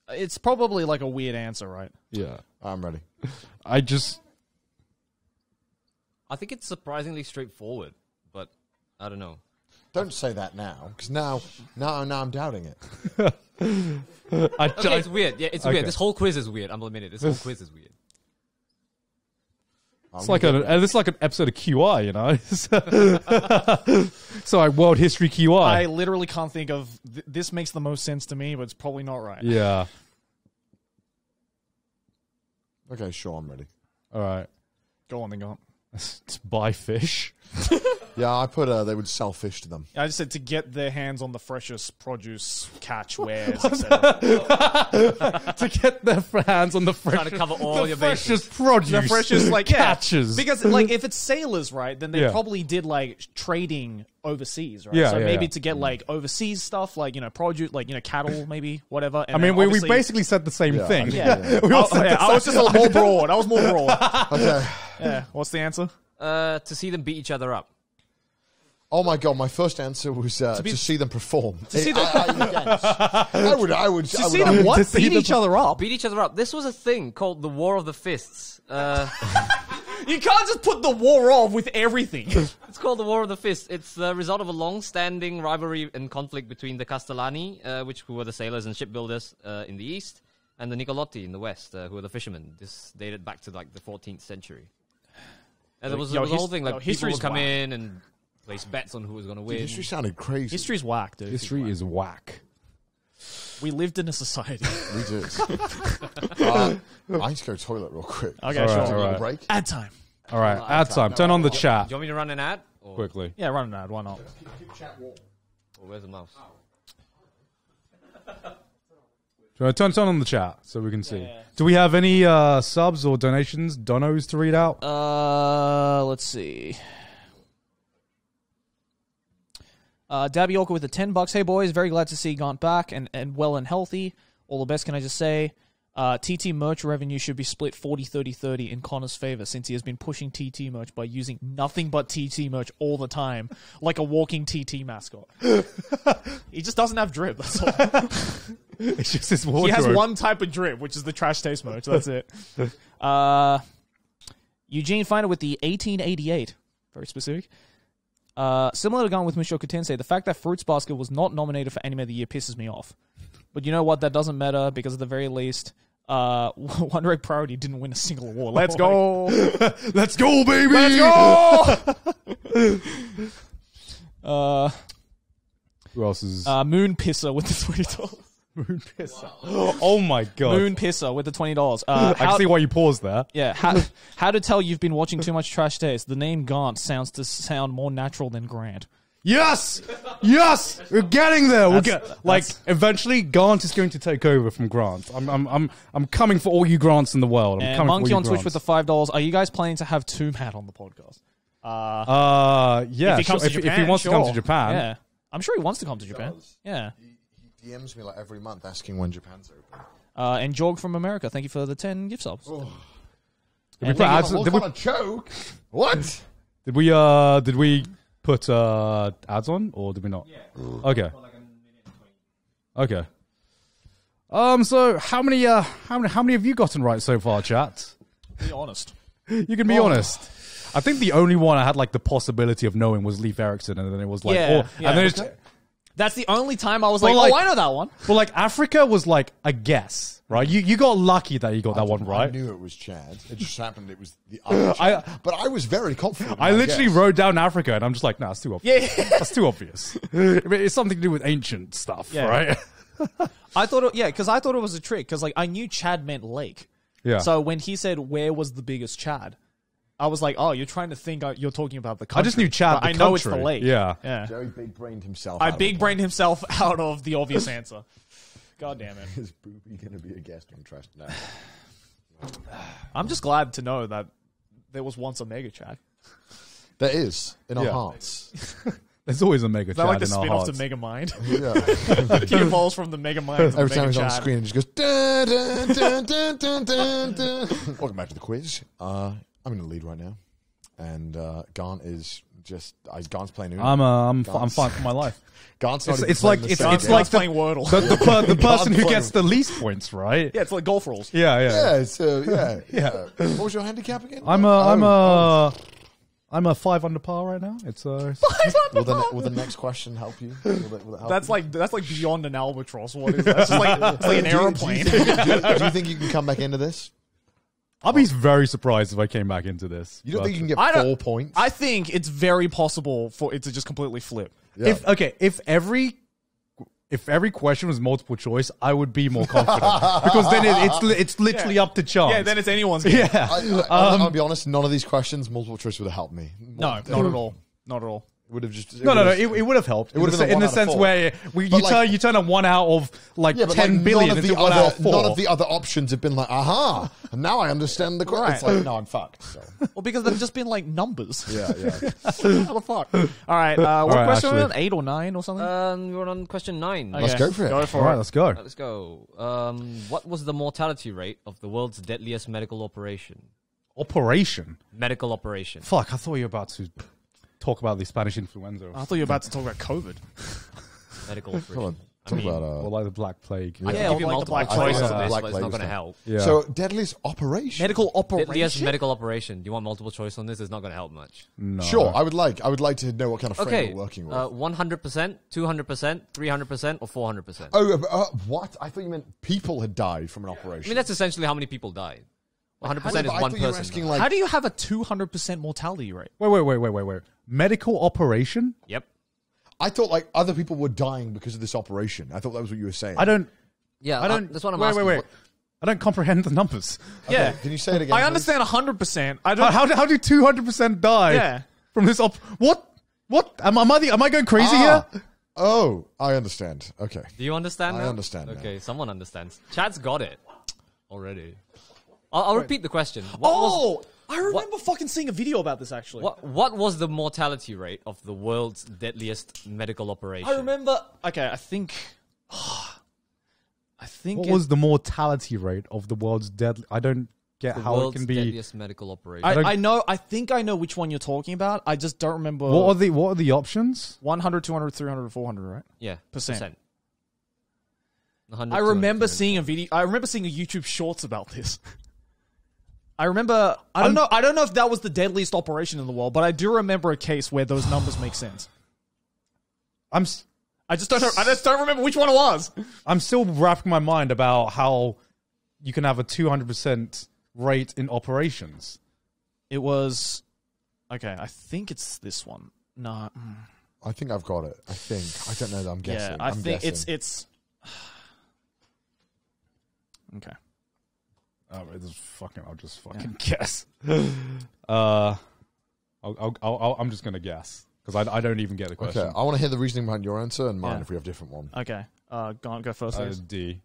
Speaker 2: It's probably like a weird answer, right?
Speaker 1: Yeah,
Speaker 3: I'm ready.
Speaker 1: I think
Speaker 4: it's surprisingly straightforward, but I don't know.
Speaker 3: Don't say that now, because now I'm doubting it.
Speaker 4: Okay, it's weird. Yeah, it's
Speaker 1: Okay.
Speaker 4: weird. This whole quiz is weird. I'm admitting this whole quiz is weird.
Speaker 1: It's like an episode of QI, you know. So like World History QI.
Speaker 2: I literally can't think of. This makes the most sense to me, but it's probably not right.
Speaker 1: Yeah.
Speaker 3: Okay, sure, I'm ready.
Speaker 1: All right.
Speaker 2: Go on, then go on.
Speaker 1: To buy fish.
Speaker 3: Yeah, I put they would sell fish to them.
Speaker 2: I just said to get their hands on the freshest produce, catch, wares, etc.
Speaker 1: To get their hands on the
Speaker 4: Trying to cover all your bases.
Speaker 1: freshest produce.
Speaker 2: The freshest, like, yeah.
Speaker 1: catches.
Speaker 2: Because, like, if it's sailors, right, then they
Speaker 1: Yeah.
Speaker 2: probably did, like, trading overseas, right?
Speaker 1: Yeah,
Speaker 2: so
Speaker 1: yeah,
Speaker 2: maybe
Speaker 1: yeah.
Speaker 2: to get, like, overseas stuff, like, you know, produce, like, you know, cattle, maybe, whatever. And
Speaker 1: I mean,
Speaker 2: then
Speaker 1: we
Speaker 2: obviously-
Speaker 1: basically said the same thing.
Speaker 2: Yeah.
Speaker 1: We all said the
Speaker 2: I was just a little more broad. I was more broad.
Speaker 3: Okay.
Speaker 2: Yeah. What's the answer?
Speaker 4: To see them beat each other up.
Speaker 3: Oh my god, my first answer was to see them perform. To
Speaker 2: see them-
Speaker 3: I would.
Speaker 2: To see them what?
Speaker 1: to see
Speaker 2: Beat
Speaker 1: them-
Speaker 2: each other up?
Speaker 4: Beat each other up. This was a thing called the War of the Fists.
Speaker 2: You can't just put the war off with everything.
Speaker 4: It's called the War of the Fists. It's the result of a long-standing rivalry and conflict between the Castellani, who were the sailors and shipbuilders in the east, and the Nicolotti in the west, who were the fishermen. This dated back to like the 14th century. And there was a whole thing like people
Speaker 2: history's
Speaker 4: would come
Speaker 2: whack.
Speaker 4: in and place bets on who was going to win.
Speaker 3: History sounded crazy.
Speaker 2: History's whack, dude.
Speaker 1: History is whack.
Speaker 2: We lived in a society.
Speaker 3: We did. I need to go to the toilet real quick.
Speaker 2: Okay,
Speaker 1: All
Speaker 2: sure.
Speaker 1: right,
Speaker 3: Take a
Speaker 1: all
Speaker 3: little
Speaker 1: right.
Speaker 3: break.
Speaker 2: Ad time.
Speaker 1: All right, ad time. Turn on the chat
Speaker 4: Do you want me to run an ad? Or,
Speaker 1: quickly.
Speaker 2: Yeah, run an ad. Why not?
Speaker 4: or where's the mouse?
Speaker 1: Turn on the chat so we can see. Do we have any subs or donations, donos to read out?
Speaker 2: Let's see. Dabby Orca with the $10. Hey boys, very glad to see Gaunt back and well and healthy. All the best, can I just say? TT merch revenue should be split 40-30-30 in Connor's favor since he has been pushing TT merch by using nothing but TT merch all the time, like a walking TT mascot. He just doesn't have drip, that's all.
Speaker 1: It's just his
Speaker 2: He
Speaker 1: wardrobe.
Speaker 2: has one type of drip, which is the trash taste merch. That's it. Eugene Finder with the 1888. Very specific. Similar to going with Michel Katense, the fact that Fruits Basket was not nominated for Anime of the Year pisses me off. But you know what? That doesn't matter because at the very least, Wonder Egg Priority didn't win a single award. Let's go!
Speaker 1: Let's go, baby!
Speaker 2: Let's go!
Speaker 1: Who else is
Speaker 2: Moon Pisser with the $20.
Speaker 1: Moon Pisser? Oh my god!
Speaker 2: Moon Pisser with the $20.
Speaker 1: I can see why you paused there.
Speaker 2: Yeah, how to tell you've been watching too much Trash Taste. The name Gaunt sound more natural than Grant.
Speaker 1: Yes, yes, we're getting there. Eventually, Grant is going to take over from Grant. I'm coming for all you Grants in the world. I'm
Speaker 2: And
Speaker 1: coming
Speaker 2: Monkey
Speaker 1: for all
Speaker 2: on
Speaker 1: you
Speaker 2: Twitch
Speaker 1: Grants.
Speaker 2: with the $5. Are you guys planning to have Two Matt on the podcast?
Speaker 1: Yeah,
Speaker 2: If he comes
Speaker 1: sure.
Speaker 2: to
Speaker 1: If
Speaker 2: Japan,
Speaker 1: he wants to come to
Speaker 2: sure.
Speaker 1: Japan,
Speaker 2: Yeah, I'm sure he wants to come to Japan. Yeah.
Speaker 3: He DMs me like every month asking when Japan's open.
Speaker 2: And Jorg from America, thank you for the 10 gift subs.
Speaker 1: Did we put ads?
Speaker 3: What
Speaker 1: Did we,
Speaker 3: kind of joke? What?
Speaker 1: did we put ads on or did we not? Yeah. Okay. Okay. So how many have you gotten right so far, chat?
Speaker 2: Be honest.
Speaker 1: You can be honest. I think the only one I had like the possibility of knowing was Leif Erikson, and then it was like,
Speaker 2: Yeah,
Speaker 1: and then it's,
Speaker 2: That's the only time I was
Speaker 1: Well,
Speaker 2: like,
Speaker 1: like-
Speaker 2: I know that one.
Speaker 1: well, like Africa was like a guess, right? You got lucky that you got that one
Speaker 3: I
Speaker 1: right.
Speaker 3: knew it was Chad. It just happened it was the other Chad. But I was very confident. in
Speaker 1: I
Speaker 3: my
Speaker 1: literally
Speaker 3: guess.
Speaker 1: wrote down Africa, and I'm just like, nah, it's too obvious.
Speaker 2: Yeah.
Speaker 1: That's too obvious. I mean, it's something to do with ancient stuff,
Speaker 2: Yeah.
Speaker 1: right?
Speaker 2: I thought because I thought it was a trick, because like I knew Chad meant lake.
Speaker 1: Yeah.
Speaker 2: So when he said where was the biggest Chad, I was like, oh, you're trying to think you're talking about the country.
Speaker 1: I just knew Chad.
Speaker 2: But
Speaker 1: The
Speaker 2: I know it's
Speaker 1: country.
Speaker 2: the lake.
Speaker 1: Yeah.
Speaker 2: Yeah.
Speaker 3: Joey big-brained himself.
Speaker 2: I
Speaker 3: out of the
Speaker 2: big-brained himself out of the obvious answer. God damn it.
Speaker 3: plan. Is Booby going to be a guest on Trash now?
Speaker 2: I'm just glad to know that there was once a Mega Chat.
Speaker 3: There is in our hearts.
Speaker 1: There's always a Mega
Speaker 2: Is
Speaker 1: Chat
Speaker 2: that like the
Speaker 1: in our
Speaker 2: spin-off
Speaker 1: hearts.
Speaker 2: to Mega Mind?
Speaker 3: Yeah.
Speaker 2: He evolves from the Mega Mind to
Speaker 3: Every
Speaker 2: the
Speaker 3: time
Speaker 2: Mega
Speaker 3: he's on
Speaker 2: Chat.
Speaker 3: screen, it just goes. Dun, dun, dun, dun, dun, dun, dun. Welcome back to the quiz. I'm in the lead right now, and Garnt is just. Garnt's playing.
Speaker 1: I'm fine for my life.
Speaker 3: Garnt's not.
Speaker 1: It's like
Speaker 3: it's
Speaker 1: it's
Speaker 2: Like
Speaker 1: like
Speaker 2: playing Wordle.
Speaker 1: the person who gets the least points, right?
Speaker 2: Yeah, it's like golf rules.
Speaker 1: Yeah.
Speaker 3: yeah. What was your handicap again?
Speaker 1: I'm a 5 under par right now. It's
Speaker 3: Will the next question help you? Will it help
Speaker 2: That's
Speaker 3: you?
Speaker 2: like beyond an albatross. What is that? It's like an aeroplane.
Speaker 3: Do you think you can come back into this?
Speaker 1: I'll be very surprised if I came back into this.
Speaker 3: You don't think you can
Speaker 2: I
Speaker 3: get
Speaker 2: don't-
Speaker 3: 4 points?
Speaker 2: I think it's very possible for it to just completely flip.
Speaker 3: Yeah.
Speaker 1: If every question was multiple choice, I would be more confident because then it's literally up to chance.
Speaker 2: Yeah, then it's anyone's game.
Speaker 1: yeah.
Speaker 3: I'll be honest. None of these questions, multiple choice, would have helped me.
Speaker 2: No, not at all. Not at all.
Speaker 3: Would have just.
Speaker 1: No. It would have helped. It
Speaker 3: would have been a
Speaker 1: in
Speaker 3: 1
Speaker 1: the
Speaker 3: out of
Speaker 1: sense
Speaker 3: 4.
Speaker 1: where you turn a 1 out of like
Speaker 3: Yeah, but
Speaker 1: 10
Speaker 3: like,
Speaker 1: billion into 1 out of 4.
Speaker 3: None of the other options have been like, aha, and now I understand the question.
Speaker 2: Right.
Speaker 3: It's like, no, I'm fucked. So.
Speaker 2: Well, because they've just been like numbers.
Speaker 3: Yeah.
Speaker 2: How the fuck? All right. What
Speaker 1: right,
Speaker 2: question
Speaker 1: actually.
Speaker 2: was it? 8 or 9 or something?
Speaker 4: We're on question 9.
Speaker 3: Let's go for it.
Speaker 2: Go for
Speaker 1: All right,
Speaker 2: it.
Speaker 1: let's go.
Speaker 4: Let's go. What was the mortality rate of the world's deadliest medical operation?
Speaker 1: Operation.
Speaker 4: Medical operation.
Speaker 1: Fuck, I thought you were about to talk about the Spanish influenza.
Speaker 2: I thought you were about to talk about COVID.
Speaker 4: Medical
Speaker 3: Come
Speaker 4: operation.
Speaker 3: on. Talk about.
Speaker 1: Or like the Black Plague.
Speaker 4: I
Speaker 2: Yeah,
Speaker 4: can give you
Speaker 2: like the
Speaker 4: multiple
Speaker 2: Black
Speaker 4: choice
Speaker 3: Plague.
Speaker 4: on this,
Speaker 3: Black
Speaker 4: but it's
Speaker 3: Plague
Speaker 4: not
Speaker 3: was
Speaker 4: going to
Speaker 3: not-
Speaker 4: help.
Speaker 1: Yeah.
Speaker 3: So, deadliest operation?
Speaker 2: Medical
Speaker 4: Deadliest
Speaker 2: operation.
Speaker 4: medical operation. Do you want multiple choice on this? It's not going to help much.
Speaker 1: No.
Speaker 3: Sure, I would like to know what kind of frame
Speaker 4: Okay.
Speaker 3: we're working with.
Speaker 4: 100%, 200%, 300%, or 400%?
Speaker 3: What? I thought you meant people had died from an
Speaker 4: I
Speaker 3: operation.
Speaker 4: mean, that's essentially how many people died. 100% is
Speaker 3: I thought
Speaker 4: one
Speaker 3: you were
Speaker 4: person.
Speaker 3: asking,
Speaker 4: though.
Speaker 3: like,
Speaker 2: How do you have a 200% mortality rate?
Speaker 1: Wait. Medical operation?
Speaker 4: Yep.
Speaker 3: I thought like other people were dying because of this operation. I thought that was what you were saying.
Speaker 1: I don't.
Speaker 4: Yeah,
Speaker 1: I don't.
Speaker 4: that's what I'm
Speaker 1: wait,
Speaker 4: asking.
Speaker 1: Wait. I don't comprehend the numbers.
Speaker 3: Okay,
Speaker 2: Yeah.
Speaker 3: Can you say it again?
Speaker 2: I
Speaker 3: please?
Speaker 2: understand 100%. I don't.
Speaker 1: How do 200% die
Speaker 2: Yeah.
Speaker 1: from this What? Am I going crazy here?
Speaker 3: Oh, I understand. Okay.
Speaker 4: Do you understand
Speaker 3: I
Speaker 4: now?
Speaker 3: understand now.
Speaker 4: Okay, someone understands. Chad's got it already. I'll repeat the question. What
Speaker 2: I remember fucking seeing a video about this actually.
Speaker 4: what was the mortality rate of the world's deadliest medical operation?
Speaker 2: I remember. Okay, I think.
Speaker 1: What was the mortality rate of the world's deadly? I don't get
Speaker 4: the
Speaker 1: how it
Speaker 4: world's
Speaker 1: can be.
Speaker 4: deadliest medical operation.
Speaker 2: I know. I think I know which one you're talking about. I just don't remember.
Speaker 1: What are the options?
Speaker 2: 100, 200, 300, 400, right?
Speaker 4: yeah,
Speaker 2: Percent.
Speaker 4: 100,
Speaker 2: I remember
Speaker 4: 200,
Speaker 2: seeing a video. I remember seeing a YouTube Shorts about this. I remember. I don't know. I don't know if that was the deadliest operation in the world, but I do remember a case where those numbers make sense. I just don't remember which one it was.
Speaker 1: I'm still wrapping my mind about how you can have a 200% rate in operations.
Speaker 2: It was. Okay, I think it's this one. No.
Speaker 3: I think I've got it. I think. I don't know. I'm guessing.
Speaker 2: Yeah, I
Speaker 3: I'm
Speaker 2: think
Speaker 3: guessing.
Speaker 2: it's. Okay.
Speaker 1: Oh, I'll just fucking guess. I'm just gonna guess because I don't even get the question.
Speaker 3: Okay, I want to hear the reasoning behind your answer and mine
Speaker 2: Yeah.
Speaker 3: if we have different one.
Speaker 2: Okay. Go first. Liz.
Speaker 1: D.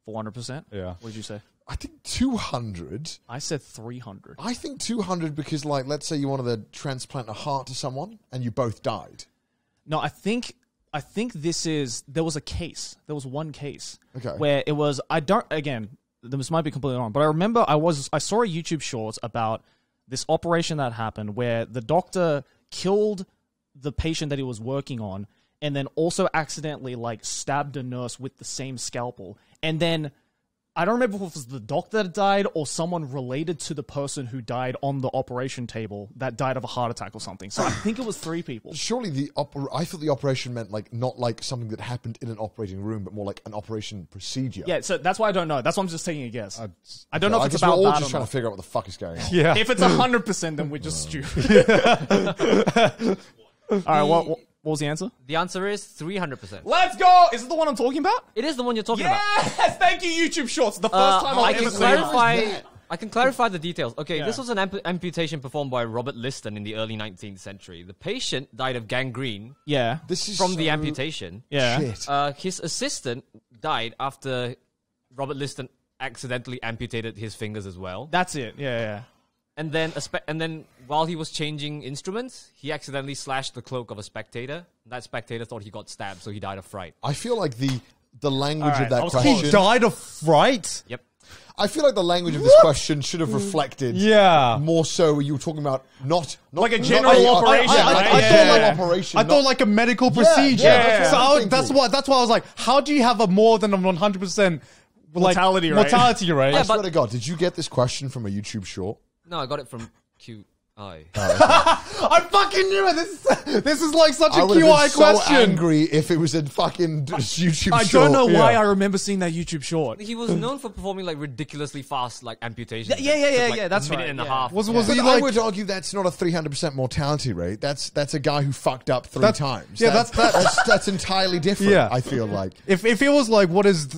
Speaker 2: 400%.
Speaker 1: Yeah.
Speaker 2: What did you say?
Speaker 3: I think 200.
Speaker 2: I said 300.
Speaker 3: I think 200 because, like, let's say you wanted to transplant a heart to someone and you both died.
Speaker 2: No, I think there was a case. There was one case.
Speaker 3: Okay.
Speaker 2: Where it was. This might be completely wrong, but I remember I saw a YouTube short about this operation that happened where the doctor killed the patient that he was working on and then also accidentally like stabbed a nurse with the same scalpel. And then I don't remember if it was the doctor that died or someone related to the person who died on the operation table that died of a heart attack or something. So I think it was 3 people.
Speaker 3: Surely I thought the operation meant like not like something that happened in an operating room, but more like an operation procedure.
Speaker 2: Yeah, so that's why I don't know. That's why I'm just taking a guess. I don't know
Speaker 3: I
Speaker 2: if it's
Speaker 3: guess we're
Speaker 2: about
Speaker 3: all
Speaker 2: that
Speaker 3: just
Speaker 2: or
Speaker 3: trying
Speaker 2: not.
Speaker 3: to figure out what the fuck is going on.
Speaker 1: Yeah.
Speaker 2: If it's 100%, then we're just stupid. All right, what was the answer?
Speaker 4: The answer is 300%.
Speaker 2: Let's go! Is it the one I'm talking about?
Speaker 4: It is the one you're talking about.
Speaker 2: Yes! Thank you, YouTube Shorts. The first time
Speaker 4: I
Speaker 2: I've
Speaker 4: can
Speaker 2: ever seen
Speaker 4: clarify.
Speaker 2: it.
Speaker 4: I can clarify the details. Okay,
Speaker 2: Yeah.
Speaker 4: this was an amputation performed by Robert Liston in the early 19th century. The patient died of gangrene
Speaker 2: Yeah.
Speaker 3: This is
Speaker 4: from the
Speaker 3: so
Speaker 4: amputation.
Speaker 2: Yeah.
Speaker 3: Shit.
Speaker 4: His assistant died after Robert Liston accidentally amputated his fingers as well.
Speaker 2: That's it. Yeah.
Speaker 4: And then while he was changing instruments, he accidentally slashed the cloak of a spectator. That spectator thought he got stabbed, so he died of fright.
Speaker 3: I feel like the language
Speaker 2: All right,
Speaker 3: of that
Speaker 2: I was
Speaker 3: question.
Speaker 1: He died of fright?
Speaker 4: Yep.
Speaker 3: I feel like the language of this question should have reflected more so you were talking about not
Speaker 2: Like a general operation.
Speaker 1: I
Speaker 3: general operation.
Speaker 1: I thought like a medical procedure.
Speaker 3: yeah,
Speaker 1: So
Speaker 3: I'm
Speaker 1: that's why I was like, how do you have a more than a 100%
Speaker 2: Mortality rate.
Speaker 1: mortality rate?
Speaker 3: I swear to God, did you get this question from a YouTube short?
Speaker 4: No, I got it from QI.
Speaker 1: I fucking knew it. This is like such a
Speaker 3: I would have
Speaker 1: QI
Speaker 3: been so
Speaker 1: question.
Speaker 3: angry if it was a fucking YouTube
Speaker 2: I
Speaker 3: short.
Speaker 2: don't know why
Speaker 1: yeah.
Speaker 2: I remember seeing that YouTube short.
Speaker 4: He was known for performing like ridiculously fast like amputations.
Speaker 2: Yeah,
Speaker 4: that took, like,
Speaker 2: that's
Speaker 4: a minute
Speaker 2: right,
Speaker 4: and a
Speaker 2: yeah.
Speaker 4: half.
Speaker 1: Was
Speaker 3: But
Speaker 1: he
Speaker 3: I
Speaker 1: like?
Speaker 3: would argue that's not a 300% mortality rate. That's a guy who fucked up three times.
Speaker 1: Yeah,
Speaker 3: that's entirely different.
Speaker 1: Yeah.
Speaker 3: I feel like
Speaker 1: If it was like, what is?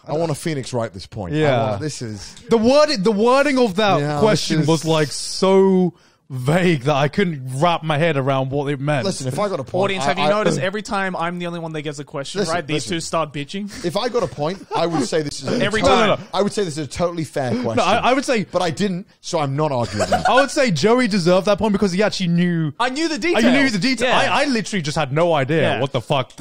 Speaker 3: I want a Phoenix right this point.
Speaker 1: Yeah.
Speaker 3: This is
Speaker 1: The wording of that
Speaker 3: Yeah,
Speaker 1: question
Speaker 3: this is-
Speaker 1: was like so vague that I couldn't wrap my head around what it meant.
Speaker 3: listen. If I got a point,
Speaker 2: Audience, have you noticed every time I'm the only one that gets a question
Speaker 3: Listen,
Speaker 2: right, these
Speaker 3: listen.
Speaker 2: two start bitching?
Speaker 3: If I got a point, I would say this is
Speaker 2: Every
Speaker 3: totally,
Speaker 2: time.
Speaker 3: I would say this is a totally fair question.
Speaker 1: No, I would say,
Speaker 3: but I didn't, so I'm not arguing that.
Speaker 1: I would say Joey deserved that point because he actually knew.
Speaker 2: I knew the details.
Speaker 1: I knew the detail.
Speaker 2: Yeah.
Speaker 1: I literally just had no idea
Speaker 2: Yeah.
Speaker 1: what the fuck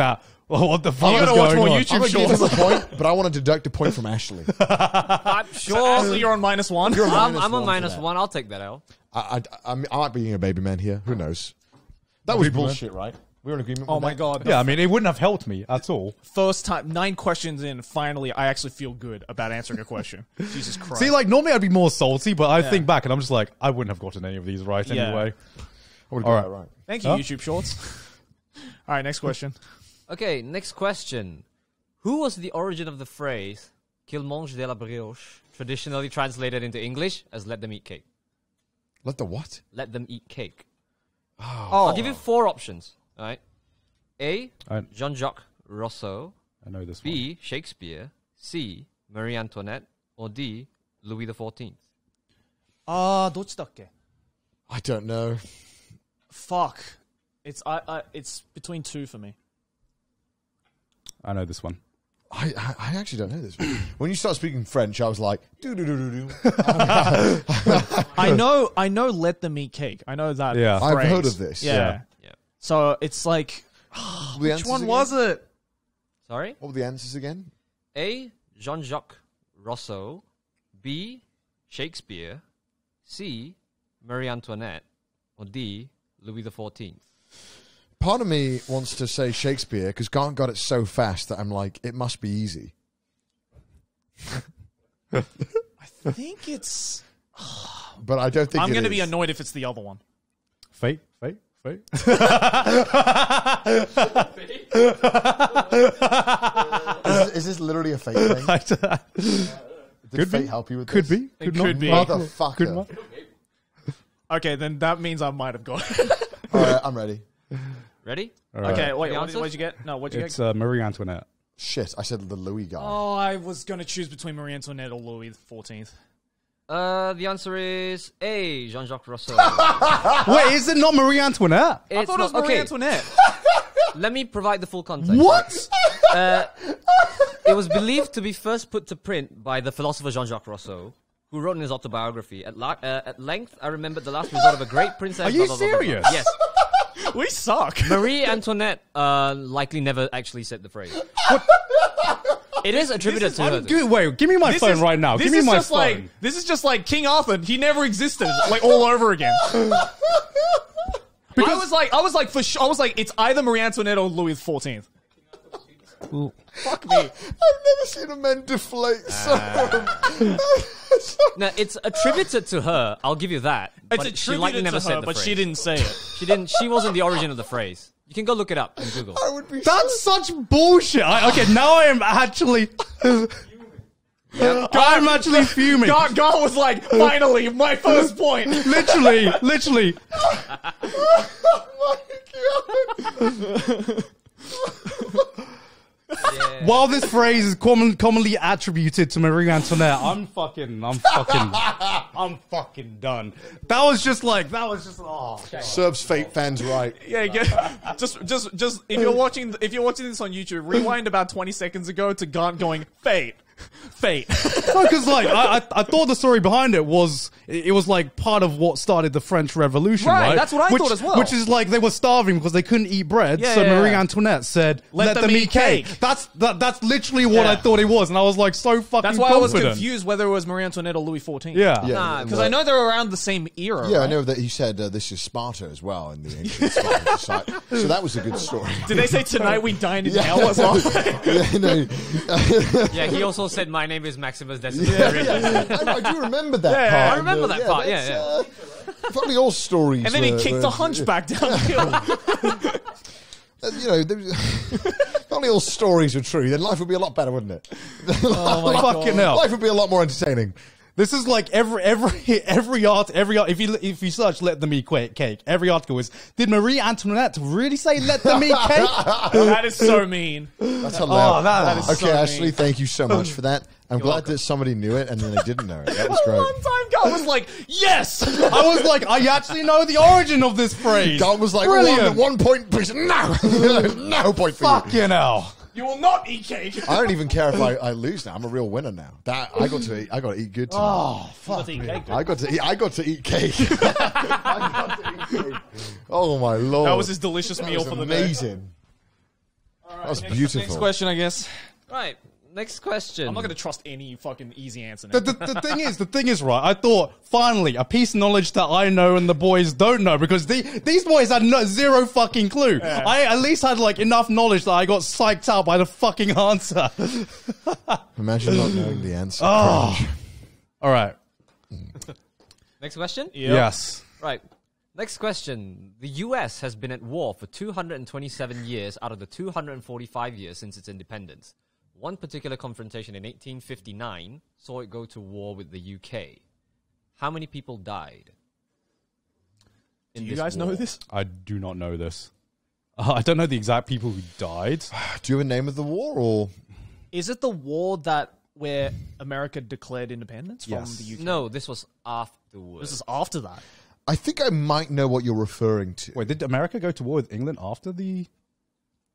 Speaker 1: what the fuck
Speaker 2: You
Speaker 1: was
Speaker 2: gotta watch
Speaker 1: going
Speaker 2: more
Speaker 1: on.
Speaker 2: YouTube
Speaker 3: I'm gonna give
Speaker 2: shorts.
Speaker 3: him a point, but I want to deduct a point from Ashley.
Speaker 4: I'm
Speaker 2: So,
Speaker 4: sure.
Speaker 2: Ashley, you're on -1.
Speaker 3: You're
Speaker 4: I'm
Speaker 3: minus
Speaker 4: a
Speaker 3: one for
Speaker 4: minus
Speaker 3: that.
Speaker 4: one. I'll take that L.
Speaker 3: I might be being a baby man here. Who knows? That was bullshit, right? We're in agreement.
Speaker 2: Oh
Speaker 3: with
Speaker 2: my
Speaker 3: that?
Speaker 2: god.
Speaker 1: Yeah, I mean, it wouldn't have helped me at all.
Speaker 2: First time, 9 questions in, finally, I actually feel good about answering a question. Jesus Christ.
Speaker 1: See, like, normally I'd be more salty, but I think back and I'm just like, I wouldn't have gotten any of these right
Speaker 2: Yeah.
Speaker 1: anyway.
Speaker 3: I would've
Speaker 1: All
Speaker 3: got
Speaker 1: right.
Speaker 3: that right.
Speaker 2: Thank you,
Speaker 1: Huh?
Speaker 2: YouTube Shorts. All right, next question.
Speaker 4: Okay, next question. Who was the origin of the phrase "qu'il mange de la brioche," traditionally translated into English as "let them eat cake"?
Speaker 3: Let the what?
Speaker 4: Let them eat cake.
Speaker 2: Oh,
Speaker 4: I'll give you 4 options. All right. A.
Speaker 1: I-
Speaker 4: Jean-Jacques Rousseau.
Speaker 1: I know this one.
Speaker 4: B. Shakespeare. C. Marie Antoinette. Or D. Louis XIV.
Speaker 2: どっちだっけ?
Speaker 3: I don't know.
Speaker 2: Fuck. It's between 2 for me.
Speaker 1: I know this one.
Speaker 3: I actually don't know this. When you start speaking French, I was like, do do do do do.
Speaker 2: I know let them eat cake. I know that
Speaker 1: Yeah.
Speaker 3: I've
Speaker 2: phrase.
Speaker 3: heard of this.
Speaker 2: Yeah.
Speaker 4: Yeah.
Speaker 2: So it's like, which one was it?
Speaker 4: Sorry?
Speaker 3: What were the answers again?
Speaker 4: A. Jean-Jacques Rousseau. B. Shakespeare. C. Marie Antoinette. Or D. Louis XIV.
Speaker 3: Part of me wants to say Shakespeare because Grant got it so fast that I'm like, it must be easy.
Speaker 2: I think it's...
Speaker 3: But I don't think
Speaker 2: I'm
Speaker 3: going
Speaker 2: to be annoyed if it's the other one.
Speaker 1: Fate.
Speaker 3: Is this literally a fake thing? Did fate help you with
Speaker 1: Could
Speaker 3: this?
Speaker 1: be.
Speaker 2: It
Speaker 1: not.
Speaker 2: could be.
Speaker 3: Motherfucker.
Speaker 1: Could not.
Speaker 2: Okay, then that means I might have got it.
Speaker 3: All right, I'm ready.
Speaker 4: Ready?
Speaker 1: All right.
Speaker 2: Okay, wait,
Speaker 4: The
Speaker 2: what'd
Speaker 4: answers?
Speaker 2: you get? No, what'd you
Speaker 1: It's
Speaker 2: get?
Speaker 1: Marie Antoinette.
Speaker 3: Shit, I said the Louis guy.
Speaker 2: Oh, I was going to choose between Marie Antoinette or Louis XIV.
Speaker 4: The answer is A. Jean-Jacques Rousseau.
Speaker 1: Wait, is it not Marie Antoinette?
Speaker 2: I thought it was Marie
Speaker 4: okay,
Speaker 2: Antoinette.
Speaker 4: let me provide the full context.
Speaker 1: What?
Speaker 4: It was believed to be first put to print by the philosopher Jean-Jacques Rousseau, who wrote in his autobiography, at length, I remembered the last resort of a great princess.
Speaker 1: Are you
Speaker 4: blah, blah, blah, blah, blah."
Speaker 1: serious?
Speaker 4: Yes.
Speaker 2: We suck.
Speaker 4: Marie Antoinette likely never actually said the phrase. It is attributed to her.
Speaker 1: Wait, give me my phone right now. Give me my phone.
Speaker 2: This is just like King Arthur. He never existed. Like all over again. I was like, it's either Marie Antoinette or Louis XIV. Fuck me.
Speaker 3: I've never seen a man deflate so
Speaker 4: No, it's attributed to her. I'll give you that.
Speaker 2: It's
Speaker 4: But she likely
Speaker 2: attributed
Speaker 4: never
Speaker 2: to
Speaker 4: said
Speaker 2: her,
Speaker 4: the
Speaker 2: but
Speaker 4: phrase.
Speaker 2: she didn't say it.
Speaker 4: She didn't. She wasn't the origin of the phrase. You can go look it up in Google.
Speaker 3: I would be
Speaker 1: That's such bullshit. Okay, now I am actually. I'm actually fuming.
Speaker 2: God was like, finally, my first point.
Speaker 1: Literally.
Speaker 4: Yeah.
Speaker 1: While this phrase is commonly attributed to Marie Antoinette, I'm fucking done. That was just. Oh.
Speaker 3: Serves fate fans right.
Speaker 2: Yeah, just if you're watching this on YouTube, rewind about 20 seconds ago to Gant going fate. Fate.
Speaker 1: No, because like I thought the story behind it was like part of what started the French Revolution, right?
Speaker 2: That's what I thought as well.
Speaker 1: Which is like they were starving because they couldn't eat bread,
Speaker 2: Yeah,
Speaker 1: so
Speaker 2: yeah,
Speaker 1: Marie
Speaker 2: yeah.
Speaker 1: Antoinette said, "Let them eat
Speaker 2: cake."
Speaker 1: cake." That's literally what
Speaker 2: Yeah.
Speaker 1: I thought it was, and I was like so fucking.
Speaker 2: That's why I was
Speaker 1: confident.
Speaker 2: confused whether it was Marie Antoinette or Louis XIV.
Speaker 1: Yeah.
Speaker 3: Yeah.
Speaker 2: Because I know they're around the same era.
Speaker 3: Yeah,
Speaker 2: right?
Speaker 3: I know that he said this is Sparta as well in the ancient Spartan society. So that was a good story.
Speaker 2: Did they say tonight we dine in hell as well?
Speaker 3: Yeah, no.
Speaker 4: Yeah, he also said, "My name is Maximus Decimus."
Speaker 3: I do remember that part.
Speaker 4: I remember that part,
Speaker 3: that's,
Speaker 4: yeah.
Speaker 3: If only all stories.
Speaker 2: And then he
Speaker 3: were-
Speaker 2: kicked
Speaker 3: were-
Speaker 2: the hunchback down the hill.
Speaker 3: You know, if only all stories were true, then life would be a lot better, wouldn't it?
Speaker 2: Oh my
Speaker 1: Fucking hell.
Speaker 3: Life would be a lot more entertaining.
Speaker 1: This is like every art if you search "let them eat cake," every article is, did Marie Antoinette really say "let them eat cake"?
Speaker 2: That is so mean.
Speaker 3: That's hilarious.
Speaker 1: that is
Speaker 3: okay,
Speaker 2: so
Speaker 3: Ashley,
Speaker 2: mean.
Speaker 3: thank you so much for that. I'm glad that somebody knew it and then they didn't know it. That was great.
Speaker 2: One time God was like, yes!
Speaker 1: I was like, I actually know the origin of this phrase.
Speaker 3: God was like,
Speaker 1: Brilliant.
Speaker 3: 1 point, please. No, no point for you.
Speaker 1: Fucking hell.
Speaker 2: You will not eat cake.
Speaker 3: I don't even care if I lose now. I'm a real winner now. That I got to eat good tonight.
Speaker 1: Oh, fuck.
Speaker 3: I got to eat cake. Oh my lord.
Speaker 2: That was his delicious meal for the day.
Speaker 3: amazing. That was beautiful.
Speaker 2: Next question, I guess.
Speaker 4: Right. Next question.
Speaker 2: I'm not going to trust any fucking easy answer now.
Speaker 1: The thing is, right, I thought, finally, a piece of knowledge that I know and the boys don't know, because these boys had zero fucking clue.
Speaker 2: Yeah.
Speaker 1: I at least had, like, enough knowledge that I got psyched out by the fucking answer.
Speaker 3: Imagine not knowing the answer.
Speaker 1: Oh. All right.
Speaker 4: Next question?
Speaker 2: Yep.
Speaker 1: Yes.
Speaker 4: Right. Next question. The US has been at war for 227 years out of the 245 years since its independence. One particular confrontation in 1859 saw it go to war with the UK. How many people died?
Speaker 2: Do you guys know this?
Speaker 1: I do not know this. I don't know the exact people who died.
Speaker 3: Do you have a name of the war or?
Speaker 2: Is it the war where America declared independence from the UK?
Speaker 4: No, this was afterwards.
Speaker 2: This is after that.
Speaker 3: I think I might know what you're referring to.
Speaker 1: Wait, did America go to war with England after the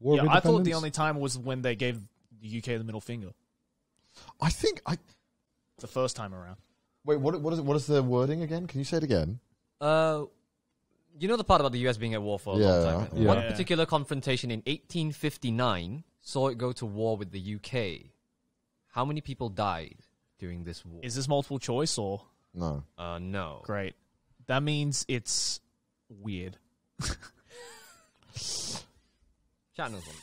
Speaker 1: War of
Speaker 2: Yeah, I thought
Speaker 1: Independence?
Speaker 2: the only time was when they gave the UK the middle finger.
Speaker 3: I think I.
Speaker 2: The first time around.
Speaker 3: Wait, what is the wording again? Can you say it again?
Speaker 4: You know the part about the US being at war for a
Speaker 3: Yeah,
Speaker 4: long time? Right?
Speaker 1: yeah.
Speaker 4: One
Speaker 2: Yeah.
Speaker 4: particular confrontation in 1859 saw it go to war with the UK. How many people died during this war?
Speaker 2: Is this multiple choice or?
Speaker 3: No.
Speaker 4: No.
Speaker 2: Great. That means it's weird.
Speaker 4: Chat knows one.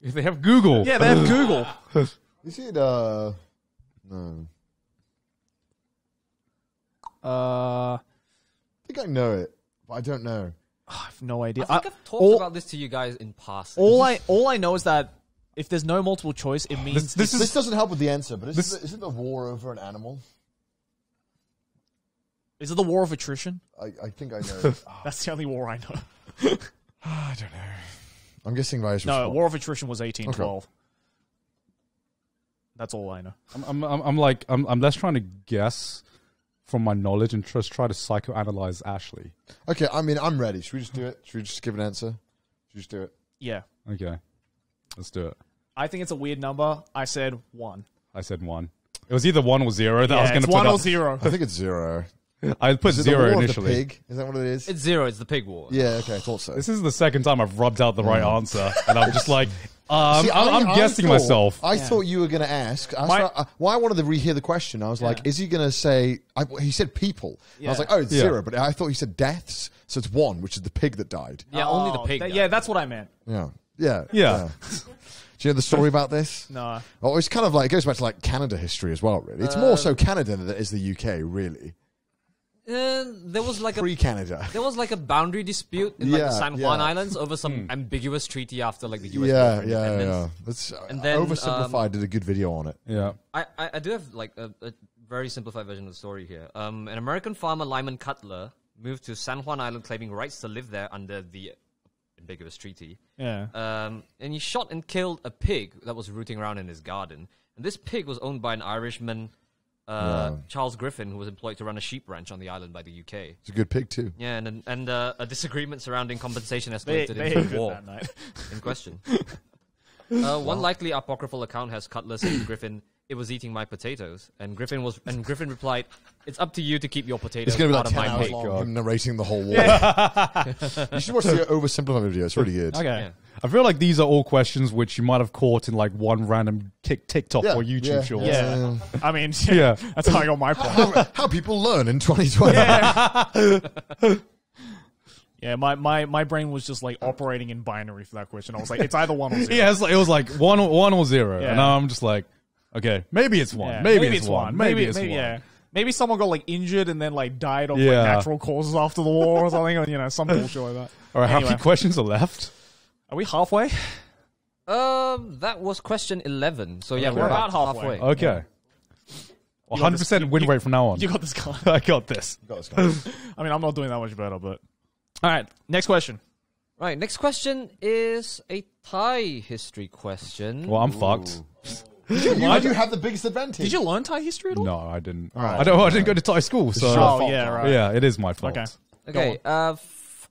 Speaker 1: If they have Google.
Speaker 2: Yeah, they have Google.
Speaker 3: Is it no?
Speaker 2: I
Speaker 3: I think I know it, but I don't know.
Speaker 2: have no idea.
Speaker 4: I think I've talked
Speaker 2: all-
Speaker 4: about this to you guys in passing.
Speaker 2: All I know is that if there's no multiple choice, it means
Speaker 1: This
Speaker 3: This doesn't help with the answer, but
Speaker 1: This-
Speaker 3: is it the war over an animal?
Speaker 2: is it the war of attrition?
Speaker 3: I think I know.
Speaker 2: That's the only war I know.
Speaker 3: I don't know. I'm guessing by his
Speaker 2: No,
Speaker 3: response.
Speaker 2: war of attrition was 1812. That's all I know.
Speaker 1: I'm less trying to guess from my knowledge and just try to psychoanalyze Ashley.
Speaker 3: Okay, I mean, I'm ready. Should we just do it? Should we just give an answer? Should we just do it?
Speaker 2: Yeah.
Speaker 1: Okay. Let's do it.
Speaker 2: I think it's a weird number. I said 1.
Speaker 1: I said 1. It was either 1 or 0 that I was going to
Speaker 2: it's
Speaker 1: put
Speaker 2: 1
Speaker 1: up.
Speaker 2: or 0.
Speaker 3: I think it's 0.
Speaker 1: I put
Speaker 3: Is it the
Speaker 1: 0
Speaker 3: war of the
Speaker 1: initially.
Speaker 3: pig? Is that what it is?
Speaker 4: It's 0. It's the pig war.
Speaker 3: Yeah, okay, I thought so.
Speaker 1: This is the second time I've rubbed out the right answer, and I'm just like,
Speaker 3: See,
Speaker 1: I'm
Speaker 3: I
Speaker 1: guessing
Speaker 3: thought-
Speaker 1: myself.
Speaker 3: I thought you were going to ask. Why I wanted to rehear the question. I was like, is he going to say... he said people. I was
Speaker 2: Yeah.
Speaker 3: like, oh, it's
Speaker 1: Yeah.
Speaker 3: 0. But I thought he said deaths. So it's 1, which is the pig that died.
Speaker 4: Yeah, only the pig.
Speaker 2: Yeah, that's what I meant.
Speaker 3: Yeah. Yeah.
Speaker 1: Yeah.
Speaker 3: Do you know the story about this?
Speaker 2: No.
Speaker 3: Well, it's kind of like... It goes back to like Canada history as well, really. It's more so Canada than it is the UK, really.
Speaker 4: There was like
Speaker 3: Pre-Canada.
Speaker 4: There was like a boundary dispute in like the
Speaker 3: Yeah,
Speaker 4: San Juan
Speaker 3: yeah.
Speaker 4: Islands over some ambiguous treaty after like the US war
Speaker 3: Yeah,
Speaker 4: for
Speaker 3: yeah,
Speaker 4: independence.
Speaker 3: yeah. That's
Speaker 4: And then,
Speaker 3: oversimplified. Did a good video on it.
Speaker 1: Yeah.
Speaker 4: I do have like a very simplified version of the story here. An American farmer, Lyman Cutler, moved to San Juan Island claiming rights to live there under the ambiguous treaty.
Speaker 2: Yeah.
Speaker 4: And he shot and killed a pig that was rooting around in his garden. And this pig was owned by an Irishman, Charles Griffin, who was employed to run a sheep ranch on the island by the UK.
Speaker 3: It's a good pig too.
Speaker 4: Yeah, and a disagreement surrounding compensation
Speaker 2: They
Speaker 4: escalated
Speaker 2: ate
Speaker 4: into
Speaker 2: good
Speaker 4: war
Speaker 2: that night.
Speaker 4: in question. One likely apocryphal account has Cutler saying to Griffin, "It was eating my potatoes," and Griffin replied, "It's up to you to keep your potatoes
Speaker 3: It's going to be
Speaker 4: out
Speaker 3: like
Speaker 4: of
Speaker 3: 10
Speaker 4: my
Speaker 3: hours
Speaker 4: pig."
Speaker 3: long, him narrating the whole war. You should watch the oversimplified video. It's really good.
Speaker 2: Okay.
Speaker 4: Yeah.
Speaker 1: I feel like these are all questions which you might have caught in like one random TikTok
Speaker 3: Yeah,
Speaker 1: or YouTube
Speaker 3: yeah,
Speaker 1: short.
Speaker 2: Yeah. I mean,
Speaker 1: Yeah.
Speaker 2: that's how I got my point.
Speaker 3: How people learn in 2020.
Speaker 2: Yeah, my brain was just like operating in binary for that question. I was like, it's either 1 or 0.
Speaker 1: Yeah, it was like one or zero,
Speaker 2: Yeah.
Speaker 1: and I'm just like, okay, maybe it's one,
Speaker 2: Yeah,
Speaker 1: maybe it's one, maybe it's one.
Speaker 2: Yeah. Maybe someone got like injured and then like died of
Speaker 1: Yeah.
Speaker 2: like natural causes after the war or something, or some bullshit like that.
Speaker 1: All right, how
Speaker 2: Anyway.
Speaker 1: many questions are left?
Speaker 2: Are we halfway?
Speaker 4: That was question 11. So yeah,
Speaker 2: Okay.
Speaker 4: we're about halfway.
Speaker 1: Okay, 100% win rate from now on.
Speaker 2: You got this guy.
Speaker 1: I got this.
Speaker 2: I mean, I'm not doing that much better, but all right. Next question.
Speaker 4: Right, next question is a Thai history question.
Speaker 1: Well, I'm fucked.
Speaker 3: You do have the biggest advantage.
Speaker 2: Did you learn Thai history at all?
Speaker 1: No, I didn't.
Speaker 3: right.
Speaker 1: I didn't go to Thai school, so
Speaker 2: Oh yeah, right.
Speaker 1: yeah, it is my fault.
Speaker 2: Okay.
Speaker 4: Okay,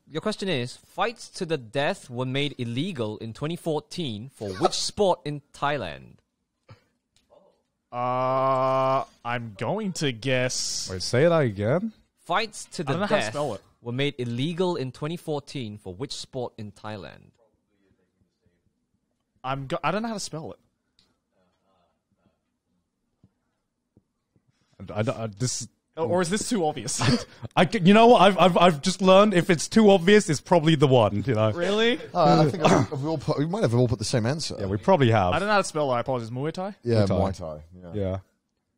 Speaker 4: your question is, fights to the death were made illegal in 2014 for which sport in Thailand?
Speaker 2: I'm going to guess.
Speaker 1: Wait, say that again.
Speaker 4: Fights to
Speaker 2: I don't
Speaker 4: the
Speaker 2: know how to
Speaker 4: death
Speaker 2: spell it.
Speaker 4: were made illegal in 2014 for which sport in Thailand?
Speaker 2: I don't know how to spell it.
Speaker 1: This.
Speaker 2: Or is this too obvious?
Speaker 1: You know what? I've just learned if it's too obvious, it's probably the one. You know.
Speaker 2: Really?
Speaker 3: I think we might have all put the same answer.
Speaker 1: Yeah, we probably have.
Speaker 2: I don't know how to spell it. I apologize. Muay Thai?
Speaker 3: Yeah,
Speaker 1: Muay
Speaker 3: Muay Thai. Yeah.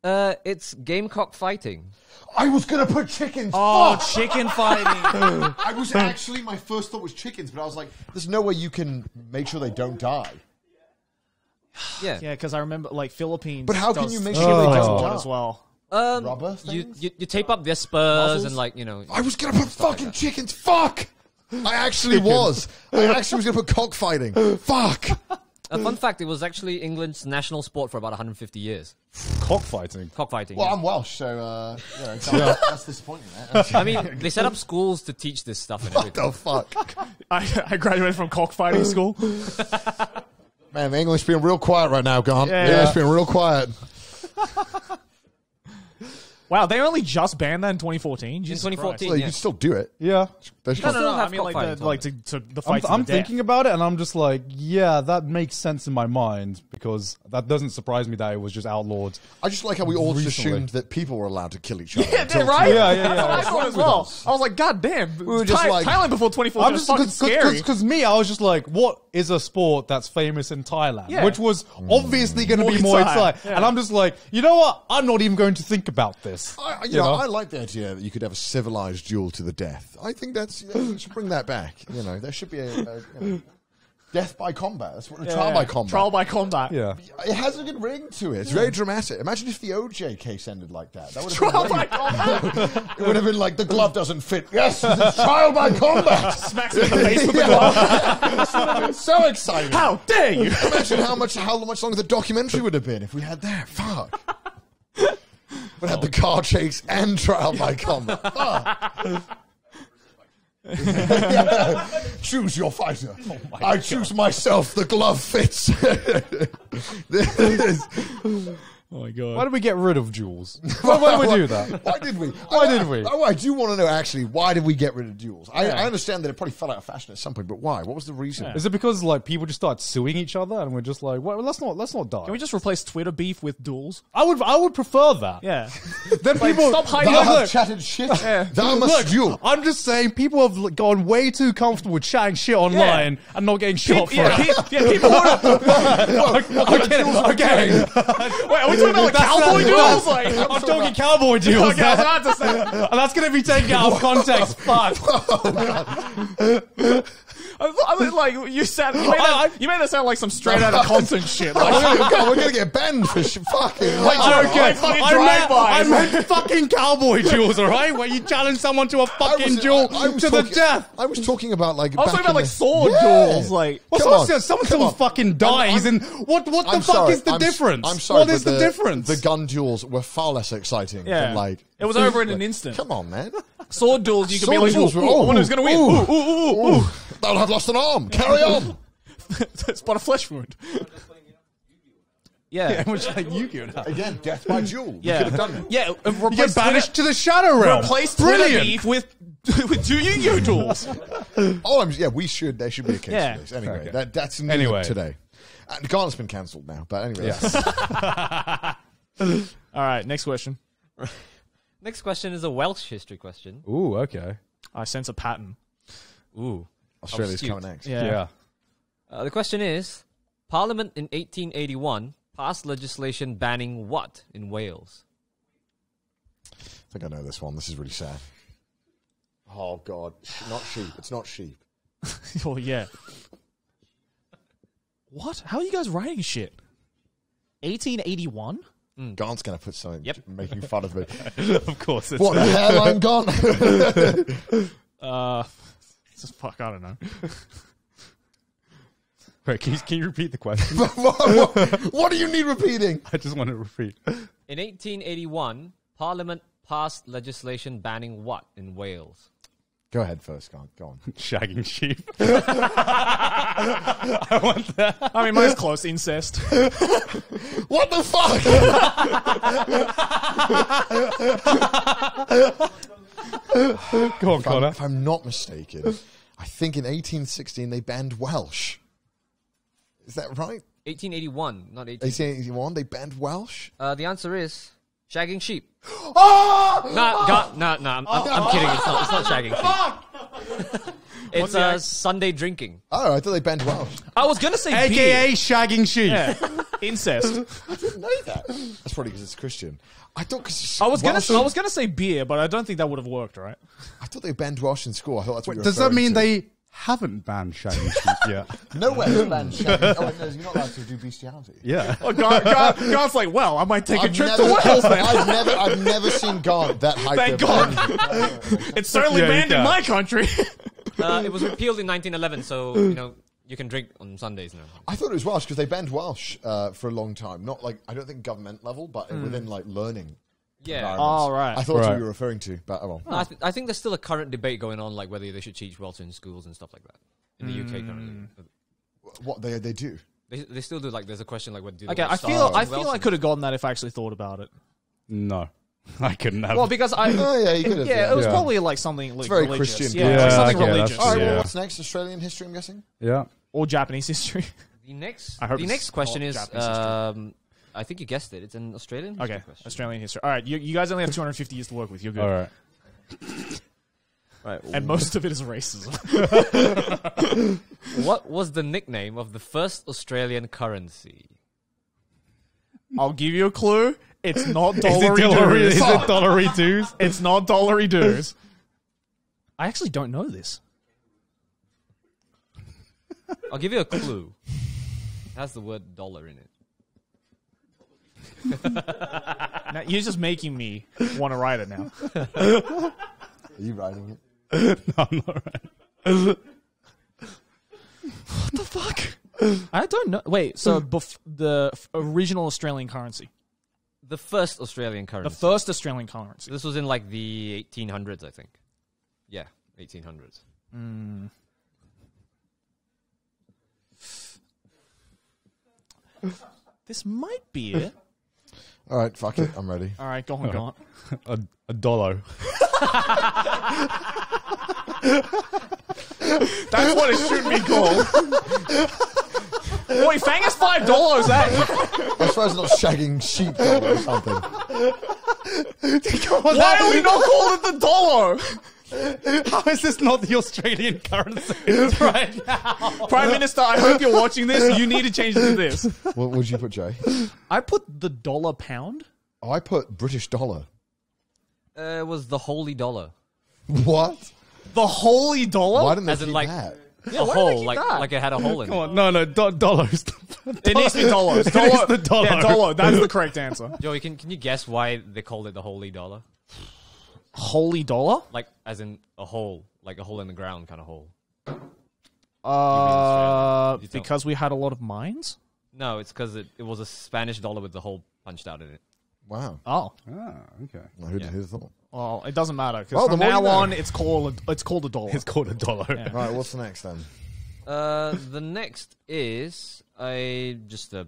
Speaker 1: Yeah.
Speaker 4: It's gamecock fighting.
Speaker 3: I was going to put chickens.
Speaker 2: Oh,
Speaker 3: Fuck!
Speaker 2: chicken fighting.
Speaker 3: I was actually, my first thought was chickens, but I was like, there's no way you can make sure they don't die.
Speaker 4: Yeah.
Speaker 2: Yeah, because I remember like Philippines.
Speaker 3: But how can
Speaker 2: does
Speaker 3: you make
Speaker 2: chili
Speaker 3: sure they
Speaker 2: does
Speaker 3: don't
Speaker 2: one
Speaker 3: die?
Speaker 2: as well?
Speaker 3: Rubber
Speaker 4: You
Speaker 3: things?
Speaker 4: tape up their spurs
Speaker 2: Muscles?
Speaker 4: and like, you know.
Speaker 3: I was going to put fucking chickens. Fuck! I actually was. I actually was going to put cockfighting. Fuck!
Speaker 4: A fun fact, it was actually England's national sport for about 150 years.
Speaker 1: Cockfighting.
Speaker 4: Cockfighting.
Speaker 3: Well,
Speaker 4: yeah.
Speaker 3: I'm Welsh, so that's disappointing. Man.
Speaker 4: I mean, they set up schools to teach this stuff and
Speaker 3: What
Speaker 4: everything.
Speaker 3: the fuck?
Speaker 2: I graduated from cockfighting school.
Speaker 3: Man, the English being real quiet right now, Gone.
Speaker 2: Yeah.
Speaker 3: The English being real quiet.
Speaker 2: Wow, they only just banned that in 2014.
Speaker 4: In
Speaker 2: Jesus
Speaker 4: 2014,
Speaker 3: Well, you
Speaker 4: yeah.
Speaker 3: can still do it.
Speaker 1: Yeah.
Speaker 3: They should
Speaker 2: No,
Speaker 3: still-
Speaker 2: no, no.
Speaker 4: have
Speaker 2: I mean,
Speaker 4: cockfighting
Speaker 2: like the fight to the
Speaker 1: I'm
Speaker 2: death.
Speaker 1: thinking about it, and I'm just like, yeah, that makes sense in my mind because that doesn't surprise me that it was just outlawed.
Speaker 3: I just like how we all just
Speaker 1: Recently.
Speaker 3: assumed that people were allowed to kill each other.
Speaker 2: Yeah,
Speaker 3: until-
Speaker 2: right?
Speaker 1: Yeah, yeah,
Speaker 2: That's what I
Speaker 1: yeah.
Speaker 2: thought as well. I was like, God damn.
Speaker 3: were just like-
Speaker 2: Thailand before 2014 was fucking scary.
Speaker 1: Because me, I was just like, what is a sport that's famous in Thailand?
Speaker 2: Yeah.
Speaker 1: Which was obviously going to be
Speaker 2: Muay
Speaker 1: Muay
Speaker 2: Thai.
Speaker 1: Thai.
Speaker 2: Yeah.
Speaker 1: And I'm just like, you know what? I'm not even going to think about this.
Speaker 3: You know, I like the idea that you could have a civilized duel to the death. I think that's we should bring that back. You know, there should be a death by combat. That's what trial by combat.
Speaker 2: Trial by combat.
Speaker 1: Yeah.
Speaker 3: It has a good ring to it. It's very dramatic. Imagine if the OJ case ended like that. That would have
Speaker 2: Trial
Speaker 3: been
Speaker 2: by
Speaker 3: great.
Speaker 2: combat.
Speaker 3: It would have been like the glove doesn't fit. Yes, it's trial by combat.
Speaker 2: Smacks me in the face with the glove.
Speaker 3: This would have been so exciting.
Speaker 2: How dare you?
Speaker 3: Imagine how much longer the documentary would have been if we had that. Fuck. Would have the car chase and trial by combat. Fuck. Choose your fighter. I choose myself. The glove fits.
Speaker 2: Oh my god.
Speaker 1: Why did we get rid of duels? Why did we do that?
Speaker 3: Why did we?
Speaker 1: Why did we?
Speaker 3: I do want to know actually why did we get rid of duels? I understand that it probably fell out of fashion at some point, but why? What was the reason?
Speaker 1: Is it because like people just start suing each other and we're just like, well, let's not die.
Speaker 2: Can we just replace Twitter beef with duels?
Speaker 1: I would prefer that.
Speaker 2: Yeah.
Speaker 1: Then people
Speaker 2: stop hiding
Speaker 3: Thou
Speaker 2: behind
Speaker 3: have chatted shit. Thou must
Speaker 1: Look,
Speaker 3: duel.
Speaker 1: I'm just saying people have gone way too comfortable with chatting shit online and not getting shot for it.
Speaker 2: People
Speaker 1: Okay.
Speaker 2: Wait, are we talking about like cowboy duels? Like,
Speaker 1: I'm talking cowboy duels.
Speaker 2: okay, I was about to say.
Speaker 1: And that's going to be taken out of context. Fuck.
Speaker 2: I mean, like you made that sound like some straight out of content shit. Like,
Speaker 3: Oh, God, we're gonna get banned for fucking.
Speaker 1: Okay,
Speaker 2: fucking
Speaker 1: I
Speaker 2: drive-bys.
Speaker 1: meant fucking cowboy duels, alright? Where you challenge someone to a fucking duel to the death.
Speaker 3: I was talking about like.
Speaker 2: I was
Speaker 3: back
Speaker 2: talking about
Speaker 3: in
Speaker 2: like
Speaker 3: the-
Speaker 2: sword
Speaker 3: Yeah.
Speaker 2: duels. Like,
Speaker 1: Well,
Speaker 3: Come on,
Speaker 1: someone
Speaker 3: come
Speaker 1: still
Speaker 3: on.
Speaker 1: fucking dies,
Speaker 3: I'm-
Speaker 1: and what the
Speaker 3: I'm
Speaker 1: fuck
Speaker 3: sorry,
Speaker 1: is the difference?
Speaker 3: I'm sorry.
Speaker 1: What
Speaker 3: but
Speaker 1: is the difference?
Speaker 3: The gun duels were far less exciting
Speaker 2: Yeah.
Speaker 3: than like.
Speaker 2: It was over in an instant.
Speaker 3: Come on, man.
Speaker 2: sword duels, you could be
Speaker 3: Sword
Speaker 2: like,
Speaker 3: duels were-
Speaker 2: I wonder who's gonna win.
Speaker 3: They'll have lost an arm. Carry on.
Speaker 2: but a flesh wound. Yeah.
Speaker 1: Which like Yu-Gi-Oh! Now.
Speaker 3: Again, death by duel.
Speaker 2: Yeah.
Speaker 3: We could have done it.
Speaker 2: Yeah.
Speaker 1: You get banished to the Shadow Realm.
Speaker 2: Replace
Speaker 1: Brilliant.
Speaker 2: Beef with 2 Yu-Gi-Oh! Duels.
Speaker 3: We should. There should be a case
Speaker 2: Yeah.
Speaker 3: for this. Anyway,
Speaker 1: Okay.
Speaker 3: that's new
Speaker 1: Anyway.
Speaker 3: today. Gauntlet's been cancelled now, but anyway.
Speaker 1: Yeah.
Speaker 2: All right, next question.
Speaker 4: Next question is a Welsh history question.
Speaker 1: Ooh, okay.
Speaker 2: I sense a pattern.
Speaker 4: Ooh.
Speaker 3: Australia's
Speaker 4: Astute.
Speaker 3: coming next.
Speaker 2: Yeah.
Speaker 4: The question is, Parliament in 1881 passed legislation banning what in Wales?
Speaker 3: I think I know this one. This is really sad. Oh, God. Not sheep. It's not sheep.
Speaker 2: Oh, yeah. What? How are you guys writing shit? 1881?
Speaker 3: Gaunt's going to put something
Speaker 4: Yep.
Speaker 3: making fun of me.
Speaker 1: Of course. It's
Speaker 3: What, a hairline Gaunt?
Speaker 2: Just fuck, I don't know.
Speaker 1: Wait, can you repeat the question?
Speaker 3: What do you need repeating?
Speaker 1: I just want to repeat.
Speaker 4: In 1881, Parliament passed legislation banning what in Wales?
Speaker 3: Go ahead first, Gaunt. Go on.
Speaker 1: Shagging sheep. I want that.
Speaker 2: I mean, mine's close. Incest.
Speaker 3: What the fuck?
Speaker 1: Go on, Connor.
Speaker 3: If I'm not mistaken, I think in 1816 they banned Welsh. Is that right?
Speaker 4: 1881, not 18.
Speaker 3: 1881 they banned Welsh.
Speaker 4: The answer is shagging sheep.
Speaker 3: Oh!
Speaker 4: No, I'm kidding. It's not shagging sheep. It's Sunday drinking.
Speaker 3: Oh, I thought they banned Welsh.
Speaker 2: I was going to say
Speaker 1: AKA shagging sheep.
Speaker 2: beer. Yeah. Incest.
Speaker 3: I didn't know that. That's probably because it's Christian. I thought because
Speaker 2: I was gonna say beer, but I don't think that would have worked, right?
Speaker 3: I thought they banned Welsh in school. I thought that's what you were
Speaker 1: Does that
Speaker 3: referring
Speaker 1: mean
Speaker 3: to.
Speaker 1: they haven't banned shagging sheep yet?
Speaker 3: Nowhere is banned shagging. Oh, no, you're not allowed to do bestiality.
Speaker 1: Yeah.
Speaker 2: Oh, God's like, well, I might take a trip to Wales now.
Speaker 3: I've never seen Gaunt that hyped.
Speaker 2: Thank God. It's certainly
Speaker 1: Yeah, you
Speaker 2: banned in
Speaker 1: can.
Speaker 2: my country.
Speaker 4: It was repealed in 1911, so you can drink on Sundays now.
Speaker 3: I thought it was Welsh because they banned Welsh for a long time. Not like I don't think government level, but within like learning.
Speaker 4: Yeah.
Speaker 3: environments.
Speaker 2: Oh, right.
Speaker 3: I thought that's what
Speaker 1: Right.
Speaker 3: you were referring to, but oh well.
Speaker 4: No, I think there's still a current debate going on, like whether they should teach Welsh in schools and stuff like that in the UK currently.
Speaker 3: What they do?
Speaker 4: They still do. Like, there's a question like, what do?
Speaker 2: Okay,
Speaker 4: Welsh
Speaker 2: I
Speaker 4: start
Speaker 2: feel
Speaker 4: in Welsh
Speaker 2: I
Speaker 4: and-
Speaker 2: could have gotten that if I actually thought about it.
Speaker 1: No. I couldn't have.
Speaker 2: Well, because I
Speaker 3: Oh yeah, you could have.
Speaker 2: yeah, it was
Speaker 1: Yeah.
Speaker 2: probably like something like
Speaker 3: very
Speaker 2: religious.
Speaker 3: Christian.
Speaker 2: Yeah,
Speaker 1: Yeah,
Speaker 2: like something
Speaker 1: okay, that's-
Speaker 2: religious.
Speaker 3: All right, well,
Speaker 1: Yeah.
Speaker 3: what's next? Australian history, I'm guessing.
Speaker 1: yeah.
Speaker 2: Or Japanese history.
Speaker 4: The next,
Speaker 2: I hope
Speaker 4: the
Speaker 2: it's
Speaker 4: next question
Speaker 2: not
Speaker 4: is,
Speaker 2: Japanese history.
Speaker 4: I think you guessed it. It's an Australian history
Speaker 2: Okay,
Speaker 4: question.
Speaker 2: Australian history. All right, you guys only have 250 years to work with. You're good.
Speaker 1: All right.
Speaker 4: Right.
Speaker 2: And most of it is racism.
Speaker 4: What was the nickname of the first Australian currency?
Speaker 2: I'll give you a clue. It's not
Speaker 1: Is
Speaker 2: dollary
Speaker 1: it
Speaker 2: dues.
Speaker 1: dollary dues?
Speaker 2: It's not dollary dues. I actually don't know this.
Speaker 4: I'll give you a clue. It has the word dollar in it.
Speaker 2: Now, you're just making me want to write it now.
Speaker 3: Are you writing it?
Speaker 1: No, I'm not right.
Speaker 2: What the fuck? I don't know. Wait, so the original Australian currency.
Speaker 4: The first Australian
Speaker 2: The
Speaker 4: currency.
Speaker 2: first Australian currency.
Speaker 4: This was in like the 1800s, I think. Yeah, 1800s.
Speaker 2: This might be it.
Speaker 3: All right, fuck it. I'm ready.
Speaker 2: All right, go on, go on.
Speaker 1: A dollar.
Speaker 2: That's what it should be called. Boy, Fang is $5, eh?
Speaker 3: I suppose it's not shagging sheep or something.
Speaker 2: Why are we not calling it the dollar?
Speaker 1: How is this not the Australian currency right now?
Speaker 2: Prime Minister, I hope you're watching this. You need to change it to this.
Speaker 3: What would you put, Jay?
Speaker 2: I put the dollar pound.
Speaker 3: Oh, I put British dollar.
Speaker 4: It was the holy dollar.
Speaker 3: What?
Speaker 2: The holy dollar?
Speaker 3: Why didn't they
Speaker 4: As in,
Speaker 3: keep
Speaker 4: like-
Speaker 3: that?
Speaker 2: Yeah,
Speaker 4: a
Speaker 2: why do they
Speaker 4: hole,
Speaker 2: keep
Speaker 4: like
Speaker 2: that?
Speaker 4: like it had a hole in
Speaker 1: Come
Speaker 4: it.
Speaker 1: on, no, dollars.
Speaker 2: It needs to be dollars.
Speaker 1: It is the dollar.
Speaker 2: Yeah, dollar. That's the correct answer.
Speaker 4: Joey, can you guess why they called it the holy dollar?
Speaker 2: Holy dollar?
Speaker 4: Like, as in a hole, like a hole in the ground kind of hole. You tell.
Speaker 2: Because we had a lot of mines?
Speaker 4: No, it's because it was a Spanish dollar with the hole punched out in it.
Speaker 3: Wow.
Speaker 2: Oh.
Speaker 1: Ah, okay.
Speaker 3: Well, who'd have thought?
Speaker 2: Well, it doesn't matter, because
Speaker 3: Well,
Speaker 2: from
Speaker 3: the more
Speaker 2: now
Speaker 3: you know.
Speaker 2: on, it's called a dollar.
Speaker 1: It's called a dollar.
Speaker 2: Yeah.
Speaker 3: Right, what's the next then?
Speaker 4: The next is we're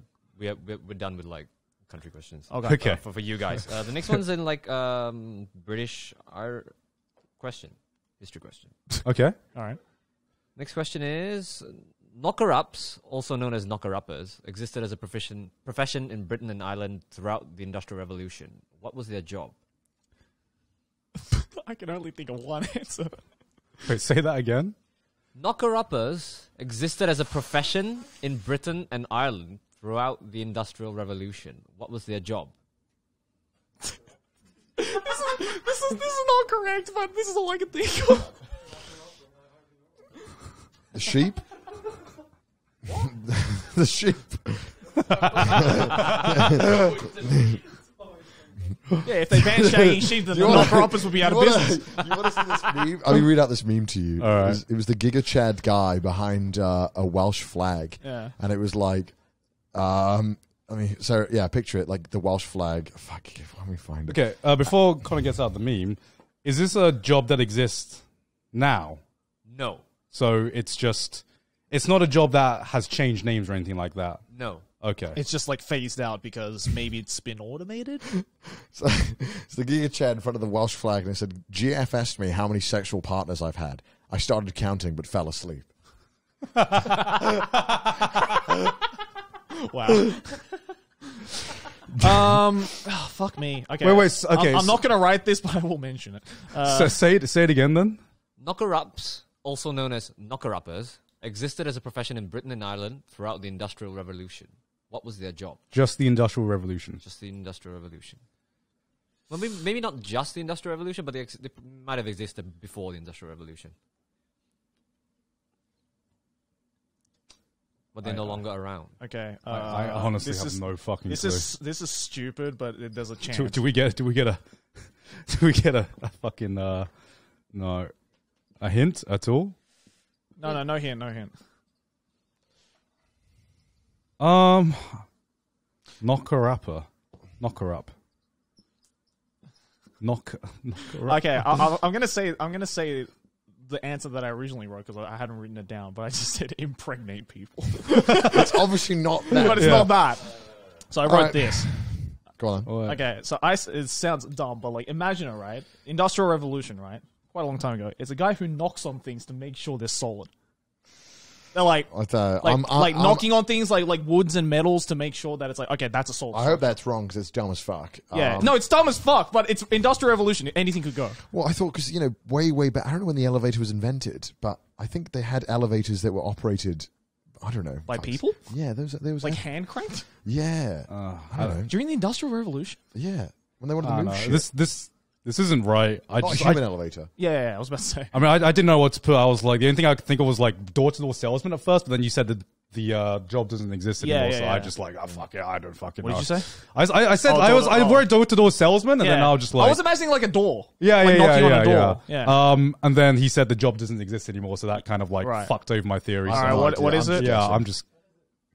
Speaker 4: done with like country questions.
Speaker 2: Okay.
Speaker 4: For you guys. The next one's in like British question, history question.
Speaker 1: Okay.
Speaker 2: All right.
Speaker 4: Next question is knocker-ups, also known as knocker-uppers, existed as a profession in Britain and Ireland throughout the Industrial Revolution. What was their job?
Speaker 2: I can only think of one answer.
Speaker 1: Wait, say that again.
Speaker 4: Knocker-uppers existed as a profession in Britain and Ireland throughout the Industrial Revolution. What was their job?
Speaker 2: This is not correct, but this is all I can think of.
Speaker 3: The sheep? The sheep.
Speaker 2: Yeah, if they banned shagging sheep, then the knocker-uppers would be out of business.
Speaker 3: You want to see this meme? Let me read out this meme to you.
Speaker 1: All right.
Speaker 3: It was the Giga Chad guy behind a Welsh flag.
Speaker 2: Yeah.
Speaker 3: And it was like, picture it, like the Welsh flag. Fuck, let me find it.
Speaker 1: Okay, before Connor gets out the meme, is this a job that exists now?
Speaker 4: No.
Speaker 1: So it's not a job that has changed names or anything like that?
Speaker 4: No.
Speaker 1: Okay.
Speaker 2: It's just like phased out because maybe it's been automated.
Speaker 3: So, it's the Giga Chad in front of the Welsh flag, and it said, GF asked me how many sexual partners I've had. I started counting but fell asleep.
Speaker 2: Wow. Fuck me. Okay.
Speaker 1: Wait. Okay.
Speaker 2: I'm not going to write this, but I will mention it.
Speaker 1: So say it again then.
Speaker 4: Knocker-ups, also known as knocker-uppers, existed as a profession in Britain and Ireland throughout the Industrial Revolution. What was their job?
Speaker 1: Just the Industrial Revolution.
Speaker 4: Just the Industrial Revolution. Well, maybe not just the Industrial Revolution, but they might have existed before the Industrial Revolution. But they're no longer around.
Speaker 2: Okay.
Speaker 1: I honestly have no fucking clue.
Speaker 2: This is stupid, but there's a chance.
Speaker 1: Do we get a fucking a hint at all?
Speaker 2: No hint.
Speaker 1: Knocker up.
Speaker 2: Okay, I'm gonna say the answer that I originally wrote because I hadn't written it down, but I just said impregnate people.
Speaker 3: It's obviously not that.
Speaker 2: But it's not that. So I wrote this.
Speaker 3: Go on.
Speaker 2: Okay, so it sounds dumb, but like imagine it, right? Industrial Revolution, right? Quite a long time ago. It's a guy who knocks on things to make sure they're solid. They're like knocking on things like woods and metals to make sure that it's like, okay, that's a solid.
Speaker 3: I hope that's wrong because it's dumb as fuck.
Speaker 2: Yeah, no, it's dumb as fuck, but it's Industrial Revolution. Anything could go.
Speaker 3: Well, I thought because way back. I don't know when the elevator was invented, but I think they had elevators that were operated. I don't know
Speaker 2: By people?
Speaker 3: Yeah, there was
Speaker 2: like hand cranked.
Speaker 3: Yeah, I don't know.
Speaker 2: During the Industrial Revolution.
Speaker 3: Yeah, when they wanted to move shit.
Speaker 1: This isn't right.
Speaker 3: Not a human elevator.
Speaker 2: Yeah, I was about to say.
Speaker 1: I mean, I didn't know what to put. I was like, the only thing I could think of was like door-to-door salesman at first, but then you said that the job doesn't exist anymore.
Speaker 2: Yeah.
Speaker 1: I just like, fuck it, I don't fucking know.
Speaker 2: What did you say?
Speaker 1: I said I wrote door-to-door salesman, and then I was just like,
Speaker 2: I was imagining like a door.
Speaker 1: knocking on a door.
Speaker 2: Yeah.
Speaker 1: And then he said the job doesn't exist anymore, so that kind of like fucked over my theory.
Speaker 2: All right, what is it?
Speaker 1: Yeah, I'm just.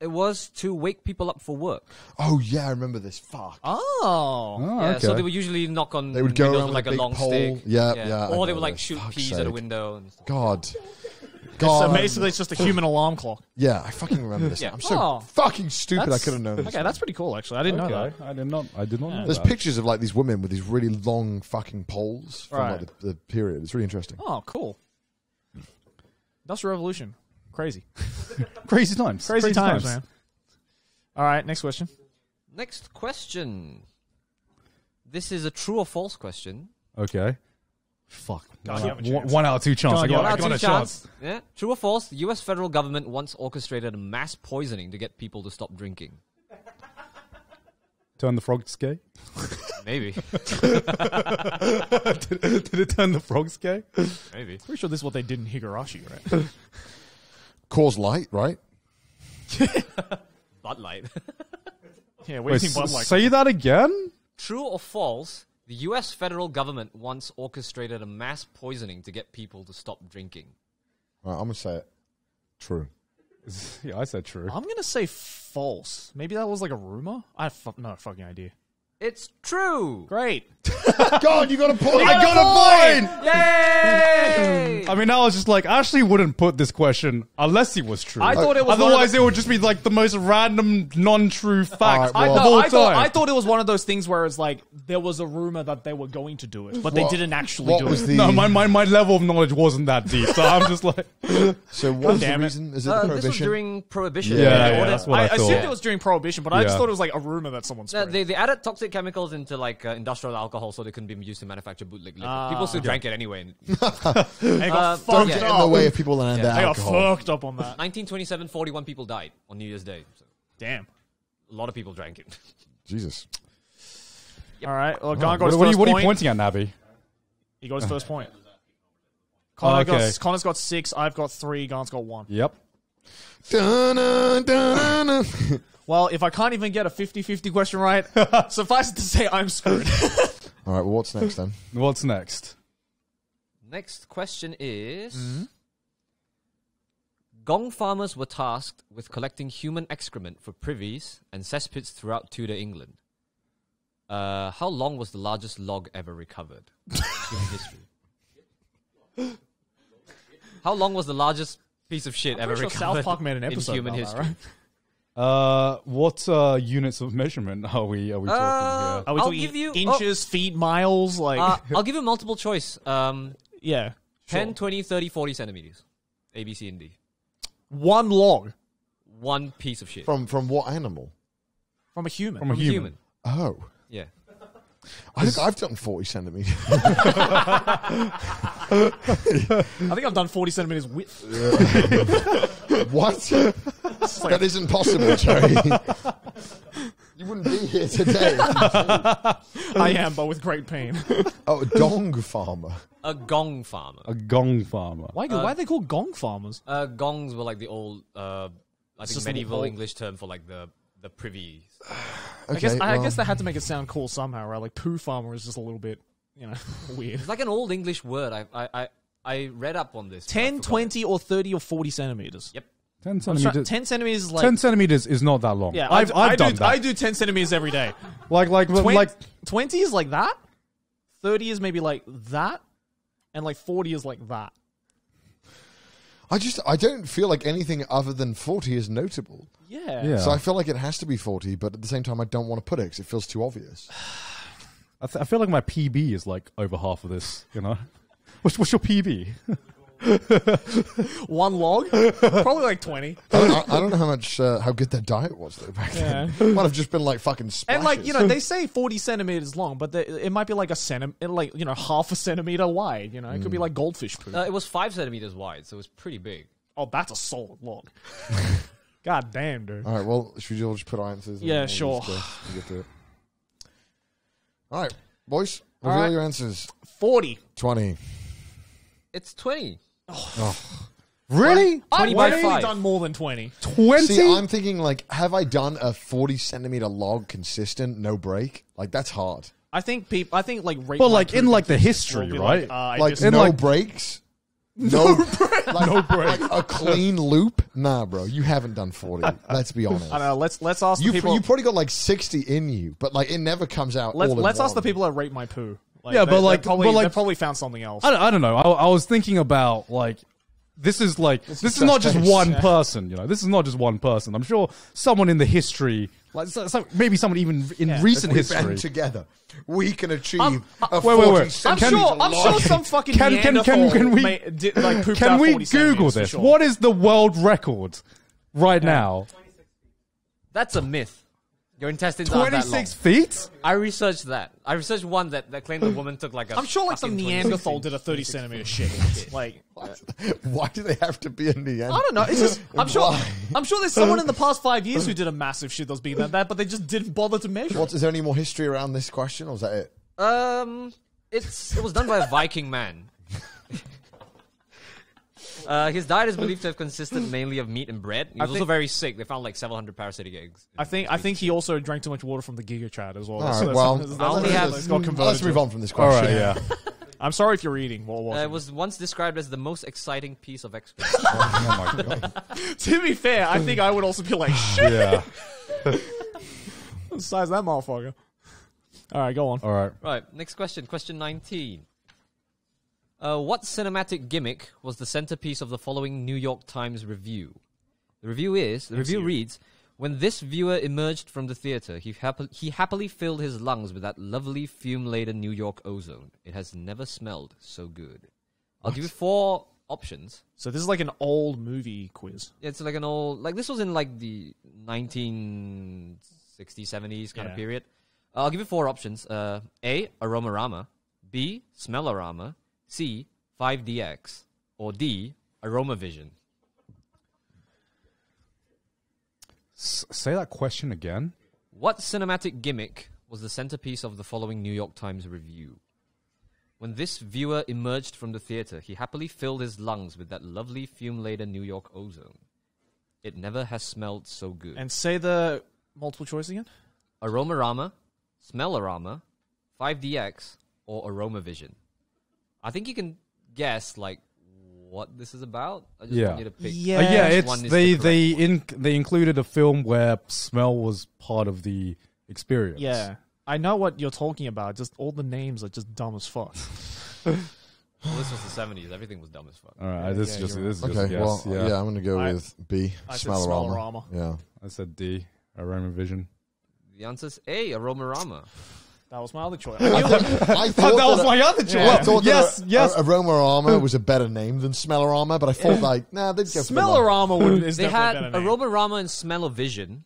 Speaker 4: It was to wake people up for work.
Speaker 3: Oh yeah, I remember this. Fuck.
Speaker 2: Oh
Speaker 4: Yeah,
Speaker 1: okay.
Speaker 4: so they would usually knock on
Speaker 3: They would go
Speaker 4: windows
Speaker 3: around
Speaker 4: with like
Speaker 3: with
Speaker 4: a
Speaker 3: a big
Speaker 4: long
Speaker 3: pole.
Speaker 4: stick.
Speaker 3: Yeah, I
Speaker 4: Or they
Speaker 3: know
Speaker 4: would like
Speaker 3: this.
Speaker 4: shoot
Speaker 3: Fuck's
Speaker 4: peas at a
Speaker 3: sake.
Speaker 4: window. And stuff.
Speaker 3: God.
Speaker 2: So basically, it's just a human alarm clock.
Speaker 3: Yeah, I fucking remember this.
Speaker 4: Yeah.
Speaker 3: I'm so fucking stupid. I could have known this.
Speaker 2: Okay, that's pretty cool. Actually, I didn't know that.
Speaker 1: I did not know
Speaker 3: There's
Speaker 1: that.
Speaker 3: pictures of like these women with these really long fucking poles from like the period. It's really interesting.
Speaker 2: Oh, cool. Industrial Revolution, crazy,
Speaker 1: Crazy times.
Speaker 2: crazy times, man. All right, next question.
Speaker 4: Next question. This is a true or false question.
Speaker 1: Okay. Fuck.
Speaker 2: God, you have a chance.
Speaker 1: 1 out of 2 chance.
Speaker 2: Go on,
Speaker 1: I
Speaker 2: go on.
Speaker 1: got a chance.
Speaker 4: Yeah. True or false? The U.S. federal government once orchestrated a mass poisoning to get people to stop drinking.
Speaker 1: Turn the frogs gay?
Speaker 4: Maybe.
Speaker 1: Did it turn the frogs gay?
Speaker 4: Maybe.
Speaker 2: Pretty sure this is what they did in Higurashi, right?
Speaker 3: Cause light, right?
Speaker 4: Bud Light.
Speaker 2: Yeah, what do you think Bud Light?
Speaker 1: Say that again?
Speaker 4: True or false? The U.S. federal government once orchestrated a mass poisoning to get people to stop drinking.
Speaker 3: Right, I'm gonna say it. True.
Speaker 1: Yeah, I said true.
Speaker 2: I'm gonna say false. Maybe that was like a rumor. I have no fucking idea.
Speaker 4: It's true.
Speaker 2: Great.
Speaker 3: God, you got a point.
Speaker 1: I got a point!
Speaker 4: Yay!
Speaker 1: I mean, I was just like, I actually wouldn't put this question unless it was true.
Speaker 2: I thought it was
Speaker 1: Otherwise, it would just be like the most random, non-true fact
Speaker 3: All right,
Speaker 1: of all time.
Speaker 2: I thought it was one of those things where it's like there was a rumor that they were going to do it, but they didn't actually do it.
Speaker 1: No, my level of knowledge wasn't that deep, so I'm just like...
Speaker 3: So what was the
Speaker 2: damn it.
Speaker 3: reason? Is it the
Speaker 4: This was
Speaker 3: Prohibition?
Speaker 4: during Prohibition.
Speaker 1: Yeah, that's what I thought.
Speaker 2: assumed it was during Prohibition, but I just
Speaker 1: Yeah.
Speaker 2: thought it was like a rumor that someone spread.
Speaker 4: They added toxic chemicals into like industrial alcohol so they couldn't be used to manufacture bootleg liquor. People still drank it anyway.
Speaker 2: They got
Speaker 3: Don't
Speaker 2: fucked
Speaker 3: get in
Speaker 2: up.
Speaker 3: the way of people and
Speaker 2: They got
Speaker 3: alcohol.
Speaker 2: fucked up on that.
Speaker 4: 1927, 41 people died on New Year's Day. So
Speaker 2: Damn.
Speaker 4: a lot of people drank it.
Speaker 3: Jesus.
Speaker 2: All right. Well, Garn got
Speaker 1: What
Speaker 2: his
Speaker 1: are
Speaker 2: first
Speaker 1: you
Speaker 2: point.
Speaker 1: pointing at, Nabi?
Speaker 2: He got his first point.
Speaker 1: Okay.
Speaker 2: Connor's got 6. I've got 3. Garn's got 1.
Speaker 1: Yep.
Speaker 3: Dun-dun, dun-dun.
Speaker 2: Well, if I can't even get a 50-50 question right, suffice it to say I'm screwed.
Speaker 3: All right, well, what's next then?
Speaker 1: What's next?
Speaker 4: Next question is... Gong farmers were tasked with collecting human excrement for privies and cesspits throughout Tudor England. How long was the largest log ever recovered in history? How long was the largest piece of shit ever
Speaker 2: Pretty sure
Speaker 4: recovered
Speaker 2: South Park made an
Speaker 4: in
Speaker 2: episode
Speaker 4: human
Speaker 2: about that,
Speaker 4: history?
Speaker 2: right?
Speaker 1: What units of measurement are we talking here?
Speaker 2: Are we
Speaker 4: I'll
Speaker 2: talking
Speaker 4: give you-
Speaker 2: inches, feet, miles? Like,
Speaker 4: I'll give you multiple choice.
Speaker 2: yeah.
Speaker 4: 10, 20, 30, 40 centimeters. A, B, C, and D.
Speaker 2: One log
Speaker 4: One piece of shit.
Speaker 3: From what animal?
Speaker 2: from a human.
Speaker 1: From a human.
Speaker 3: Oh.
Speaker 4: Yeah.
Speaker 3: I think I've done 40 centimeters.
Speaker 2: I think I've done 40 centimeters width.
Speaker 3: What? That isn't possible, Jerry. You wouldn't be here today.
Speaker 2: I am, but with great pain.
Speaker 3: Oh, a dong farmer.
Speaker 4: A gong farmer.
Speaker 1: A gong farmer.
Speaker 2: Why are they called gong farmers?
Speaker 4: Gongs were like the old, I think
Speaker 2: just
Speaker 4: medieval
Speaker 2: the-
Speaker 4: English term for like the privies.
Speaker 3: Okay,
Speaker 2: I guess they had to make it sound cool somehow, right? Like poo farmer is just a little bit, weird.
Speaker 4: It's like an old English word. I read up on this. but I
Speaker 2: 10,
Speaker 4: forgot
Speaker 2: 20, or 30 or 40 centimeters.
Speaker 4: Yep.
Speaker 1: 10 centimeters.
Speaker 2: 10 centimeters is like...
Speaker 1: 10 centimeters is not that long.
Speaker 2: Yeah,
Speaker 1: I've done that.
Speaker 2: I do 10 centimeters every day.
Speaker 1: like
Speaker 2: 20 is like that. 30 is maybe like that. And like 40 is like that.
Speaker 3: I don't feel like anything other than 40 is notable.
Speaker 2: Yeah.
Speaker 3: So I feel like it has to be 40, but at the same time, I don't want to put it because it feels too obvious.
Speaker 1: I feel like my PB is like over half of this, What's your PB?
Speaker 2: One log? Probably like 20.
Speaker 3: I don't know how good their diet was though back then. Might have just been like fucking splashes.
Speaker 2: And they say 40 centimeters long, but it might be like a half a centimeter wide. It could be like goldfish poo.
Speaker 4: It was 5 centimeters wide, so it was pretty big.
Speaker 2: Oh, that's a solid log. God damn, dude.
Speaker 3: All right, well, should we all just put our answers? And
Speaker 2: Yeah,
Speaker 3: we'll
Speaker 2: sure.
Speaker 3: just, get to it. All right, boys,
Speaker 2: All
Speaker 3: reveal
Speaker 2: right.
Speaker 3: your answers.
Speaker 2: 40.
Speaker 3: 20.
Speaker 4: It's 20.
Speaker 1: Really?
Speaker 2: I've
Speaker 4: 20 by
Speaker 2: definitely
Speaker 4: 5.
Speaker 2: done more than 20.
Speaker 1: 20?
Speaker 3: See, I'm thinking like, have I done a 40 centimeter log consistent, no break? Like that's hard.
Speaker 2: I think rate
Speaker 1: But
Speaker 2: my
Speaker 1: like in
Speaker 2: poo
Speaker 1: like the
Speaker 2: will
Speaker 1: history,
Speaker 2: be
Speaker 1: right?
Speaker 2: I
Speaker 3: Like
Speaker 2: just-
Speaker 1: in
Speaker 3: no
Speaker 1: like-
Speaker 3: breaks. No break. Like a clean loop. Nah, bro, you haven't done 40. Let's be honest.
Speaker 2: I don't know. Let's ask the
Speaker 3: You
Speaker 2: people.
Speaker 3: probably got like 60 in you, but like it never comes out.
Speaker 2: Let's ask the
Speaker 3: one.
Speaker 2: people that rate my poo.
Speaker 1: Yeah, but like-
Speaker 2: they probably found something else.
Speaker 1: I don't know. I was thinking about like this is not just
Speaker 3: taste.
Speaker 1: one person, This is not just one person. I'm sure someone in the history, like maybe someone even in recent
Speaker 3: If we
Speaker 1: history.
Speaker 3: band together, we can achieve a
Speaker 1: wait.
Speaker 3: 40
Speaker 1: I'm
Speaker 2: I'm
Speaker 3: centimeter
Speaker 2: sure
Speaker 3: log.
Speaker 2: some fucking
Speaker 1: Can
Speaker 2: Neanderthal
Speaker 1: we-
Speaker 2: pooped
Speaker 1: Can
Speaker 2: out
Speaker 1: we
Speaker 2: 40
Speaker 1: Google
Speaker 2: centimeters for
Speaker 1: this?
Speaker 2: sure.
Speaker 1: What is the world record right now?
Speaker 4: That's a myth. Your intestines aren't that long.
Speaker 1: 26 feet?
Speaker 4: I researched that. I researched one that claimed the woman took like a.
Speaker 2: I'm sure like some
Speaker 4: fucking 26
Speaker 2: Neanderthal did a 30 centimeter shit. Like,
Speaker 3: Why do they have to be in the end?
Speaker 2: I don't know. It's just I'm sure
Speaker 3: Why?
Speaker 2: there's someone in the past 5 years who did a massive shit that was bigger than that, but they just didn't bother to measure.
Speaker 3: Is there any more history around this question, or is that it?
Speaker 4: It was done by a Viking man. His diet is believed to have consisted mainly of meat and bread. He was also very sick. They found like several hundred parasitic eggs.
Speaker 2: I think he also drank too much water from the Giga Chat as well.
Speaker 3: All
Speaker 2: So
Speaker 3: right, well,
Speaker 2: that's got converted
Speaker 3: let's
Speaker 2: to-
Speaker 3: move on from this
Speaker 1: All
Speaker 3: question.
Speaker 1: right, yeah.
Speaker 2: I'm sorry if you're eating while watching.
Speaker 4: It was once described as the most exciting piece of excrement.
Speaker 1: Oh my god.
Speaker 2: To be fair, I think I would also be like, shit,
Speaker 1: Yeah.
Speaker 2: the size of that motherfucker. All right, go on.
Speaker 1: All right.
Speaker 4: Right, next question. Question 19. What cinematic gimmick was the centerpiece of the following New York Times review? The review reads, when this viewer emerged from the theater, he happily filled his lungs with that lovely fume-laden New York ozone. It has never smelled so good. I'll give you 4 options.
Speaker 2: So this is like an old movie quiz.
Speaker 4: It's like an old... Like, this was in, like, the 1960s, 70s kind of period. I'll give you 4 options. A, Aromarama. B, Smellorama. C, 5DX. Or D, Aromavision.
Speaker 1: Say that question again.
Speaker 4: What cinematic gimmick was the centerpiece of the following New York Times review? When this viewer emerged from the theater, he happily filled his lungs with that lovely fume-laden New York ozone. It never has smelled so good.
Speaker 2: And say the multiple choice again?
Speaker 4: Aromarama, Smellorama, 5DX, or Aromavision. I think you can guess, like, what this is about. I just want you to pick.
Speaker 1: It's they included a film where smell was part of the experience.
Speaker 2: Yeah. I know what you're talking about. Just all the names are just dumb as fuck.
Speaker 4: Well, this was the 70s. Everything was dumb as fuck.
Speaker 1: All right, this is just a
Speaker 3: Okay,
Speaker 1: guess.
Speaker 3: well, yeah, I'm going to go with B,
Speaker 2: I said
Speaker 3: Smellorama.
Speaker 2: Smellorama.
Speaker 3: Yeah.
Speaker 1: I said D, Aromavision.
Speaker 4: The answer's A, Aromarama.
Speaker 2: That was my other choice.
Speaker 3: I thought
Speaker 1: That was my other choice.
Speaker 3: I thought
Speaker 1: Yes,
Speaker 3: that
Speaker 1: yes.
Speaker 3: Aromarama was a better name than Smellorama, but I thought, like, nah, they'd go for the long-
Speaker 2: Smellorama is
Speaker 4: They
Speaker 2: definitely
Speaker 4: had
Speaker 2: a better name.
Speaker 4: Aromarama and Smell-O-Vision.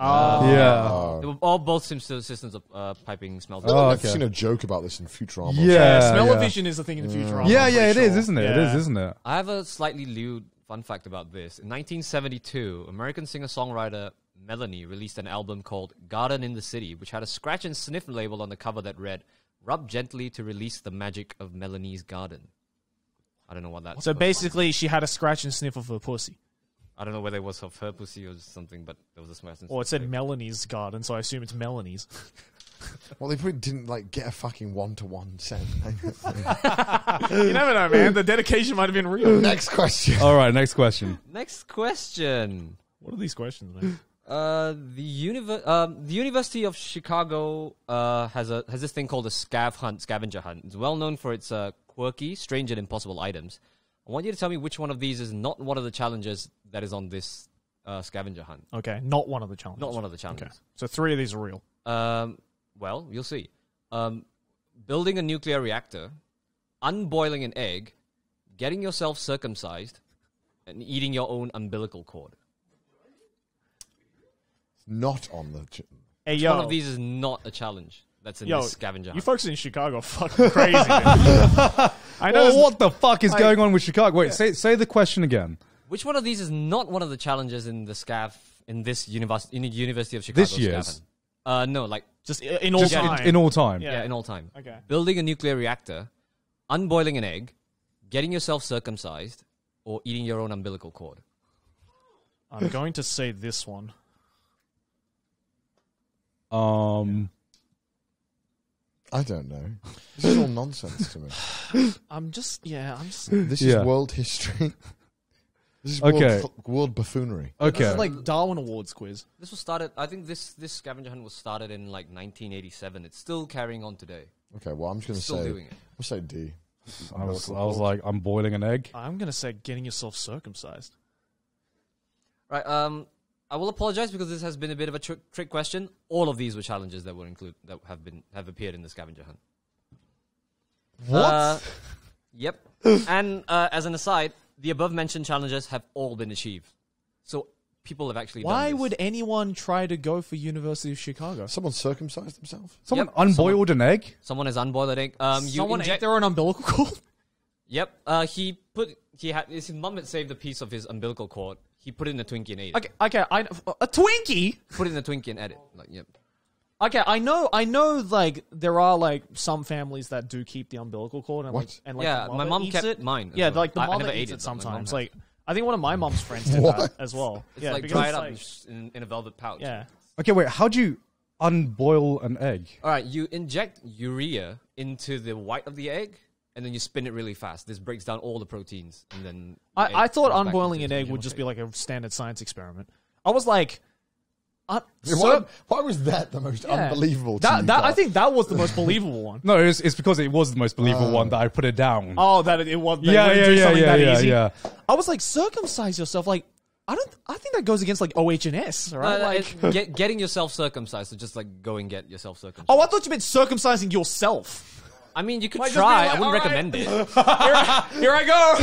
Speaker 1: Yeah.
Speaker 3: Oh.
Speaker 4: They were all both systems of piping smell.
Speaker 3: I've seen a joke about this in Futurama.
Speaker 1: Yeah.
Speaker 2: Smell-O-Vision is the thing in the future.
Speaker 1: Yeah, it is, isn't it? It is, isn't it?
Speaker 4: I have a slightly lewd fun fact about this. In 1972, American singer-songwriter Melanie released an album called Garden in the City, which had a scratch and sniff label on the cover that read, "Rub gently to release the magic of Melanie's garden." I don't know what that
Speaker 2: So
Speaker 4: was.
Speaker 2: basically, she had a scratch and sniff of her pussy.
Speaker 4: I don't know whether it was of her pussy or something, but there was a scratch and
Speaker 2: Or it
Speaker 4: sniff
Speaker 2: said Melanie's garden, so I assume it's Melanie's.
Speaker 3: Well, they probably didn't, like, get a fucking one-to-one set.
Speaker 2: You never know, man. The dedication might have been real.
Speaker 3: Next question.
Speaker 1: All right, next question.
Speaker 4: Next question.
Speaker 2: What are these questions, man?
Speaker 4: The University of Chicago has this thing called a scavenger hunt. It's well known for its quirky, strange, and impossible items. I want you to tell me which one of these is not one of the challenges that is on this scavenger hunt.
Speaker 2: Okay, not one of the challenges.
Speaker 4: Not one of the challenges.
Speaker 2: Okay. So 3 of these are real.
Speaker 4: Well, you'll see. Building a nuclear reactor, unboiling an egg, getting yourself circumcised, and eating your own umbilical cord.
Speaker 3: Not on the...
Speaker 2: Hey,
Speaker 4: Which one of these is not a challenge that's in this scavenger
Speaker 2: You
Speaker 4: hunt?
Speaker 2: folks in Chicago are fucking crazy, man. I know.
Speaker 1: Oh, what the fuck is going on with Chicago? Wait, say the question again.
Speaker 4: Which one of these is not one of the challenges in the University of Chicago?
Speaker 1: This year's?
Speaker 4: No, like
Speaker 2: Just in all time.
Speaker 1: In all time.
Speaker 2: Yeah.
Speaker 4: in all time.
Speaker 2: Okay.
Speaker 4: Building a nuclear reactor, unboiling an egg, getting yourself circumcised, or eating your own umbilical cord.
Speaker 2: I'm going to say this one.
Speaker 3: I don't know. This is all nonsense to me.
Speaker 2: I'm just.
Speaker 3: This is world history. This is world buffoonery.
Speaker 1: Okay.
Speaker 2: This is like Darwin Awards quiz.
Speaker 4: This was started. I think this scavenger hunt was started in like 1987. It's still carrying on today.
Speaker 3: Okay, well, I'm just going to
Speaker 4: Still
Speaker 3: say...
Speaker 4: doing it.
Speaker 3: We'll say D.
Speaker 1: I was like, I'm boiling an egg.
Speaker 2: I'm going to say getting yourself circumcised.
Speaker 4: Right. I will apologize because this has been a bit of a trick question. All of these were challenges that have appeared in the scavenger hunt.
Speaker 3: What?
Speaker 4: Yep. And as an aside, the above-mentioned challenges have all been achieved. So people have actually
Speaker 2: Why
Speaker 4: done this.
Speaker 2: would anyone try to go for University of Chicago?
Speaker 3: Someone circumcised themselves?
Speaker 1: Someone unboiled an egg?
Speaker 4: Someone has unboiled an egg.
Speaker 2: Someone ate their own umbilical cord?
Speaker 4: Yep. His mum had saved a piece of his umbilical cord. He put it in a Twinkie and ate it.
Speaker 2: Okay. A Twinkie?
Speaker 4: Put it in a Twinkie and ate it. Like, yep.
Speaker 2: Okay, I know, like, there are, like, some families that do keep the umbilical cord. And,
Speaker 3: What?
Speaker 2: Like,
Speaker 4: Yeah,
Speaker 2: the
Speaker 4: my
Speaker 2: mother
Speaker 4: mum
Speaker 2: eats
Speaker 4: kept
Speaker 2: it.
Speaker 4: mine as
Speaker 2: Yeah,
Speaker 4: well.
Speaker 2: like, the
Speaker 4: I
Speaker 2: mother
Speaker 4: never
Speaker 2: eats
Speaker 4: ate
Speaker 2: it
Speaker 4: it, but my mum
Speaker 2: sometimes.
Speaker 4: has.
Speaker 2: Like, I think one of my mum's friends did
Speaker 3: What?
Speaker 2: that as well.
Speaker 4: It's
Speaker 2: Yeah,
Speaker 4: like
Speaker 2: because
Speaker 4: dried
Speaker 2: it's
Speaker 4: up in a velvet pouch.
Speaker 2: Yeah.
Speaker 1: Okay, wait, how'd you unboil an egg?
Speaker 4: All right, you inject urea into the white of the egg, and then you spin it really fast. This breaks down all the proteins, and then...
Speaker 2: I thought
Speaker 4: goes back
Speaker 2: unboiling
Speaker 4: into
Speaker 2: an
Speaker 4: the
Speaker 2: egg
Speaker 4: original
Speaker 2: would just be
Speaker 4: shape.
Speaker 2: like a standard science experiment. I was like,
Speaker 3: Why was that the most unbelievable?
Speaker 2: I think that was the most believable one.
Speaker 1: No, it's because it was the most believable one that I put it down.
Speaker 2: Oh, that it was.
Speaker 1: Yeah.
Speaker 2: I was like, circumcise yourself. Like, I think that goes against like OH&S, right?
Speaker 4: Getting yourself circumcised, so just like go and get yourself circumcised.
Speaker 2: Oh, I thought you meant circumcising yourself.
Speaker 4: I mean, you could
Speaker 2: Like,
Speaker 4: try.
Speaker 2: just be like,
Speaker 4: I wouldn't
Speaker 2: all right.
Speaker 4: recommend it.
Speaker 2: Here I go.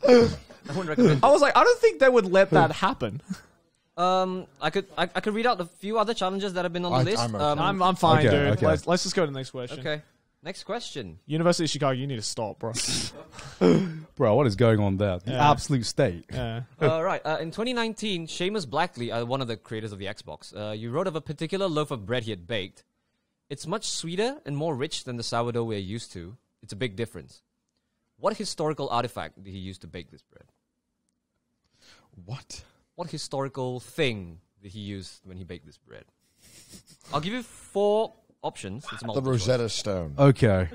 Speaker 4: I wouldn't recommend it.
Speaker 2: I was like, I don't think they would let that happen.
Speaker 4: I could read out a few other challenges that have been on the list.
Speaker 3: I'm okay.
Speaker 2: I'm fine,
Speaker 1: Okay,
Speaker 2: dude.
Speaker 1: okay.
Speaker 2: Let's just go to the next question.
Speaker 4: Okay. Next question.
Speaker 2: University of Chicago, you need to stop, bro.
Speaker 1: Bro, what is going on there? The absolute state.
Speaker 2: Yeah.
Speaker 4: Right. In 2019, Seamus Blackley, one of the creators of the Xbox, you wrote of a particular loaf of bread he had baked. It's much sweeter and more rich than the sourdough we're used to. It's a big difference. What historical artifact did he use to bake this bread?
Speaker 3: What?
Speaker 4: What historical thing did he use when he baked this bread? I'll give you 4 options. It's
Speaker 3: The
Speaker 4: multiple choice.
Speaker 3: Rosetta Stone.
Speaker 1: Okay.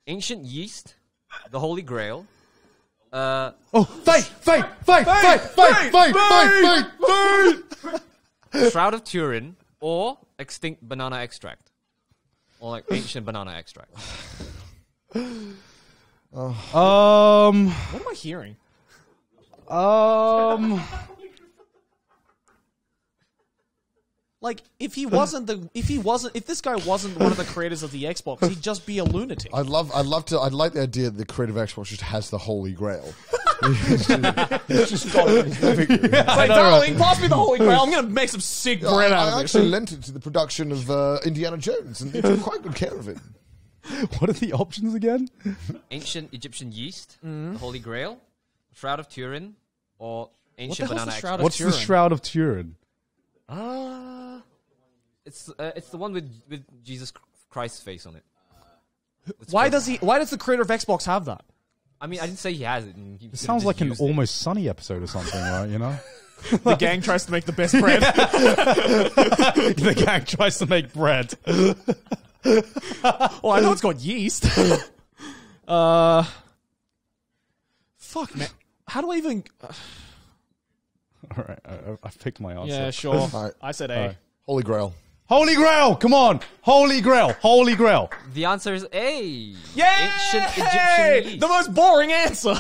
Speaker 4: Ancient yeast, the Holy Grail.
Speaker 1: Fight!
Speaker 4: Shroud of Turin, or extinct banana extract. Or like ancient banana extract.
Speaker 2: What am I hearing? Like, if this guy wasn't one of the creators of the Xbox, he'd just be a lunatic.
Speaker 3: I'd like the idea that the creative Xbox just has the Holy Grail. It's just got it in his living room.
Speaker 2: It's like, darling, pass me the Holy Grail. I'm gonna make some sick bread out
Speaker 3: I
Speaker 2: of this.
Speaker 3: actually lent it to the production of Indiana Jones, and they took quite good care of it.
Speaker 1: What are the options again?
Speaker 4: Ancient Egyptian yeast, the Holy Grail, Shroud of Turin, or ancient
Speaker 2: the hell's
Speaker 4: banana
Speaker 2: the
Speaker 4: extract.
Speaker 2: Shroud of
Speaker 1: What's the
Speaker 2: Turin?
Speaker 1: Shroud of Turin?
Speaker 4: It's the one with Jesus Christ's face on it.
Speaker 2: Why does the creator of Xbox have that?
Speaker 4: I mean, I didn't say he has it.
Speaker 1: It sounds like an Almost Sunny episode or something, right? You know?
Speaker 2: The gang tries to make the best bread.
Speaker 1: The gang tries to make bread.
Speaker 2: Well, I know it's got yeast. Fuck, man. How do I even...
Speaker 1: All right, I've picked my answer.
Speaker 2: Yeah, sure.
Speaker 3: All right.
Speaker 2: I said A.
Speaker 1: All right.
Speaker 3: Holy Grail.
Speaker 1: Holy Grail! Come on! Holy Grail! Holy Grail!
Speaker 4: The answer is A.
Speaker 2: Yay!
Speaker 4: Ancient Egyptian yeast.
Speaker 2: The most boring answer.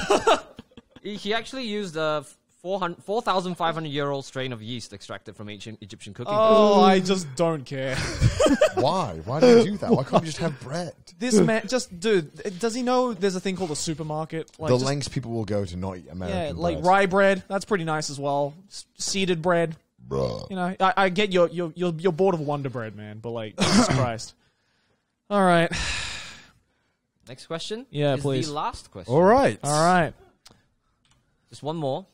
Speaker 4: He actually used a 4,500-year-old strain of yeast extracted from ancient Egyptian cooking.
Speaker 2: Oh, I just don't care.
Speaker 3: Why? Why do you do that? Why can't you just have bread?
Speaker 2: This man, dude, does he know there's a thing called a supermarket? Like,
Speaker 3: The lengths people will go to not eat American
Speaker 2: yeah,
Speaker 3: bread.
Speaker 2: like rye bread. That's pretty nice as well. Seeded bread.
Speaker 3: Bruh.
Speaker 2: You know, I get you're bored of Wonder Bread, man, but like, Jesus Christ. All right.
Speaker 4: Next question.
Speaker 2: Yeah,
Speaker 4: is
Speaker 2: please.
Speaker 4: the last question.
Speaker 1: All right.
Speaker 4: Just one more.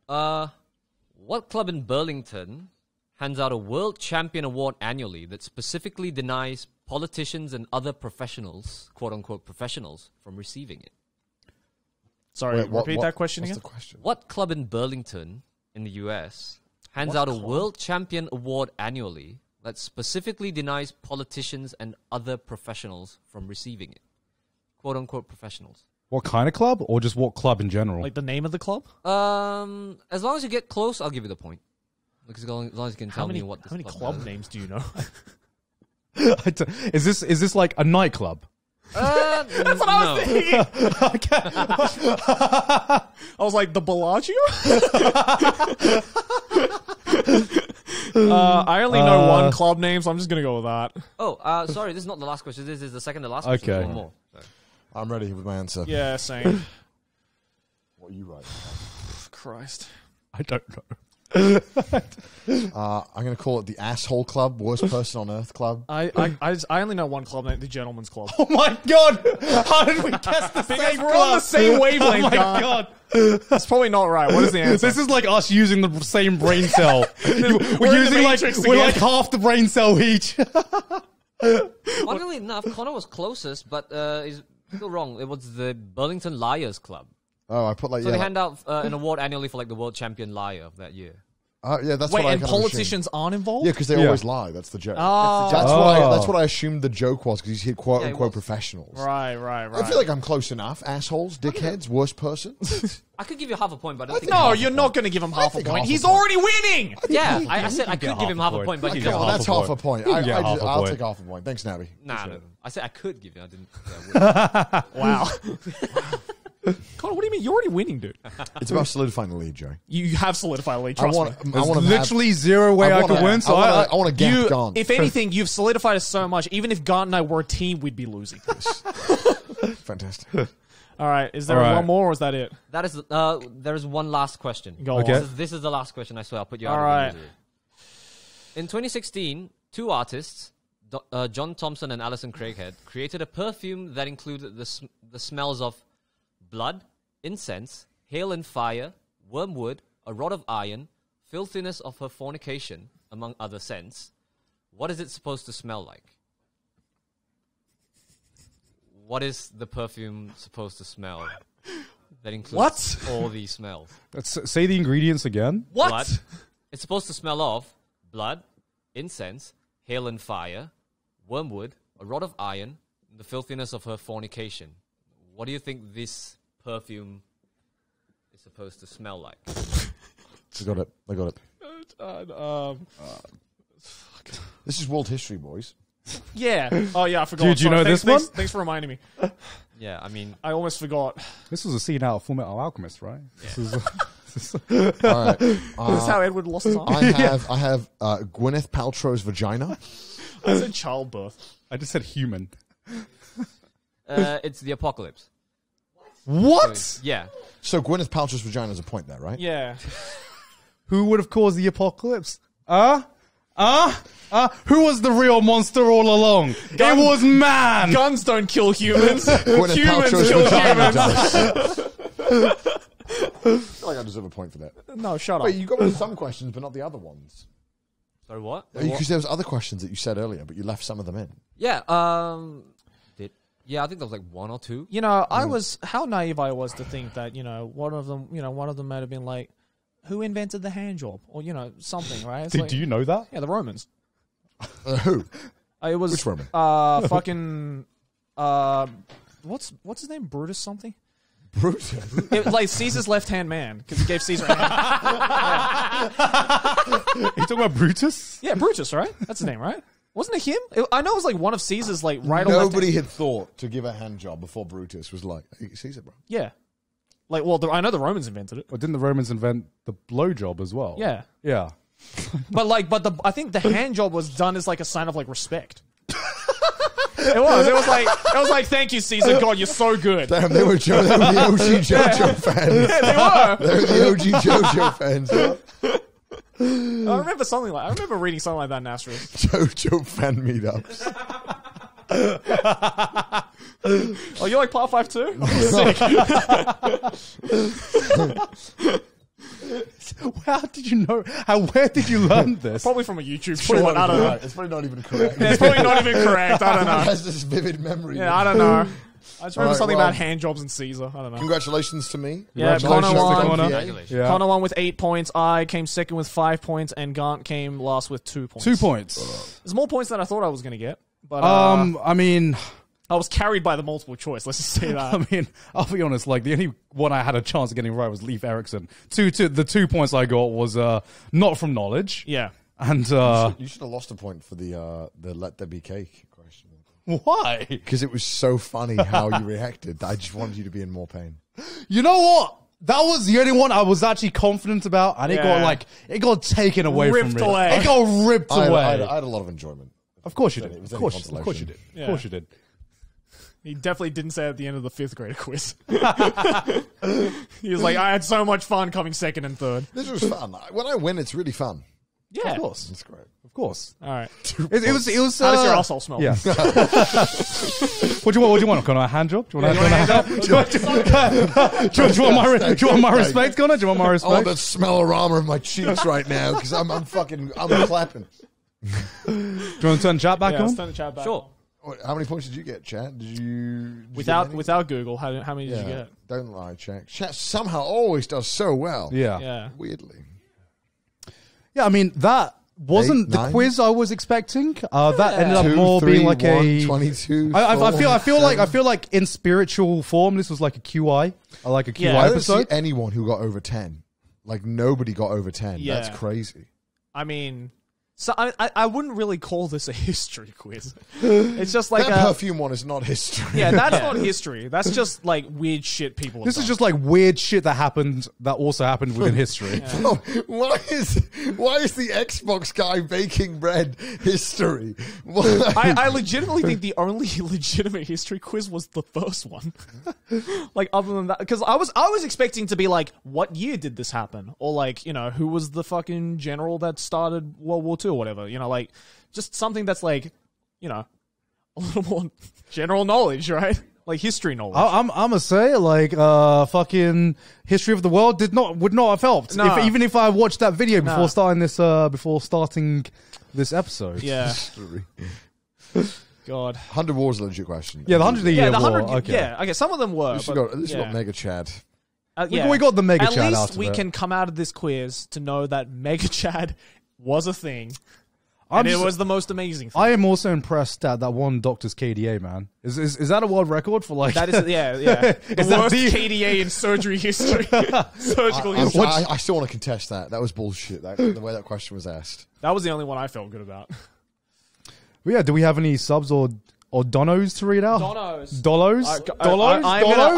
Speaker 4: What club in Burlington hands out a World Champion Award annually that specifically denies politicians and other professionals, quote-unquote professionals, from receiving it?
Speaker 2: Sorry,
Speaker 3: Wait,
Speaker 2: repeat that question
Speaker 3: what's
Speaker 2: again.
Speaker 3: the question?
Speaker 4: What club in Burlington, in the US, hands out a World Champion Award annually that specifically denies politicians and other professionals from receiving it? Quote-unquote professionals.
Speaker 1: What kind of club, or just what club in general?
Speaker 2: Like the name of the club?
Speaker 4: As long as you get close, I'll give you the point. Because as long as you can tell me what this
Speaker 2: How many club
Speaker 4: does.
Speaker 2: names do you know?
Speaker 1: Is this like a nightclub?
Speaker 4: That's
Speaker 2: what I was thinking. I was like, the Bellagio? I only know one club name, so I'm just going to go with that.
Speaker 4: Oh, sorry, this is not the last question. This is the second to last question.
Speaker 1: Okay.
Speaker 4: One more. Sorry.
Speaker 3: I'm ready with my answer.
Speaker 2: Yeah, same.
Speaker 3: What are you writing?
Speaker 2: Christ.
Speaker 1: I don't know.
Speaker 3: I'm going to call it the Asshole Club, Worst Person on Earth Club.
Speaker 2: I only know one club name, the Gentleman's Club.
Speaker 1: Oh my god! How did we guess the same
Speaker 2: We're on the same wavelength,
Speaker 1: Oh my
Speaker 2: guy.
Speaker 1: god!
Speaker 2: That's probably not right. What is the answer?
Speaker 1: This is like us using the same brain cell.
Speaker 2: We're in the
Speaker 1: we're using
Speaker 2: Matrix
Speaker 1: we're
Speaker 2: again.
Speaker 1: like half the brain cell each.
Speaker 4: Funnily enough, Connor was closest, but he's still wrong. It was the Burlington Liars Club.
Speaker 3: Oh, I put like
Speaker 4: So they hand out an award annually for like the world champion liar of that year.
Speaker 3: Yeah, that's
Speaker 2: Wait,
Speaker 3: what I
Speaker 2: and
Speaker 3: kind of
Speaker 2: politicians aren't involved?
Speaker 3: Yeah, because they always lie. That's the joke.
Speaker 2: Oh.
Speaker 3: That's what I assumed the joke was, because he's hit quote unquote professionals.
Speaker 2: Right.
Speaker 3: I feel like I'm close enough. Assholes, dickheads, worst person.
Speaker 4: I could give you half a point, but I don't think
Speaker 2: No, you're not going to give him half a
Speaker 3: think
Speaker 2: point.
Speaker 3: half a
Speaker 2: He's
Speaker 3: point.
Speaker 2: already winning.
Speaker 4: Yeah, I said I could give him half a point, but he
Speaker 3: Okay, well,
Speaker 4: doesn't.
Speaker 3: that's half a point.
Speaker 1: You can get half a
Speaker 3: I'll
Speaker 1: point.
Speaker 3: take half a point. Thanks, Nabby.
Speaker 4: Nah, no. I said I could give you. I didn't.
Speaker 2: Wow. Connor, what do you mean? You're already winning, dude.
Speaker 3: It's about solidifying the lead, Joey.
Speaker 2: You have solidified the lead.
Speaker 3: I
Speaker 2: Trust
Speaker 3: want
Speaker 2: me.
Speaker 1: There's
Speaker 3: to
Speaker 1: literally zero way I could win. So
Speaker 3: I want to gap Gone.
Speaker 2: If anything, you've solidified us so much. Even if Gant and I were a team, we'd be losing.
Speaker 3: Fantastic.
Speaker 2: All right. Is there
Speaker 1: All right.
Speaker 2: one more, or is that it?
Speaker 4: That is. There is one last question.
Speaker 2: Go
Speaker 1: Okay.
Speaker 2: on.
Speaker 4: This is the last question. I swear. I'll put you out
Speaker 2: All
Speaker 4: of
Speaker 2: right.
Speaker 4: the misery. In 2016, two artists, John Thompson and Alison Craighead, created a perfume that included the smells of blood, incense, hail and fire, wormwood, a rod of iron, filthiness of her fornication, among other scents. What is it supposed to smell like? What is the perfume supposed to smell that includes all these smells?
Speaker 1: say the ingredients again.
Speaker 2: What?
Speaker 4: Blood. It's supposed to smell of blood, incense, hail and fire, wormwood, a rod of iron, and the filthiness of her fornication. What do you think this perfume is supposed to smell like?
Speaker 3: I got it. This is world history, boys.
Speaker 2: Yeah. Oh, yeah, I forgot.
Speaker 1: Dude, you know this one?
Speaker 2: Thanks for reminding me.
Speaker 4: Yeah, I mean,
Speaker 2: I almost forgot.
Speaker 1: This was a scene out of Full Metal Alchemist, right?
Speaker 4: Yeah.
Speaker 3: All right.
Speaker 2: This is how Edward lost his arm.
Speaker 3: I have Gwyneth Paltrow's vagina.
Speaker 2: I said childbirth.
Speaker 1: I just said human.
Speaker 4: it's the apocalypse.
Speaker 1: What?
Speaker 4: Yeah.
Speaker 3: So Gwyneth Paltrow's vagina is a point there, right?
Speaker 2: Yeah.
Speaker 1: Who would have caused the apocalypse? Who was the real monster all along? It was man!
Speaker 2: Guns don't kill humans.
Speaker 3: Gwyneth
Speaker 2: Humans
Speaker 3: Paltrow's
Speaker 2: kill
Speaker 3: vagina
Speaker 2: humans.
Speaker 3: does. I feel like I deserve a point for that.
Speaker 2: No, shut up.
Speaker 3: Wait, you got me some questions, but not the other ones.
Speaker 4: Sorry, what?
Speaker 3: Because there was other questions that you said earlier, but you left some of them in.
Speaker 4: Yeah, I think there was like one or two.
Speaker 2: You know, I was how naive I was to think that one of them might have been like, who invented the hand job, or something, right? It's like,
Speaker 1: Do you know that?
Speaker 2: Yeah, the Romans.
Speaker 3: Who?
Speaker 2: It was
Speaker 3: Which Roman?
Speaker 2: fucking what's his name? Brutus something.
Speaker 3: Brutus.
Speaker 2: Like Caesar's left hand man because he gave Caesar a hand.
Speaker 1: You talking about Brutus?
Speaker 2: Yeah, Brutus, right? That's his name, right? Wasn't it him? I know it was like one of Caesar's like right or left.
Speaker 3: Nobody had thought to give a hand job before Brutus was like, hey, Caesar, bro.
Speaker 2: Yeah. Like, well, I know the Romans invented it.
Speaker 1: Or didn't the Romans invent the blowjob as well?
Speaker 2: Yeah.
Speaker 1: Yeah.
Speaker 2: But I think the hand job was done as like a sign of like respect. It was like, thank you, Caesar. God, you're so good.
Speaker 3: Damn, they were the OG JoJo fans.
Speaker 2: Yeah, they were.
Speaker 3: They were the OG JoJo fans. Huh?
Speaker 2: I remember reading something like that in Asterisk.
Speaker 3: JoJo fan meetups.
Speaker 2: Oh, you like Part 5 too? Sick.
Speaker 1: How did you know? Where did you learn this?
Speaker 2: Probably from a YouTube short. I don't know.
Speaker 3: It's probably not even correct.
Speaker 2: Yeah, it's probably not even correct. I don't
Speaker 3: It
Speaker 2: know.
Speaker 3: has this vivid memory.
Speaker 2: Yeah, I don't know. I just remember
Speaker 3: Alright,
Speaker 2: something
Speaker 3: well,
Speaker 2: about hand jobs and Caesar. I don't know.
Speaker 3: Congratulations to me.
Speaker 2: Yeah,
Speaker 1: Congratulations
Speaker 2: Connor
Speaker 1: to
Speaker 2: won.
Speaker 1: Connor.
Speaker 4: Congratulations.
Speaker 1: Yeah.
Speaker 2: Connor won with 8 points. I came second with 5 points, and Gant came last with 2 points.
Speaker 1: 2 points.
Speaker 2: There's more points than I thought I was going to get, but
Speaker 1: I mean,
Speaker 2: I was carried by the multiple choice. Let's just say that.
Speaker 1: I'll be honest. Like the only one I had a chance of getting right was Leif Erikson. The 2 points I got was not from knowledge.
Speaker 2: Yeah.
Speaker 1: And
Speaker 3: You should have lost a point for the let there be cake question.
Speaker 1: why?
Speaker 3: Because it was so funny how you reacted. I just wanted you to be in more pain.
Speaker 1: You know what? That was the only one I was actually confident about, and
Speaker 2: Yeah.
Speaker 1: it got taken away
Speaker 2: Ripped
Speaker 1: from me.
Speaker 2: away.
Speaker 1: It got ripped
Speaker 3: I
Speaker 1: away.
Speaker 3: had a lot of enjoyment.
Speaker 1: Of course you did.
Speaker 3: It was
Speaker 1: Of
Speaker 3: only
Speaker 1: course you
Speaker 3: consolation.
Speaker 1: did.
Speaker 2: Yeah.
Speaker 1: Of course you did.
Speaker 2: He definitely didn't say it at the end of the 5th grader quiz. He was like, I had so much fun coming second and third.
Speaker 3: This was fun. When I win, it's really fun.
Speaker 2: Yeah.
Speaker 1: Of course.
Speaker 3: It's great.
Speaker 1: Of course.
Speaker 2: All right.
Speaker 1: It was.
Speaker 2: How does your asshole smell?
Speaker 1: Yeah. What do you want? Connor? A hand job? Do you want a hand job? Do you want my respect, Connor? Do you want my
Speaker 3: I want
Speaker 1: respect?
Speaker 3: that smell-o-rama in my cheeks right now because I'm clapping.
Speaker 1: Do you want to turn chat back
Speaker 2: Yeah,
Speaker 1: on?
Speaker 2: let's turn the chat back.
Speaker 4: Sure.
Speaker 3: How many points did you get, Chad? Did you
Speaker 2: Without
Speaker 3: get many?
Speaker 2: without Google, how many did you
Speaker 3: Yeah,
Speaker 2: get?
Speaker 3: don't lie, Chad. Chat somehow always does so well.
Speaker 1: Yeah.
Speaker 2: Yeah.
Speaker 3: Weirdly.
Speaker 1: Yeah, I mean, that wasn't
Speaker 3: 8,
Speaker 1: the
Speaker 3: 9?
Speaker 1: quiz I was expecting. That ended up
Speaker 3: 2,
Speaker 1: more
Speaker 3: 3,
Speaker 1: being like
Speaker 3: 1, 22.
Speaker 1: I feel like in spiritual form, this was like a QI. Like a QI
Speaker 2: Yeah.
Speaker 3: I don't
Speaker 1: episode.
Speaker 3: see anyone who got over 10. Like, nobody got over 10.
Speaker 2: Yeah.
Speaker 3: That's crazy.
Speaker 2: I mean, so I wouldn't really call this a history quiz. It's just like
Speaker 3: That perfume one is not history.
Speaker 2: yeah, that's not history. That's just like weird shit people have
Speaker 1: This
Speaker 2: done.
Speaker 1: is just like weird shit that happened that also happened within history.
Speaker 3: Oh, why is the Xbox guy baking bread history?
Speaker 2: I legitimately think the only legitimate history quiz was the first one. Like, other than that, because I was expecting to be like, what year did this happen? Or like, you know, who was the fucking general that started World War II or whatever? You know, like, just something that's like, you know, a little more general knowledge, right? Like history knowledge.
Speaker 1: I'm gonna say like fucking history of the world would not have helped.
Speaker 2: No.
Speaker 1: Even if I watched that video
Speaker 2: No.
Speaker 1: before starting this episode.
Speaker 2: Yeah. God.
Speaker 3: 100 War's a legit question.
Speaker 1: Yeah, the 100
Speaker 2: Yeah,
Speaker 1: year
Speaker 2: the
Speaker 1: war.
Speaker 2: 100.
Speaker 1: Okay.
Speaker 2: Yeah, okay. Some of them were.
Speaker 3: This has
Speaker 2: but,
Speaker 3: got Mega Chad.
Speaker 1: We got the Mega
Speaker 2: At
Speaker 1: Chad
Speaker 2: least
Speaker 1: out of
Speaker 2: we
Speaker 1: it.
Speaker 2: can come out of this quiz to know that Mega Chad was a thing.
Speaker 1: I'm
Speaker 2: And it
Speaker 1: just-
Speaker 2: was the most amazing thing.
Speaker 1: I am also impressed at that one doctor's KDA, man. Is that a world record for like?
Speaker 2: That is, yeah. The
Speaker 1: Is that
Speaker 2: worst
Speaker 1: the-
Speaker 2: KDA in surgery history. Surgical history.
Speaker 3: I still want to contest that. That was bullshit. The way that question was asked.
Speaker 2: That was the only one I felt good about.
Speaker 1: Yeah, do we have any subs or donos to read out?
Speaker 2: Donos.
Speaker 1: Dolos?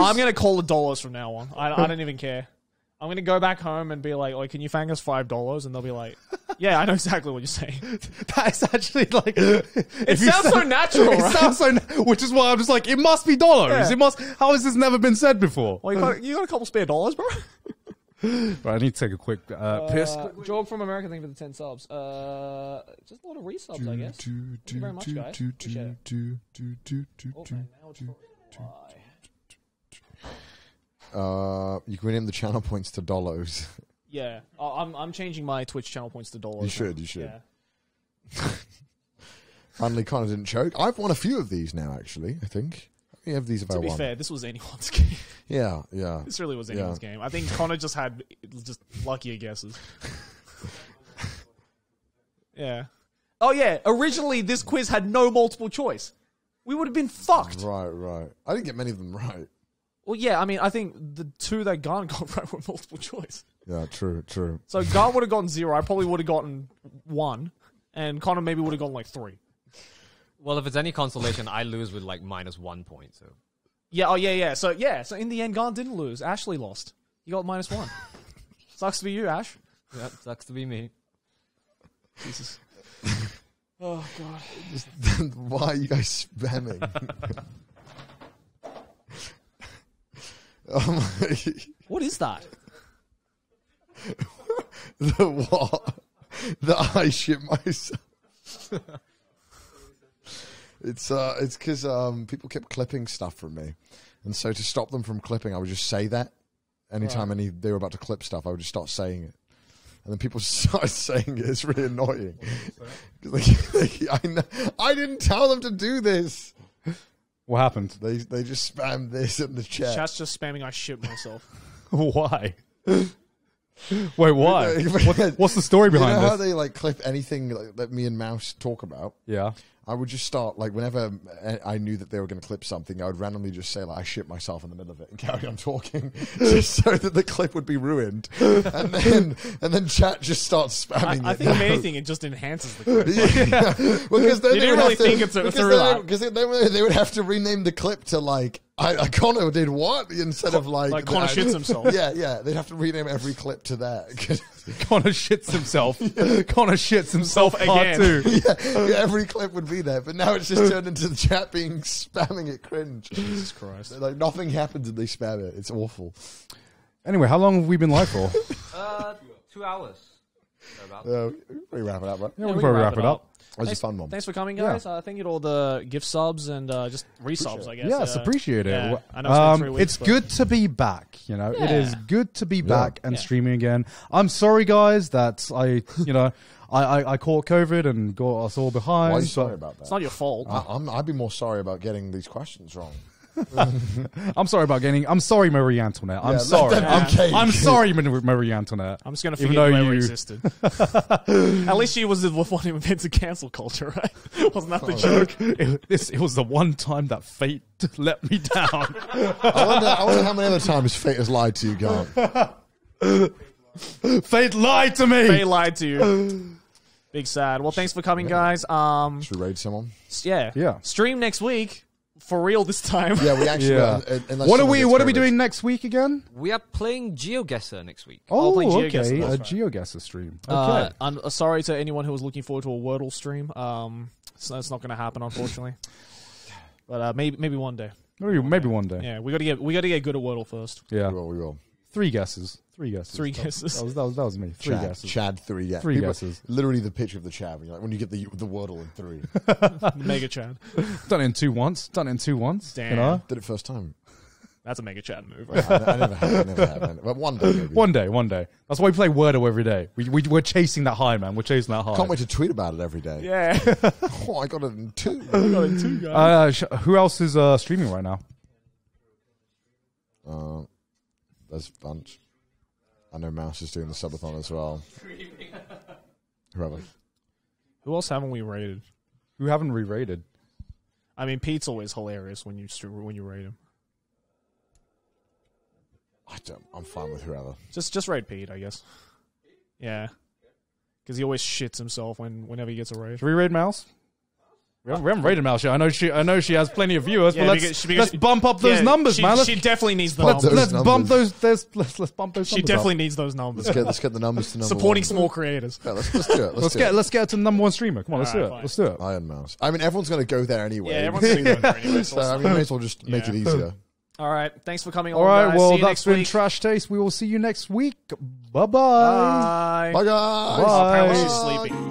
Speaker 2: I'm gonna call it dollars from now on. I don't even care. I'm gonna go back home and be like, "Oh, can you fang us $5?" And they'll be like, "Yeah, I know exactly what you're saying."
Speaker 1: That's actually like...
Speaker 2: It sounds so natural,
Speaker 1: It
Speaker 2: right?
Speaker 1: sounds so... Which is why I'm just like, it must be dollars.
Speaker 2: Yeah.
Speaker 1: It must... How has this never been said before?
Speaker 2: Well, you got a couple spare dollars, bro.
Speaker 1: Right, I need to take a quick piss.
Speaker 2: Jog from America, thank you for the 10 subs. Just a lot of resubs, I guess. Thank you very much, guys. Appreciate it. Oh, man, now it's
Speaker 3: You can rename the channel points to dollars.
Speaker 2: yeah, I'm changing my Twitch channel points to dollars.
Speaker 3: You should.
Speaker 2: Yeah.
Speaker 3: Finally, Connor didn't choke. I've won a few of these now, actually, I think. How many of these have I
Speaker 2: To be
Speaker 3: won?
Speaker 2: fair, this was anyone's game.
Speaker 3: Yeah.
Speaker 2: This really was anyone's game. I think Connor just had just luckier guesses. Yeah. Oh yeah. Originally, this quiz had no multiple choice. We would have been fucked.
Speaker 3: Right. I didn't get many of them right.
Speaker 2: Well, yeah. I mean, I think the two that Garn got right were multiple choice.
Speaker 3: Yeah, true.
Speaker 2: So Garn would have gotten 0. I probably would have gotten 1, and Connor maybe would have gotten like 3.
Speaker 4: Well, if it's any consolation, I lose with like -1 point. So
Speaker 2: Yeah. Oh yeah. So in the end, Garn didn't lose. Ashley lost. He got -1. Sucks to be you, Ash.
Speaker 4: that sucks to be me.
Speaker 2: Jesus. Oh god.
Speaker 3: Why are you guys spamming?
Speaker 2: What is that?
Speaker 3: The what? That I shit myself. It's because people kept clipping stuff from me, and so to stop them from clipping, I would just say that. Anytime they were about to clip stuff, I would just start saying it, and then people started saying it. It's really annoying. I didn't tell them to do this.
Speaker 1: What happened?
Speaker 3: They just spammed this in the chat.
Speaker 2: Chat's just spamming. I shit myself.
Speaker 1: Why? Wait, why? What's the story
Speaker 3: You know
Speaker 1: behind
Speaker 3: how
Speaker 1: this?
Speaker 3: they like clip anything that me and Mouse talk about?
Speaker 1: Yeah.
Speaker 3: I would just start, like, whenever I knew that they were going to clip something, I would randomly just say, like, I shit myself in the middle of it and carry on talking, just so that the clip would be ruined. And then chat just starts spamming
Speaker 2: I
Speaker 3: it.
Speaker 2: think if anything, it just enhances the clip.
Speaker 3: Yeah. Well, because then
Speaker 2: You
Speaker 3: they
Speaker 2: didn't
Speaker 3: would
Speaker 2: really
Speaker 3: have to,
Speaker 2: think it through that.
Speaker 3: Because they would have to rename the clip to, like, Connor did what? Instead of, like
Speaker 2: Connor shits himself.
Speaker 3: Yeah. They'd have to rename every clip to that.
Speaker 1: Connor shits himself. Connor shits himself part
Speaker 2: again.
Speaker 1: 2.
Speaker 3: Yeah, every clip would be there, but now it's just turned into the chat being spamming it cringe.
Speaker 2: Jesus Christ.
Speaker 3: Like nothing happens and they spam it. It's awful.
Speaker 1: Anyway, how long have we been live for?
Speaker 4: 2 hours.
Speaker 3: We wrap it up, right?
Speaker 1: Yeah, we'll probably wrap it up.
Speaker 3: That was a fun one.
Speaker 2: Thanks for coming, guys. Thank you to all the gift subs and just resubs, I guess.
Speaker 1: Yes, appreciate it.
Speaker 2: Yeah, I know it's been 3 weeks.
Speaker 1: It's good to be back. You know, it is good to be back and
Speaker 2: Yeah.
Speaker 1: streaming again. I'm sorry, guys, that I caught COVID and got us all behind.
Speaker 3: Why are you
Speaker 1: so-
Speaker 3: sorry about that?
Speaker 2: It's not your fault.
Speaker 3: I'd be more sorry about getting these questions wrong.
Speaker 1: I'm sorry about getting. I'm sorry, Marie Antoinette. I'm
Speaker 3: Yeah,
Speaker 1: sorry.
Speaker 3: okay.
Speaker 1: I'm sorry, Marie Antoinette.
Speaker 2: I'm just going to
Speaker 1: Even
Speaker 2: forget
Speaker 1: though
Speaker 2: you ever
Speaker 1: you-
Speaker 2: existed. At least she was the one who invented cancel culture, right? Wasn't that the joke?
Speaker 1: It was the one time that fate let me down.
Speaker 3: I wonder how many other times fate has lied to you, Garnt.
Speaker 1: Fate lied to me.
Speaker 2: They lied to you. Big sad. Well, thanks for coming, guys.
Speaker 3: Should we raid someone?
Speaker 2: Yeah. Stream next week. For real this time.
Speaker 3: Yeah, we actually.
Speaker 1: Yeah.
Speaker 3: Unless
Speaker 1: What are
Speaker 3: someone
Speaker 1: we?
Speaker 3: gets
Speaker 1: What are we
Speaker 3: rid of it.
Speaker 1: doing next week again?
Speaker 4: We are playing GeoGuessr next week.
Speaker 1: Oh,
Speaker 2: playing
Speaker 1: okay,
Speaker 2: GeoGuessr,
Speaker 1: a
Speaker 2: that's
Speaker 1: GeoGuessr stream. Okay.
Speaker 2: I'm sorry to anyone who was looking forward to a Wordle stream. So it's not going to happen, unfortunately. But maybe one day.
Speaker 1: Maybe one day.
Speaker 2: Yeah, we got to get good at Wordle first.
Speaker 1: Yeah.
Speaker 3: We will.
Speaker 1: Three guesses.
Speaker 2: Three guesses.
Speaker 1: That was me. Three guesses.
Speaker 3: Chad 3. Yeah.
Speaker 1: Three guesses.
Speaker 3: Literally the picture of the Chad. When you get the Wordle in 3.
Speaker 2: Mega Chad.
Speaker 1: Done it in two once.
Speaker 2: Damn.
Speaker 1: You know?
Speaker 3: Did it first time.
Speaker 2: That's a Mega Chad move.
Speaker 3: I never have. But one day maybe.
Speaker 1: One day. That's why we play Wordle every day. We're chasing that high, man. We're chasing that high.
Speaker 3: Can't wait to tweet about it every day.
Speaker 2: Yeah.
Speaker 3: Oh, I got it in 2.
Speaker 2: Got it too, guys.
Speaker 1: Who else is streaming right now?
Speaker 3: There's a bunch. I know Mouse is doing the subathon as well. Whoever.
Speaker 2: Who else haven't we rated?
Speaker 1: Who haven't re-rated?
Speaker 2: I mean, Pete's always hilarious when you rate him.
Speaker 3: I'm fine with whoever.
Speaker 2: Just rate Pete, I guess. Yeah. Because he always shits himself whenever he gets a raid.
Speaker 1: Should we raid Mouse? We haven't rated Mouse yet. I know she has plenty of viewers,
Speaker 2: Yeah,
Speaker 1: but
Speaker 2: because
Speaker 1: let's bump up those numbers, man.
Speaker 2: She definitely needs the
Speaker 3: Let's-
Speaker 2: numbers.
Speaker 1: Let's bump those. Let's bump those.
Speaker 2: She
Speaker 1: numbers
Speaker 2: definitely
Speaker 1: up.
Speaker 2: needs those numbers.
Speaker 3: Let's get the numbers to number
Speaker 2: Supporting
Speaker 3: 1.
Speaker 2: small creators.
Speaker 3: Yeah, let's do it.
Speaker 1: Let's get it to number 1 streamer. Come on, let's do
Speaker 2: Alright,
Speaker 1: it.
Speaker 2: fine.
Speaker 1: Let's do it.
Speaker 3: Iron Mouse. I mean, everyone's going to go there anyway.
Speaker 2: Yeah, everyone's going to go there anyway.
Speaker 3: So, I mean, may as well just make it easier.
Speaker 2: All right. Thanks for coming
Speaker 1: All
Speaker 2: on,
Speaker 1: right.
Speaker 2: guys.
Speaker 1: Well,
Speaker 2: See you
Speaker 1: that's
Speaker 2: next
Speaker 1: been
Speaker 2: week.
Speaker 1: Trash Taste. We will see you next week. Bye-bye.
Speaker 2: Bye.
Speaker 3: Bye, guys.
Speaker 2: Oh, apparently
Speaker 1: Bye.
Speaker 2: she's sleeping.